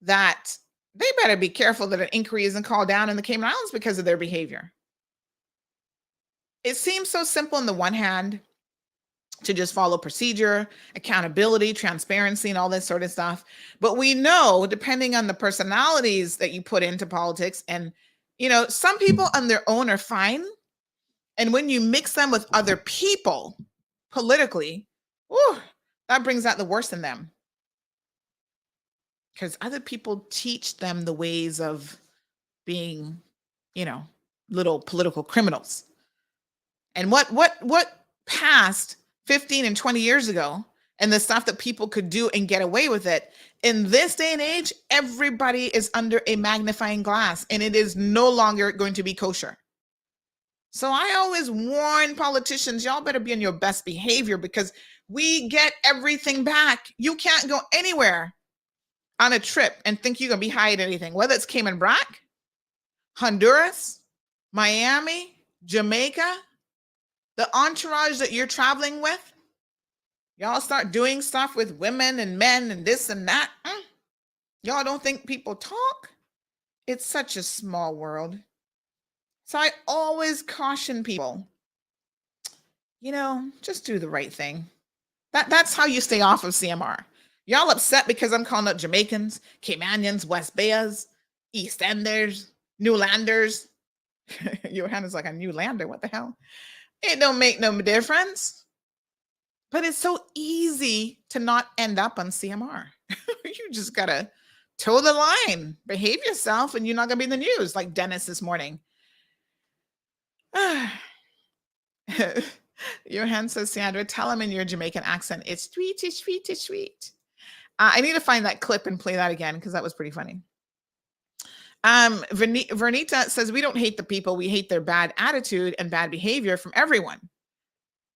that they better be careful that an inquiry isn't called down in the Cayman Islands because of their behavior. It seems so simple on the one hand to just follow procedure, accountability, transparency, and all this sort of stuff. But we know, depending on the personalities that you put into politics, and, some people on their own are fine. And when you mix them with other people politically, that brings out the worst in them. Because other people teach them the ways of being, little political criminals. And what passed 15 and 20 years ago, and the stuff that people could do and get away with it, in this day and age, everybody is under a magnifying glass, and it is no longer going to be kosher. So I always warn politicians, y'all better be on your best behavior because we get everything back. You can't go anywhere on a trip and think you're going to be hiding anything, whether it's Cayman Brac, Honduras, Miami, Jamaica, the entourage that you're traveling with. Y'all start doing stuff with women and men and this and that. Y'all don't think people talk? It's such a small world. So I always caution people, just do the right thing. That's how you stay off of CMR. Y'all upset because I'm calling out Jamaicans, Caymanians, West Bayers, East Enders, Newlanders. Johanna's like a Newlander. What the hell? It don't make no difference. But it's so easy to not end up on CMR. You just got to toe the line, behave yourself, and you're not going to be in the news like Dennis this morning. Johan says, Sandra, tell him in your Jamaican accent, it's sweet, it's sweet, it's sweet. I need to find that clip and play that again because that was pretty funny. Vernita says we don't hate the people, we hate their bad attitude and bad behavior from everyone.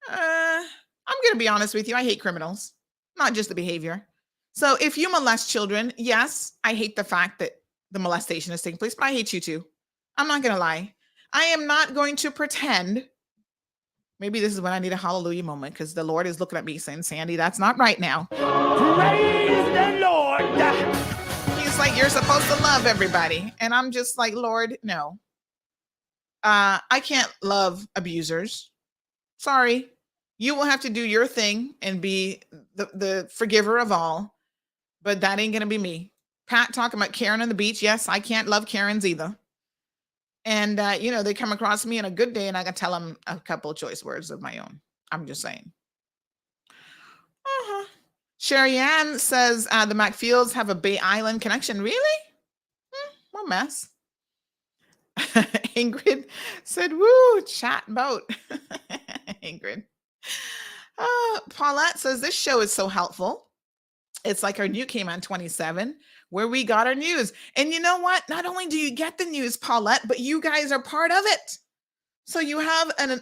I'm going to be honest with you. I hate criminals, not just the behavior. So if you molest children, yes, I hate the fact that the molestation is taking place, but I hate you too. I'm not going to lie. I am not going to pretend. Maybe this is when I need a hallelujah moment because the Lord is looking at me saying, Sandy, that's not right now. Praise the Lord. He's like, you're supposed to love everybody. And I'm just like, Lord, no. I can't love abusers. Sorry. You will have to do your thing and be the forgiver of all. But that ain't going to be me. Pat talking about Karen on the beach. Yes, I can't love Karens either. And, they come across me on a good day and I can tell them a couple of choice words of my own. I'm just saying. Sherry Ann says the McFields have a Bay Island connection. Really? What a mess. Ingrid said, woo, chat boat. Ingrid. Paulette says this show is so helpful. It's like our new Cayman 27, where we got our news. And you know what? Not only do you get the news, Paulette, but you guys are part of it. So you have an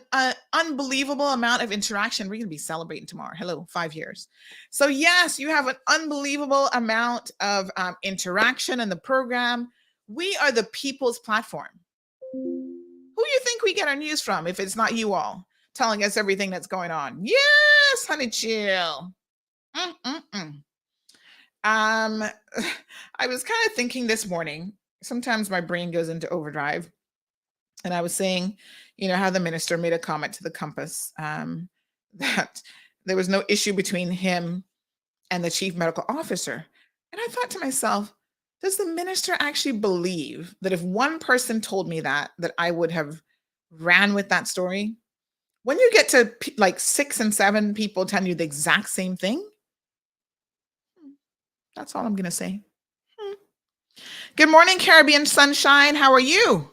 unbelievable amount of interaction. We're going to be celebrating tomorrow. Hello, 5 years. So yes, you have an unbelievable amount of interaction in the program. We are the people's platform. Who do you think we get our news from if it's not you all telling us everything that's going on? Yes, honey, chill. I was kind of thinking this morning, sometimes my brain goes into overdrive. And I was saying, how the minister made a comment to the Compass that there was no issue between him and the chief medical officer. And I thought to myself, does the minister actually believe that if one person told me that I would have ran with that story? When you get to like 6 and 7 people telling you the exact same thing, that's all I'm going to say. Good morning, Caribbean Sunshine. How are you?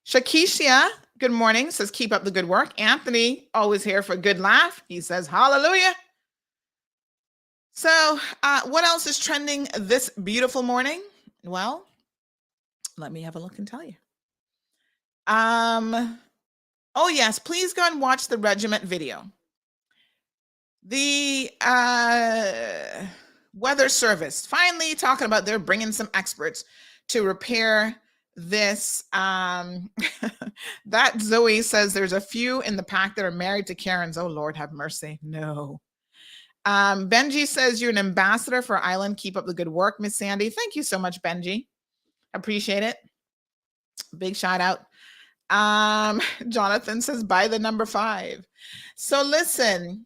Shakisha, good morning, says keep up the good work. Anthony, always here for a good laugh. He says hallelujah. So what else is trending this beautiful morning? Well, let me have a look and tell you. Oh, yes, please go and watch the regiment video. The Weather Service finally talking about they're bringing some experts to repair this. That Zoe says there's a few in the pack that are married to Karens. Oh, Lord, have mercy. No. Benji says you're an ambassador for Island. Keep up the good work, Miss Sandy. Thank you so much, Benji. Appreciate it. Big shout out. Jonathan says buy the number 5. So listen,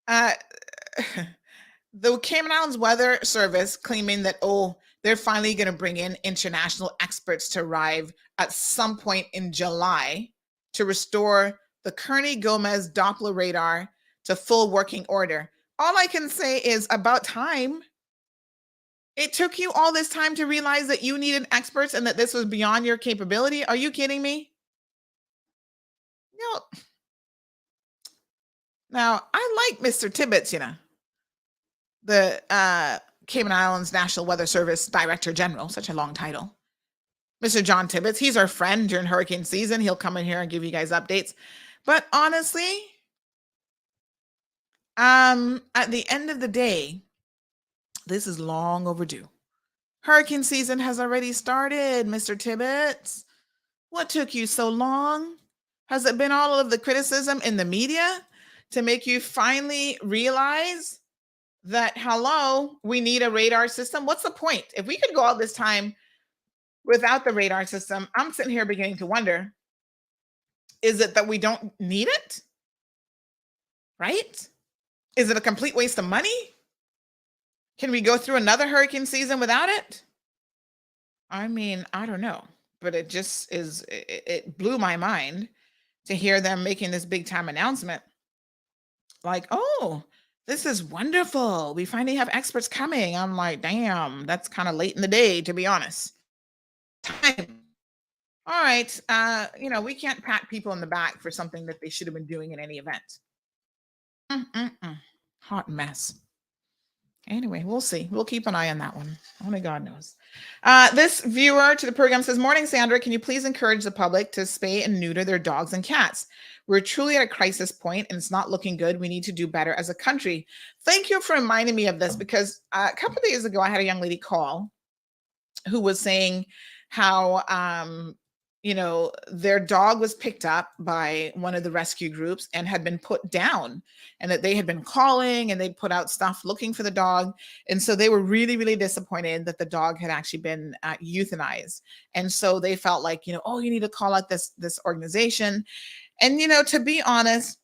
the Cayman Islands Weather Service claiming that, they're finally going to bring in international experts to arrive at some point in July to restore the Kearney-Gomez Doppler radar to full working order. All I can say is about time. It took you all this time to realize that you needed experts and that this was beyond your capability. Are you kidding me? No. Now, I like Mr. Tibbetts, the Cayman Islands National Weather Service Director General, such a long title. Mr. John Tibbetts, he's our friend during hurricane season. He'll come in here and give you guys updates. But honestly, at the end of the day, this is long overdue. Hurricane season has already started, Mr. Tibbetts. What took you so long? Has it been all of the criticism in the media to make you finally realize that, hello, we need a radar system? What's the point? If we could go all this time without the radar system, I'm sitting here beginning to wonder, is it that we don't need it? Right? Is it a complete waste of money? Can we go through another hurricane season without it? I mean, I don't know, but it just is, it blew my mind to hear them making this big time announcement. Like, this is wonderful. We finally have experts coming. I'm like, damn, that's kind of late in the day, to be honest. Time. All right. We can't pat people in the back for something that they should have been doing in any event. Hot mess. Anyway, we'll see. We'll keep an eye on that one. Only God knows. This viewer to the program says, "Morning, Sandra. Can you please encourage the public to spay and neuter their dogs and cats? We're truly at a crisis point and it's not looking good. We need to do better as a country." Thank you for reminding me of this, because a couple of days ago, I had a young lady call who was saying how their dog was picked up by one of the rescue groups and had been put down, and that they had been calling and they'd put out stuff looking for the dog. And so they were really, really disappointed that the dog had actually been euthanized. And so they felt like, oh, you need to call out this organization. And, to be honest,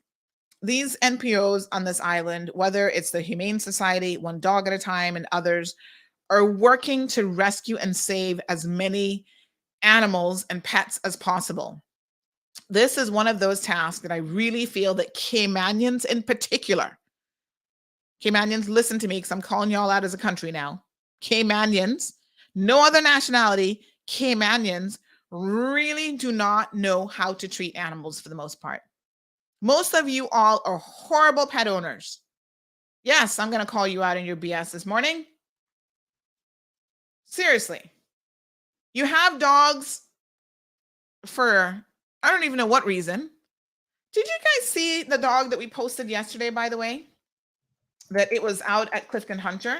these NPOs on this island, whether it's the Humane Society, One Dog at a Time, and others, are working to rescue and save as many animals and pets as possible. This is one of those tasks that I really feel that Caymanians in particular, Caymanians, listen to me, because I'm calling y'all out as a country now. Caymanians, no other nationality, Caymanians really do not know how to treat animals for the most part. Most of you all are horrible pet owners. Yes, I'm going to call you out in your BS this morning. Seriously. You have dogs for, I don't even know what reason. Did you guys see the dog that we posted yesterday, by the way? That it was out at Clifton Hunter,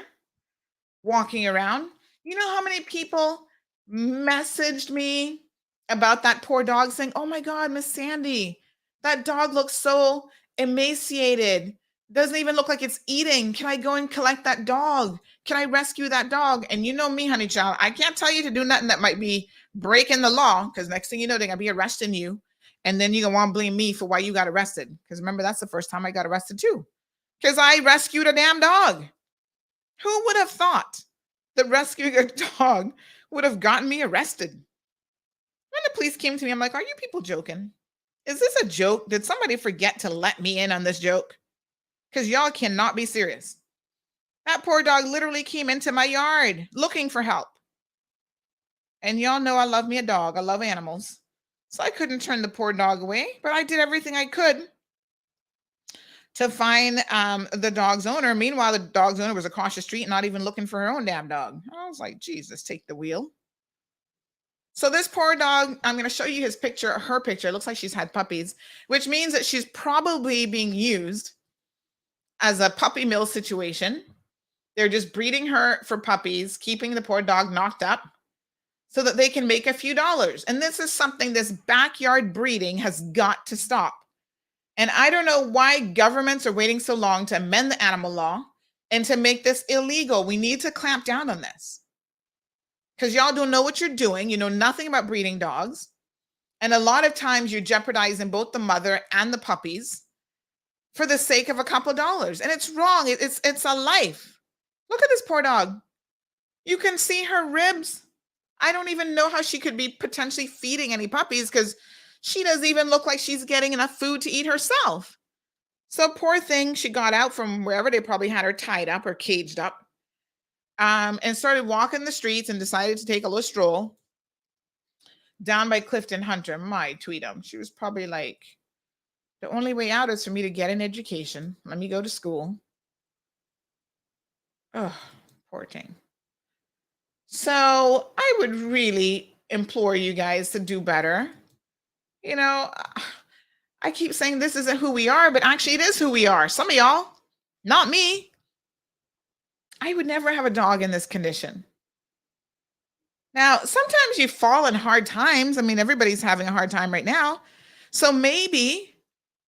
walking around. You know how many people messaged me about that poor dog, saying, "Oh my God, Miss Sandy, that dog looks so emaciated. Doesn't even look like it's eating. Can I go and collect that dog? Can I rescue that dog?" And you know me, honey child, I can't tell you to do nothing that might be breaking the law, because next thing you know, they're going to be arresting you. And then you're going to want to blame me for why you got arrested. Because remember, that's the first time I got arrested too. Because I rescued a damn dog. Who would have thought that rescuing a dog would have gotten me arrested? When the police came to me, I'm like, are you people joking? Is this a joke? Did somebody forget to let me in on this joke? Because y'all cannot be serious. That poor dog literally came into my yard looking for help. And y'all know I love me a dog. I love animals. So I couldn't turn the poor dog away, but I did everything I could to find the dog's owner. Meanwhile, the dog's owner was across the street, not even looking for her own damn dog. I was like, Jesus, take the wheel. So this poor dog, I'm going to show you his picture, her picture. It looks like she's had puppies, which means that she's probably being used as a puppy mill situation. They're just breeding her for puppies, keeping the poor dog knocked up so that they can make a few dollars. And this is something, this backyard breeding has got to stop. And I don't know why governments are waiting so long to amend the animal law and to make this illegal. We need to clamp down on this, because y'all don't know what you're doing. You know nothing about breeding dogs. And a lot of times you're jeopardizing both the mother and the puppies for the sake of a couple of dollars. And it's wrong. It's a life. Look at this poor dog. You can see her ribs. I don't even know how she could be potentially feeding any puppies, because she doesn't even look like she's getting enough food to eat herself. So poor thing, she got out from wherever they probably had her tied up or caged up, and started walking the streets and decided to take a little stroll down by Clifton Hunter. My Tweedum. She was probably like, the only way out is for me to get an education. Let me go to school. Oh, poor thing. So I would really implore you guys to do better. You know, I keep saying this isn't who we are, but actually it is who we are. Some of y'all, not me. I would never have a dog in this condition. Now, sometimes you fall in hard times. I mean, everybody's having a hard time right now. So maybe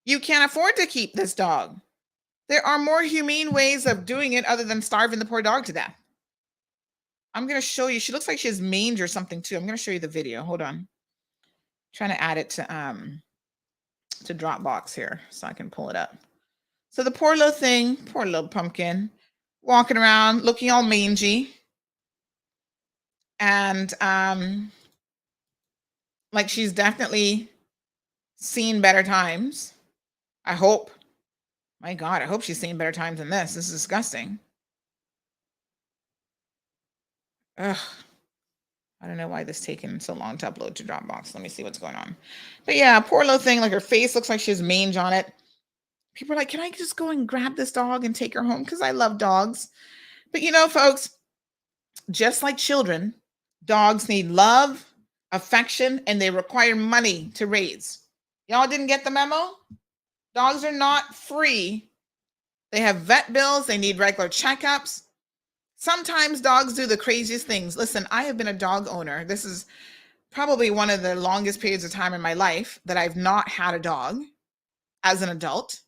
you can't afford to keep this dog. There are more humane ways of doing it other than starving the poor dog to death. I'm going to show you. She looks like she has mange or something too. I'm going to show you the video. Hold on. Trying to add it to Dropbox here so I can pull it up. So the poor little thing, poor little pumpkin, walking around looking all mangy. And like she's definitely seen better times. I hope. My God, I hope she's seen better times than this. This is disgusting. Ugh. I don't know why this is taking so long to upload to Dropbox. Let me see what's going on. But yeah, poor little thing. Like her face looks like she has mange on it. People are like, can I just go and grab this dog and take her home? Because I love dogs. But you know, folks, just like children, dogs need love, affection, and they require money to raise. Y'all didn't get the memo? Dogs are not free. They have vet bills, they need regular checkups. Sometimes dogs do the craziest things. Listen, I have been a dog owner. This is probably one of the longest periods of time in my life that I've not had a dog as an adult.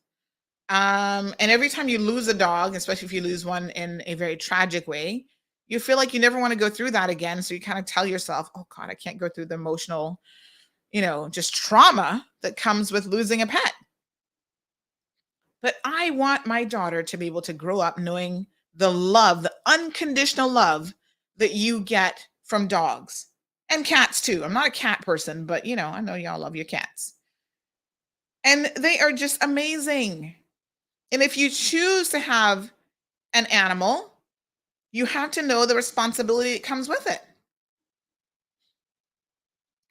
And every time you lose a dog, especially if you lose one in a very tragic way, you feel like you never want to go through that again. So you kind of tell yourself, oh God, I can't go through the emotional, just trauma that comes with losing a pet. But I want my daughter to be able to grow up knowing the love, the unconditional love that you get from dogs and cats too. I'm not a cat person, but I know y'all love your cats. And they are just amazing. And if you choose to have an animal, you have to know the responsibility that comes with it.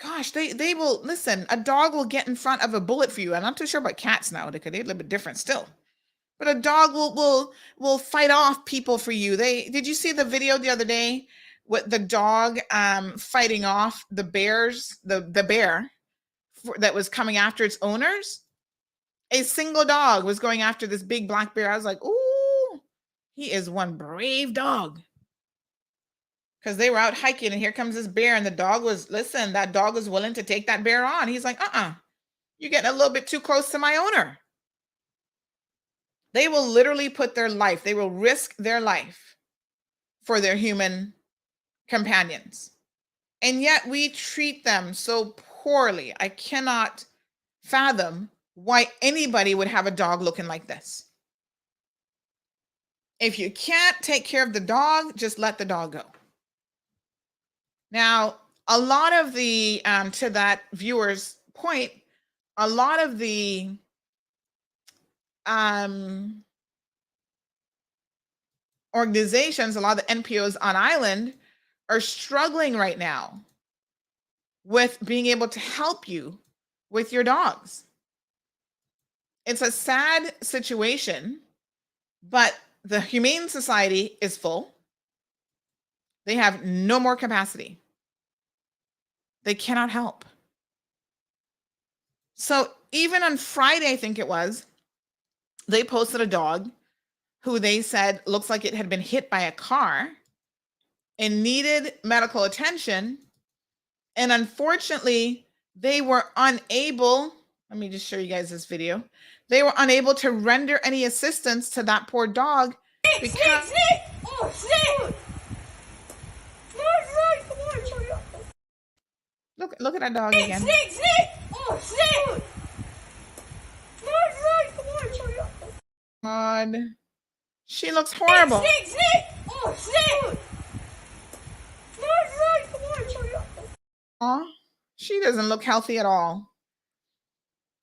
Gosh, they will listen. A dog will get in front of a bullet for you. I'm not too sure about cats now because they're a little bit different still. But a dog will fight off people for you. Did you see the video the other day with the dog fighting off the bears, the bear that was coming after its owners? A single dog was going after this big black bear. I was like, ooh, he is one brave dog. Because they were out hiking and here comes this bear and that dog was willing to take that bear on. He's like, you're getting a little bit too close to my owner. They will literally they will risk their life for their human companions. And yet we treat them so poorly. I cannot fathom why anybody would have a dog looking like this. If you can't take care of the dog, just let the dog go. Now, a lot of the, to that viewer's point, a lot of the organizations, a lot of the NPOs on island are struggling right now with being able to help you with your dogs. It's a sad situation, but the Humane Society is full. They have no more capacity. They cannot help. So even on Friday, I think it was, they posted a dog who they said looks like it had been hit by a car and needed medical attention. And unfortunately, they were unable, let me just show you guys this video. They were unable to render any assistance to that poor dog because Look at that dog again. God, she looks horrible. Aw, she doesn't look healthy at all.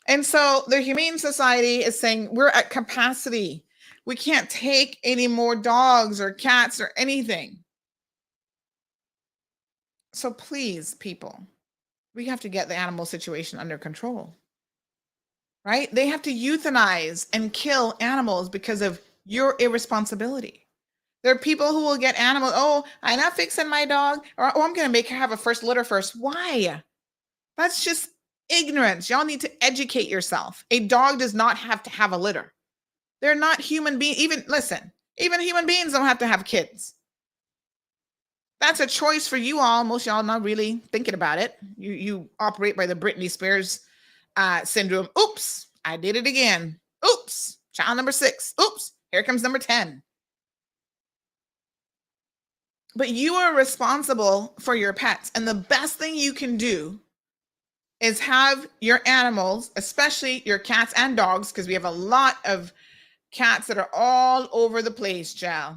And so the Humane Society is saying we're at capacity. We can't take any more dogs or cats or anything. So please, people, we have to get the animal situation under control, right? They have to euthanize and kill animals because of your irresponsibility. There are people who will get animals. Oh, I'm not fixing my dog. Or, oh, I'm going to make her have a first litter first. Why? That's just ignorance. Y'all need to educate yourself. A dog does not have to have a litter. They're not human beings. Even human beings don't have to have kids. That's a choice for you all. Most of y'all not really thinking about it. You operate by the Britney Spears syndrome. Oops, I did it again. Oops, child number 6. Oops, here comes number 10. But you are responsible for your pets. And the best thing you can do is have your animals, especially your cats and dogs, because we have a lot of cats that are all over the place, child,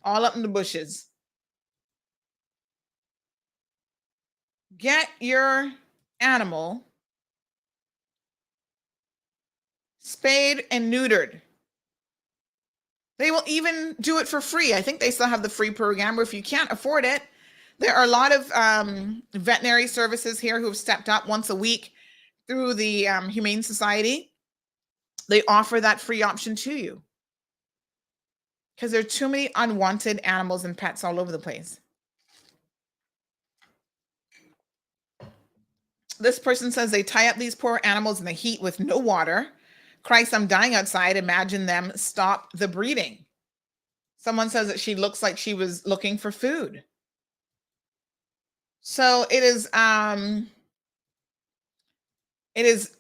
all up in the bushes. Get your animal spayed and neutered. They will even do it for free. I think they still have the free program where if you can't afford it, there are a lot of veterinary services here who have stepped up once a week through the Humane Society. They offer that free option to you. because there are too many unwanted animals and pets all over the place. This person says they tie up these poor animals in the heat with no water. Christ, I'm dying outside. Imagine them stop the breeding. Someone says that she looks like she was looking for food. So it is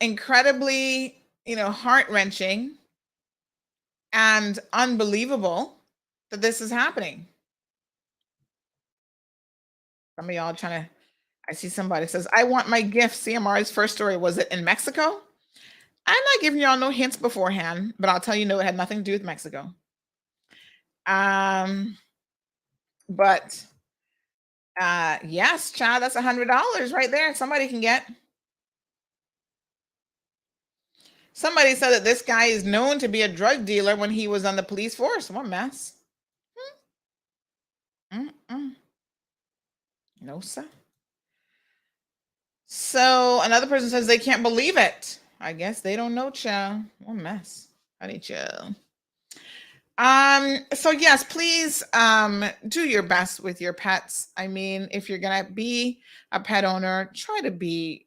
incredibly, heart-wrenching and unbelievable that this is happening. Some of y'all trying to, I see somebody says, I want my gift. CMR's first story, was it in Mexico? I'm not giving y'all no hints beforehand, but I'll tell you, no, it had nothing to do with Mexico. But yes, child, that's $100 right there. Somebody can get. Somebody said that this guy is known to be a drug dealer when he was on the police force. What a mess. No, sir. So another person says they can't believe it. I guess they don't know, child. What a mess. Honey, child. So yes, please do your best with your pets. I mean, if you're gonna be a pet owner, try to be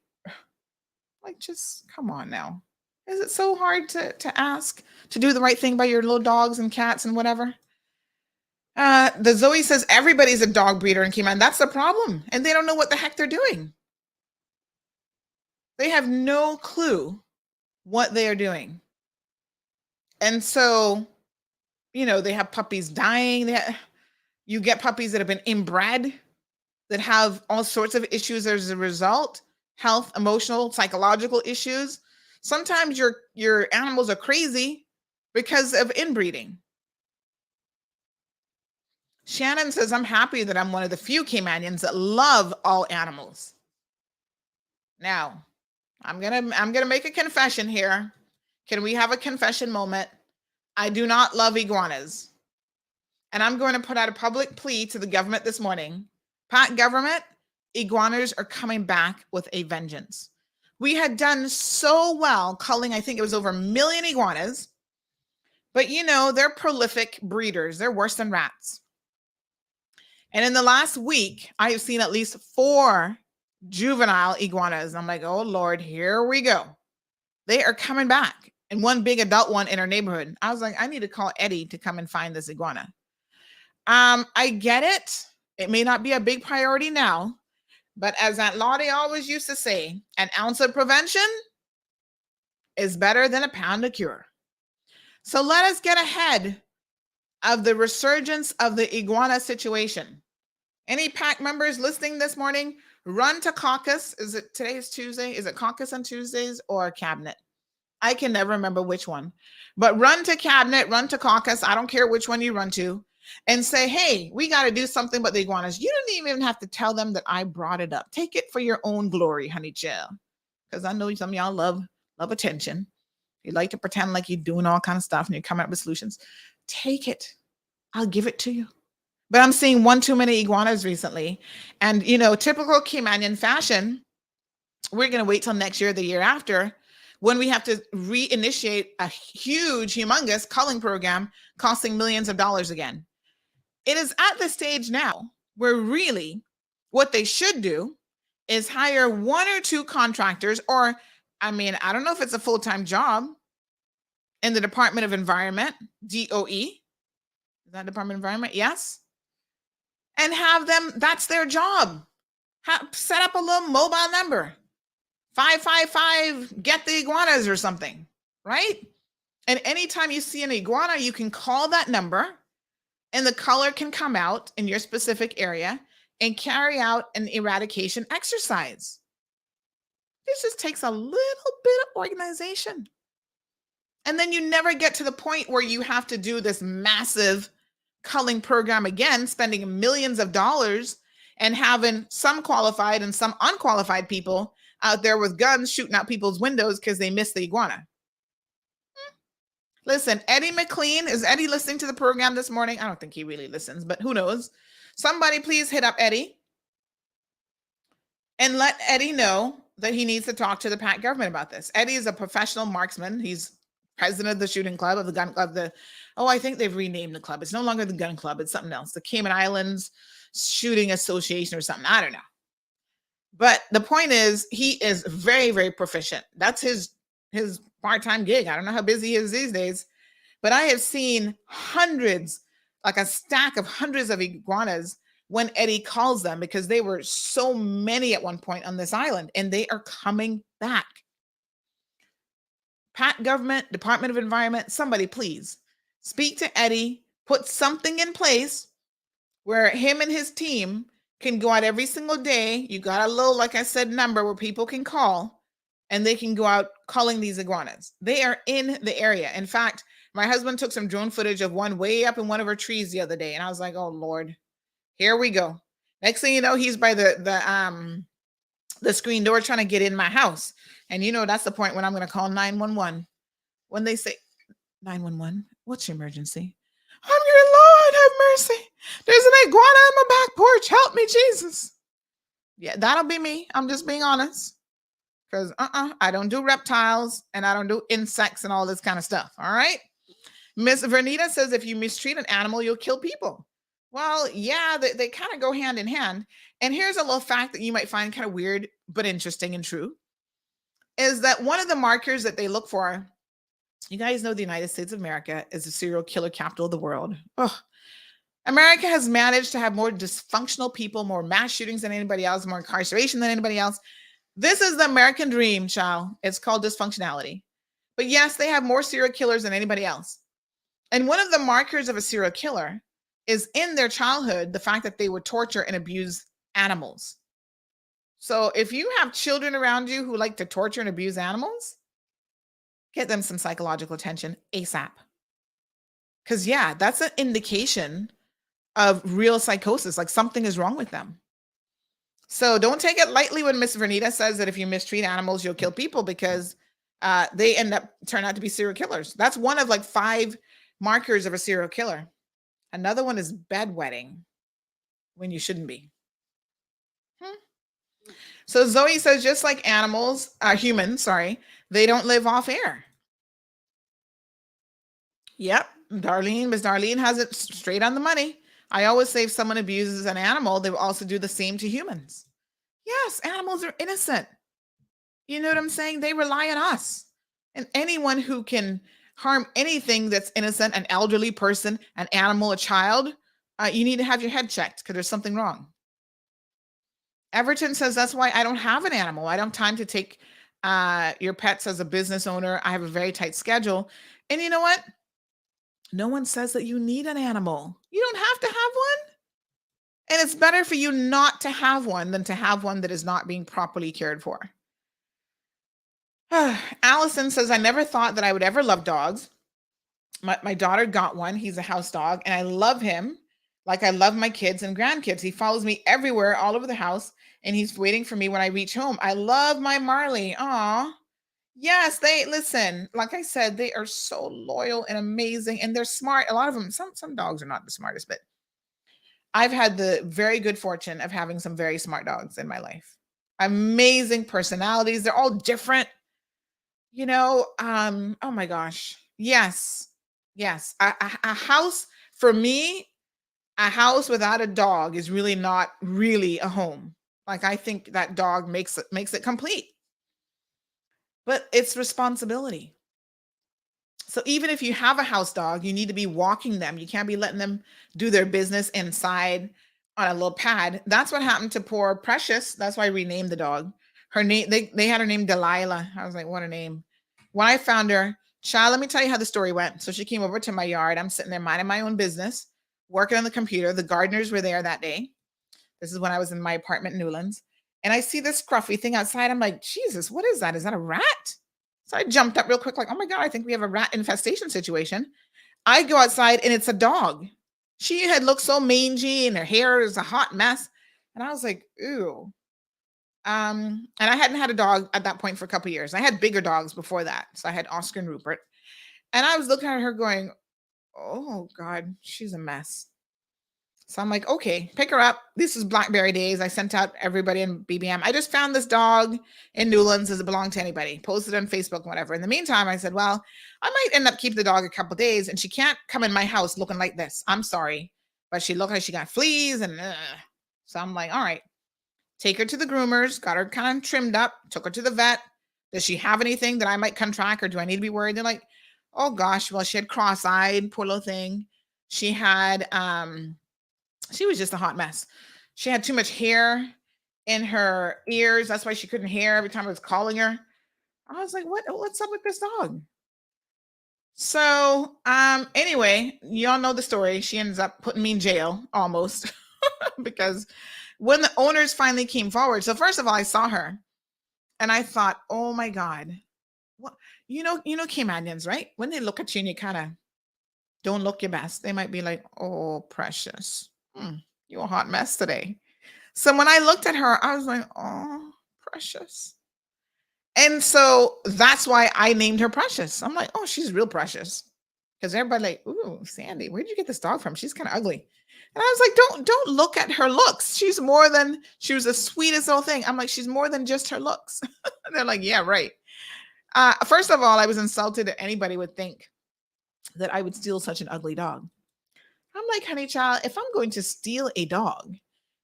like, just come on now. Is it so hard to ask to do the right thing by your little dogs and cats and whatever? The Zoe says everybody's a dog breeder in Cayman. That's the problem. And they don't know what the heck they're doing. They have no clue what they are doing. And so, they have puppies dying. You get puppies that have been inbred, that have all sorts of issues as a result, health, emotional, psychological issues. Sometimes your animals are crazy because of inbreeding. Shannon says, I'm happy that I'm one of the few Caymanians that love all animals. Now, I'm gonna make a confession here. Can we have a confession moment? I do not love iguanas. And I'm going to put out a public plea to the government this morning. Pat government, iguanas are coming back with a vengeance. We had done so well culling, I think it was over 1 million iguanas. But they're prolific breeders. They're worse than rats. And in the last week, I have seen at least 4 juvenile iguanas. I'm like, oh Lord, here we go. They are coming back. And one big adult one in our neighborhood. I was like, I need to call Eddie to come and find this iguana. I get it. It may not be a big priority now, but as Aunt Lottie always used to say, an ounce of prevention is better than a pound of cure. So let us get ahead of the resurgence of the iguana situation. Any PAC members listening this morning, run to caucus. Today is Tuesday? Is it caucus on Tuesdays or cabinet? I can never remember which one. But run to cabinet, run to caucus. I don't care which one you run to. And say, hey, we got to do something about the iguanas. You don't even have to tell them that I brought it up. Take it for your own glory, honey chill. Because I know some of y'all love attention. You like to pretend like you're doing all kind of stuff and you're coming up with solutions. Take it. I'll give it to you. But I'm seeing one too many iguanas recently. And, typical Caymanian fashion, we're going to wait till next year, the year after, when we have to reinitiate a huge, humongous culling program costing millions of dollars again. It is at the stage now where really what they should do is hire 1 or 2 contractors, or, I don't know if it's a full-time job in the Department of Environment, DOE. Is that Department of Environment? Yes. And have them, that's their job. Set up a little mobile number. 555, get the iguanas or something, right? And anytime you see an iguana, you can call that number and the color can come out in your specific area and carry out an eradication exercise. This just takes a little bit of organization. And then you never get to the point where you have to do this massive culling program again, spending millions of dollars and having some qualified and some unqualified people out there with guns shooting out people's windows because they missed the iguana. Listen, Eddie McLean, is Eddie listening to the program this morning? I don't think he really listens, but who knows? Somebody please hit up Eddie and let Eddie know that he needs to talk to the PAC government about this. Eddie is a professional marksman. He's president of the shooting club, of the gun club. I think they've renamed the club. It's no longer the gun club. It's something else. The Cayman Islands Shooting Association or something. I don't know. But the point is, he is very, very proficient. That's his part-time gig. I don't know how busy he is these days, but I have seen hundreds, like a stack of hundreds of iguanas when Eddie calls them, because they were so many at one point on this island, and they are coming back. Pat government, Department of Environment, somebody please speak to Eddie, put something in place where him and his team can go out every single day. You got a little, like I said, number where people can call, and they can go out calling these iguanas. They are in the area. In fact, my husband took some drone footage of one way up in one of our trees the other day, and I was like, oh Lord, here we go. Next thing you know, he's by the screen door trying to get in my house. And that's the point when I'm going to call 911. When they say, 911, what's your emergency? I'm your Lord, have mercy. There's an iguana on my back porch. Help me, Jesus. Yeah, that'll be me. I'm just being honest. Because I don't do reptiles, and I don't do insects and all this kind of stuff. All right. Miss Vernita says, if you mistreat an animal, you'll kill people. Well, yeah, they kind of go hand in hand. And here's a little fact that you might find kind of weird, but interesting and true, is that one of the markers that they look for, you guys know the United States of America is the serial killer capital of the world. Oh, America has managed to have more dysfunctional people, more mass shootings than anybody else, more incarceration than anybody else. This is the American dream, child. It's called dysfunctionality. But yes, they have more serial killers than anybody else. And one of the markers of a serial killer is in their childhood, the fact that they would torture and abuse animals. So if you have children around you who like to torture and abuse animals, get them some psychological attention ASAP. Because yeah, that's an indication of real psychosis, like something is wrong with them. So don't take it lightly when Miss Vernita says that if you mistreat animals, you'll kill people, because they turn out to be serial killers. That's one of like 5 markers of a serial killer. Another one is bedwetting when you shouldn't be. So Zoe says, just like animals, humans, they don't live off air. Yep, Miss Darlene has it straight on the money. I always say if someone abuses an animal, they will also do the same to humans. Yes, animals are innocent. You know what I'm saying? They rely on us. And anyone who can harm anything that's innocent, an elderly person, an animal, a child, you need to have your head checked, because there's something wrong. Everton says, that's why I don't have an animal. I don't have time to take your pets as a business owner. I have a very tight schedule. And you know what? No one says that you need an animal. You don't have to have one. And it's better for you not to have one than to have one that is not being properly cared for. Allison says, I never thought that I would ever love dogs. My daughter got one. He's a house dog, and I love him like I love my kids and grandkids. He follows me everywhere, all over the house, and he's waiting for me when I reach home. I love my Marley. Aw. Yes, listen, like I said, they are so loyal and amazing, and they're smart. A lot of them, some dogs are not the smartest, but I've had the very good fortune of having some very smart dogs in my life. Amazing personalities. They're all different. Oh my gosh. Yes. A house, for me, a house without a dog is really not really a home. Like, I think that dog makes it complete. But it's responsibility. So even if you have a house dog, you need to be walking them. You can't be letting them do their business inside on a little pad. That's what happened to poor Precious. That's why I renamed the dog. Her name, they had her name Delilah. I was like, what a name. When I found her, child, let me tell you how the story went. So she came over to my yard. I'm sitting there minding my own business, working on the computer. The gardeners were there that day. This is when I was in my apartment in Newlands. And I see this scruffy thing outside. I'm like, Jesus, what is that? Is that a rat? So I jumped up real quick, like, oh my God, I think we have a rat infestation situation. I go outside and it's a dog. She had looked so mangy and her hair is a hot mess. And I was like, ooh. And I hadn't had a dog at that point for a couple of years. I had bigger dogs before that. So I had Oscar and Rupert. And I was looking at her going, oh God, she's a mess. So I'm like, okay, pick her up. This is Blackberry days. I sent out everybody in BBM. I just found this dog in Newlands. Does it belong to anybody? Posted on Facebook, whatever. In the meantime, I said, well, I might end up keeping the dog a couple days, and she can't come in my house looking like this. I'm sorry, but she looked like she got fleas, and so I'm like, all right, take her to the groomers. Got her kind of trimmed up. Took her to the vet. Does she have anything that I might contract, or do I need to be worried? They're like, oh gosh, well, she had cross-eyed, poor little thing. She had she was just a hot mess. She had too much hair in her ears. That's why she couldn't hear every time I was calling her. I was like, what's up with this dog? So anyway, y'all know the story. She ends up putting me in jail almost because when the owners finally came forward. So first of all, I saw her and I thought, oh my God, what you know Caymanians, right? When they look at you and you kind of don't look your best, they might be like, oh, precious. You're a hot mess today. So when I looked at her, I was like, oh, precious. And so that's why I named her Precious. I'm like, oh, she's real precious. Because everybody like, ooh, Sandy, where'd you get this dog from? She's kind of ugly. And I was like, don't look at her looks. She was the sweetest little thing. I'm like, she's more than just her looks. They're like, yeah, right. First of all, I was insulted that anybody would think that I would steal such an ugly dog. I'm like, honey child, if I'm going to steal a dog,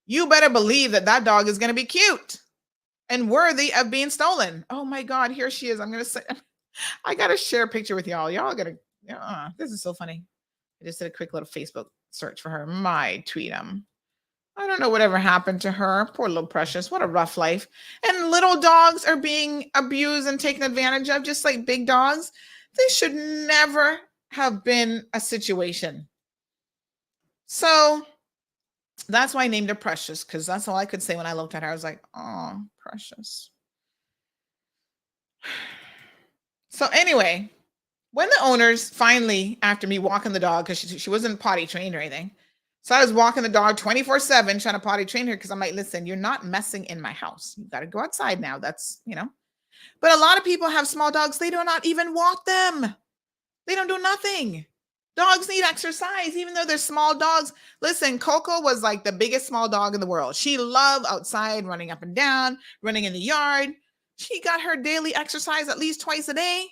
you better believe that dog is going to be cute and worthy of being stolen. Oh my God, here she is. I'm going to say, I got to share a picture with y'all. Y'all got to, this is so funny. I just did a quick little Facebook search for her. My tweetum. I don't know whatever happened to her. Poor little Precious. What a rough life. And little dogs are being abused and taken advantage of, just like big dogs. This should never have been a situation. So that's why I named her Precious, because that's all I could say when I looked at her. I was like, oh, Precious. So anyway, when the owners finally, after me walking the dog, because she wasn't potty trained or anything, so I was walking the dog 24/7 trying to potty train her, because I'm like, listen, you're not messing in my house. You got to go outside now. That's, But a lot of people have small dogs. They do not even walk them. They don't do nothing. Dogs need exercise, even though they're small dogs. Listen, Coco was like the biggest small dog in the world. She loved outside, running up and down, running in the yard. She got her daily exercise at least twice a day.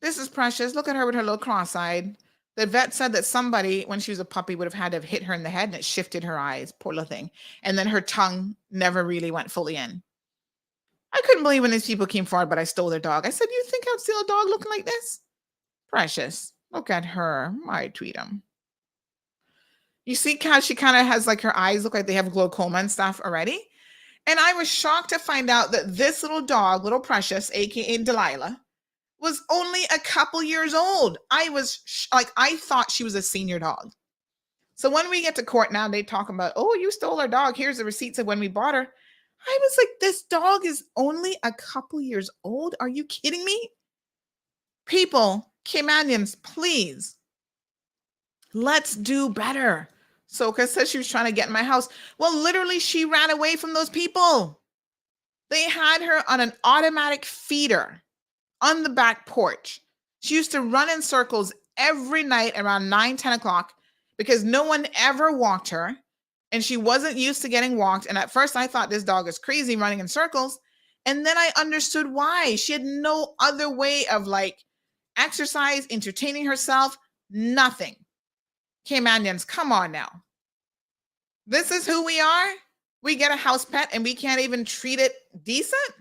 This is Precious. Look at her with her little cross-eyed. The vet said that somebody, when she was a puppy, would have had to have hit her in the head, and it shifted her eyes. Poor little thing. And then her tongue never really went fully in. I couldn't believe when these people came forward, but I stole their dog. I said, you think I'd steal a dog looking like this? Precious. Look at her. I tweet them. You see how she kind of has like her eyes look like they have glaucoma and stuff already? And I was shocked to find out that this little dog, little Precious, aka Delilah, was only a couple years old. I was I thought she was a senior dog. So when we get to court now, they talk about, oh, you stole our dog. Here's the receipts of when we bought her. I was like, this dog is only a couple years old. Are you kidding me? People, Caymanians, please, let's do better. Soka says she was trying to get in my house. Well, literally, she ran away from those people. They had her on an automatic feeder on the back porch. She used to run in circles every night around 9-10 o'clock because no one ever walked her, and she wasn't used to getting walked. And at first I thought this dog is crazy running in circles. And then I understood why. She had no other way of exercise, entertaining herself, nothing. Caymanians, come on now. This is who we are? We get a house pet and we can't even treat it decent?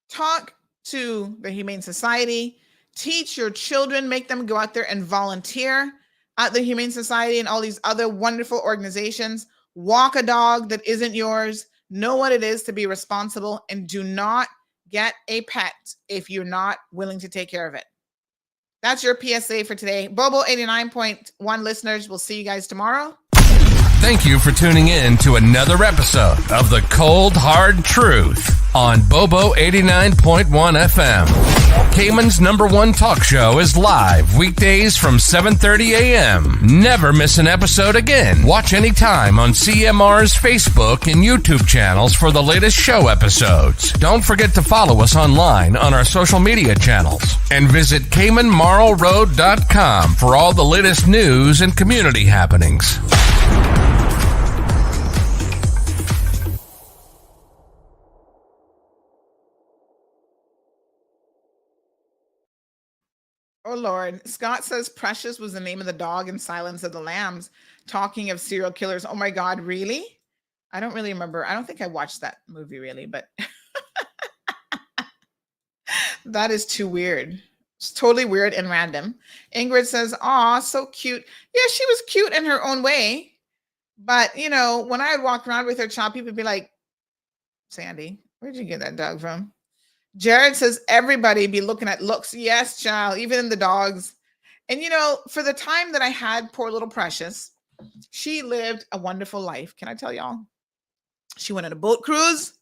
Talk to the Humane Society. Teach your children, make them go out there and volunteer at the Humane Society and all these other wonderful organizations. Walk a dog that isn't yours. Know what it is to be responsible, and do not get a pet if you're not willing to take care of it. That's your PSA for today. Bobo 89.1 listeners, we'll see you guys tomorrow. Thank you for tuning in to another episode of The Cold Hard Truth on Bobo 89.1 FM. Cayman's #1 talk show is live weekdays from 7:30 a.m. Never miss an episode again. Watch anytime on CMR's Facebook and YouTube channels for the latest show episodes. Don't forget to follow us online on our social media channels and visit CaymanMarlRoad.com for all the latest news and community happenings. Oh, Lord. Scott says Precious was the name of the dog in Silence of the Lambs. Talking of serial killers. Oh, my God. Really? I don't really remember. I don't think I watched that movie, really, but that is too weird. It's totally weird and random. Ingrid says, aw, so cute. Yeah, she was cute in her own way. But, you know, when I would walk around with her child, people would be like, Sandy, where'd you get that dog from? Jared says everybody be looking at looks. Yes, child, even in the dogs. And, you know, for the time that I had poor little Precious, she lived a wonderful life. Can I tell y'all? She went on a boat cruise.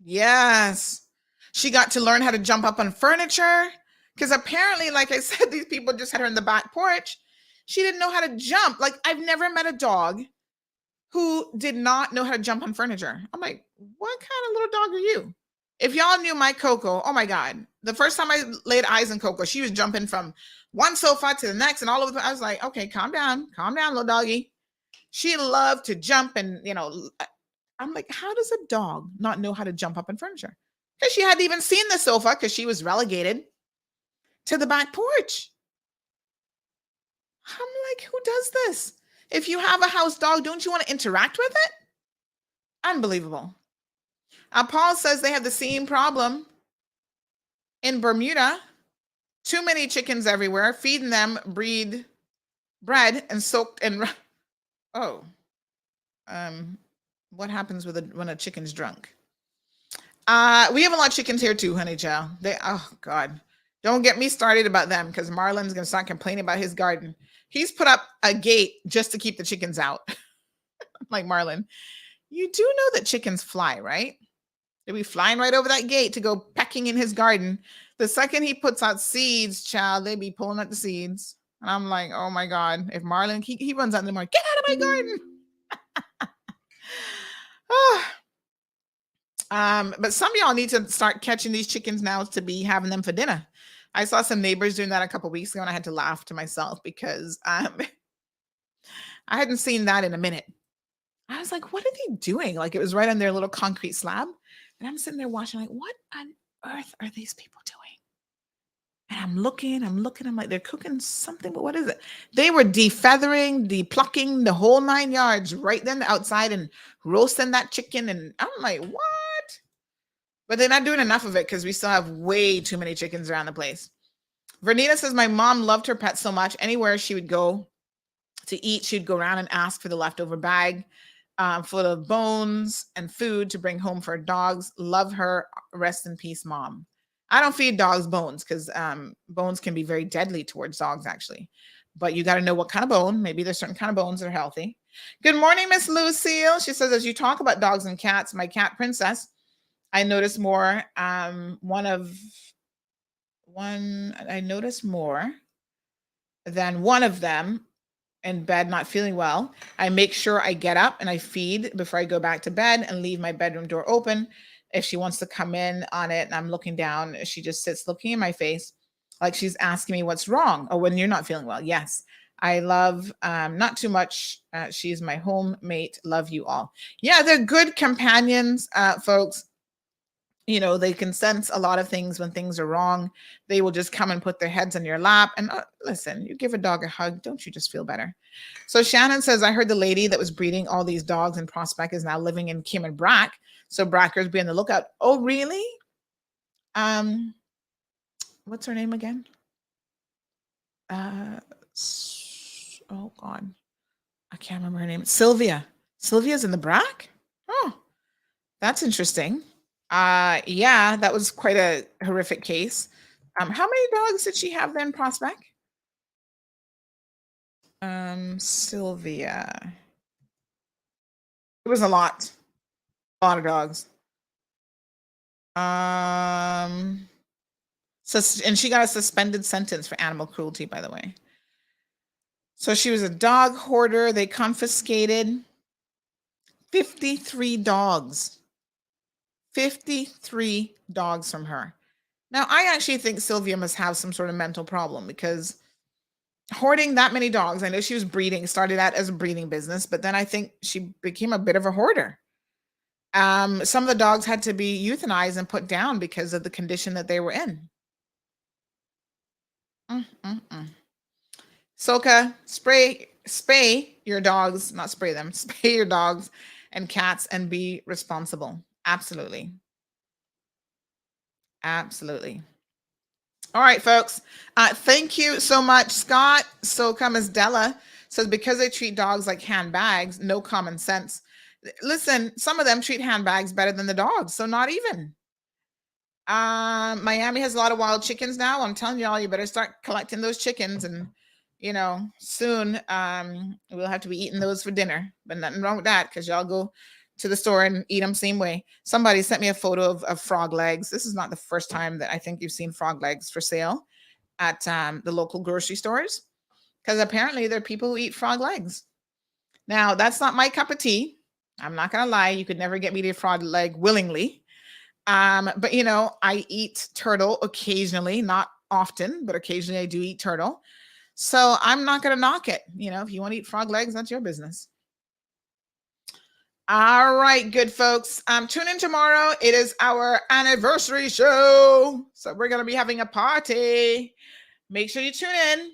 Yes. She got to learn how to jump up on furniture. Because apparently, like I said, these people just had her in the back porch. She didn't know how to jump. Like, I've never met a dog who did not know how to jump on furniture. I'm like, what kind of little dog are you? If y'all knew my Coco, oh my God. The first time I laid eyes on Coco, she was jumping from one sofa to the next and all over. I was like, okay, calm down, little doggy. She loved to jump and, you know, I'm like, how does a dog not know how to jump up on furniture? Because she hadn't even seen the sofa because she was relegated to the back porch. I'm like, who does this? If you have a house dog, don't you want to interact with it? Unbelievable. Paul says they have the same problem in Bermuda. Too many chickens everywhere. Feeding them breed bread and soaked in. Oh, what happens when a chicken's drunk? We have a lot of chickens here too, honey child. Oh God, don't get me started about them because Marlon's gonna start complaining about his garden. He's put up a gate just to keep the chickens out. Like, Marlon, you do know that chickens fly, right? They'll be flying right over that gate to go pecking in his garden. The second he puts out seeds, child, they be pulling out the seeds. And I'm like, oh my God, if Marlon, he runs out in the morning, get out of my garden. But some of y'all need to start catching these chickens now to be having them for dinner. I saw some neighbors doing that a couple weeks ago and I had to laugh to myself because I hadn't seen that in a minute. I was like, what are they doing? Like, it was right on their little concrete slab. And I'm sitting there watching, like, what on earth are these people doing? And I'm looking, I'm like, they're cooking something, but what is it? They were defeathering, depucking the whole 9 yards right then outside and roasting that chicken. And I'm like, what? But they're not doing enough of it because we still have way too many chickens around the place. Vernita says, my mom loved her pets so much. Anywhere she would go to eat, she'd go around and ask for the leftover bag full of bones and food to bring home for her dogs. Love her. Rest in peace, Mom. I don't feed dogs bones because bones can be very deadly towards dogs, actually. But you got to know what kind of bone. Maybe there's certain kind of bones that are healthy. Good morning, Miss Lucille. She says, as you talk about dogs and cats, my cat Princess, I noticed more. I noticed more than one of them in bed not feeling well. I make sure I get up and I feed before I go back to bed and leave my bedroom door open. If she wants to come in on it and I'm looking down, she just sits looking in my face like she's asking me what's wrong. Oh, when you're not feeling well. Yes. I love, not too much. She's my home mate. Love you all. Yeah, they're good companions, folks. You know, they can sense a lot of things when things are wrong. They will just come and put their heads on your lap. And listen, you give a dog a hug. Don't you just feel better? So Shannon says, I heard the lady that was breeding all these dogs in Prospect is now living in Cayman Brac. So Brackers be on the lookout. Oh, really? What's her name again? Oh God. I can't remember her name. Sylvia. Sylvia's in the Brac? Oh, that's interesting. Yeah, that was quite a horrific case. How many dogs did she have then, Prospect? Sylvia. It was a lot of dogs. And she got a suspended sentence for animal cruelty, by the way. So she was a dog hoarder. They confiscated 53 dogs. 53 dogs from her. Now, I actually think Sylvia must have some sort of mental problem because hoarding that many dogs, I know she was breeding, started out as a breeding business, but then I think she became a bit of a hoarder. Some of the dogs had to be euthanized and put down because of the condition that they were in. Soka, spay your dogs, not spray them, spay your dogs and cats and be responsible. Absolutely. Absolutely. All right, folks. Thank you so much, Scott. Soka Ms. Della says, because they treat dogs like handbags, no common sense. Listen, some of them treat handbags better than the dogs, so not even. Miami has a lot of wild chickens now. I'm telling y'all, you better start collecting those chickens, and soon we'll have to be eating those for dinner. But nothing wrong with that, because y'all go to the store and eat them same way. Somebody sent me a photo of frog legs. This is not the first time that I think you've seen frog legs for sale at the local grocery stores, because apparently there are people who eat frog legs. Now, that's not my cup of tea. I'm not gonna lie, you could never get me to a frog leg willingly. But I eat turtle occasionally, not often, but occasionally I do eat turtle. So I'm not gonna knock it. If you want to eat frog legs, that's your business. All right, good folks. Tune in tomorrow. It is our anniversary show. So we're gonna be having a party. Make sure you tune in.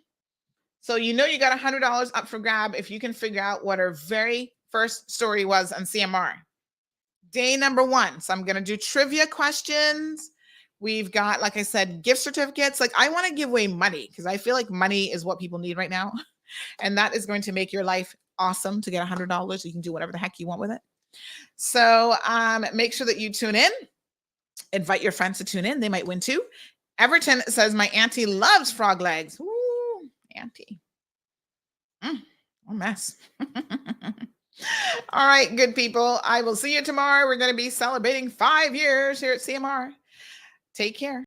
So you got $100 up for grab if you can figure out what our very first story was on CMR. Day number 1. So I'm going to do trivia questions. We've got, like I said, gift certificates. Like, I want to give away money because I feel like money is what people need right now. And that is going to make your life awesome to get $100. You can do whatever the heck you want with it. So make sure that you tune in. Invite your friends to tune in. They might win too. Everton says, my auntie loves frog legs. Ooh, auntie. A mess. All right, good people. I will see you tomorrow. We're going to be celebrating 5 years here at CMR. Take care.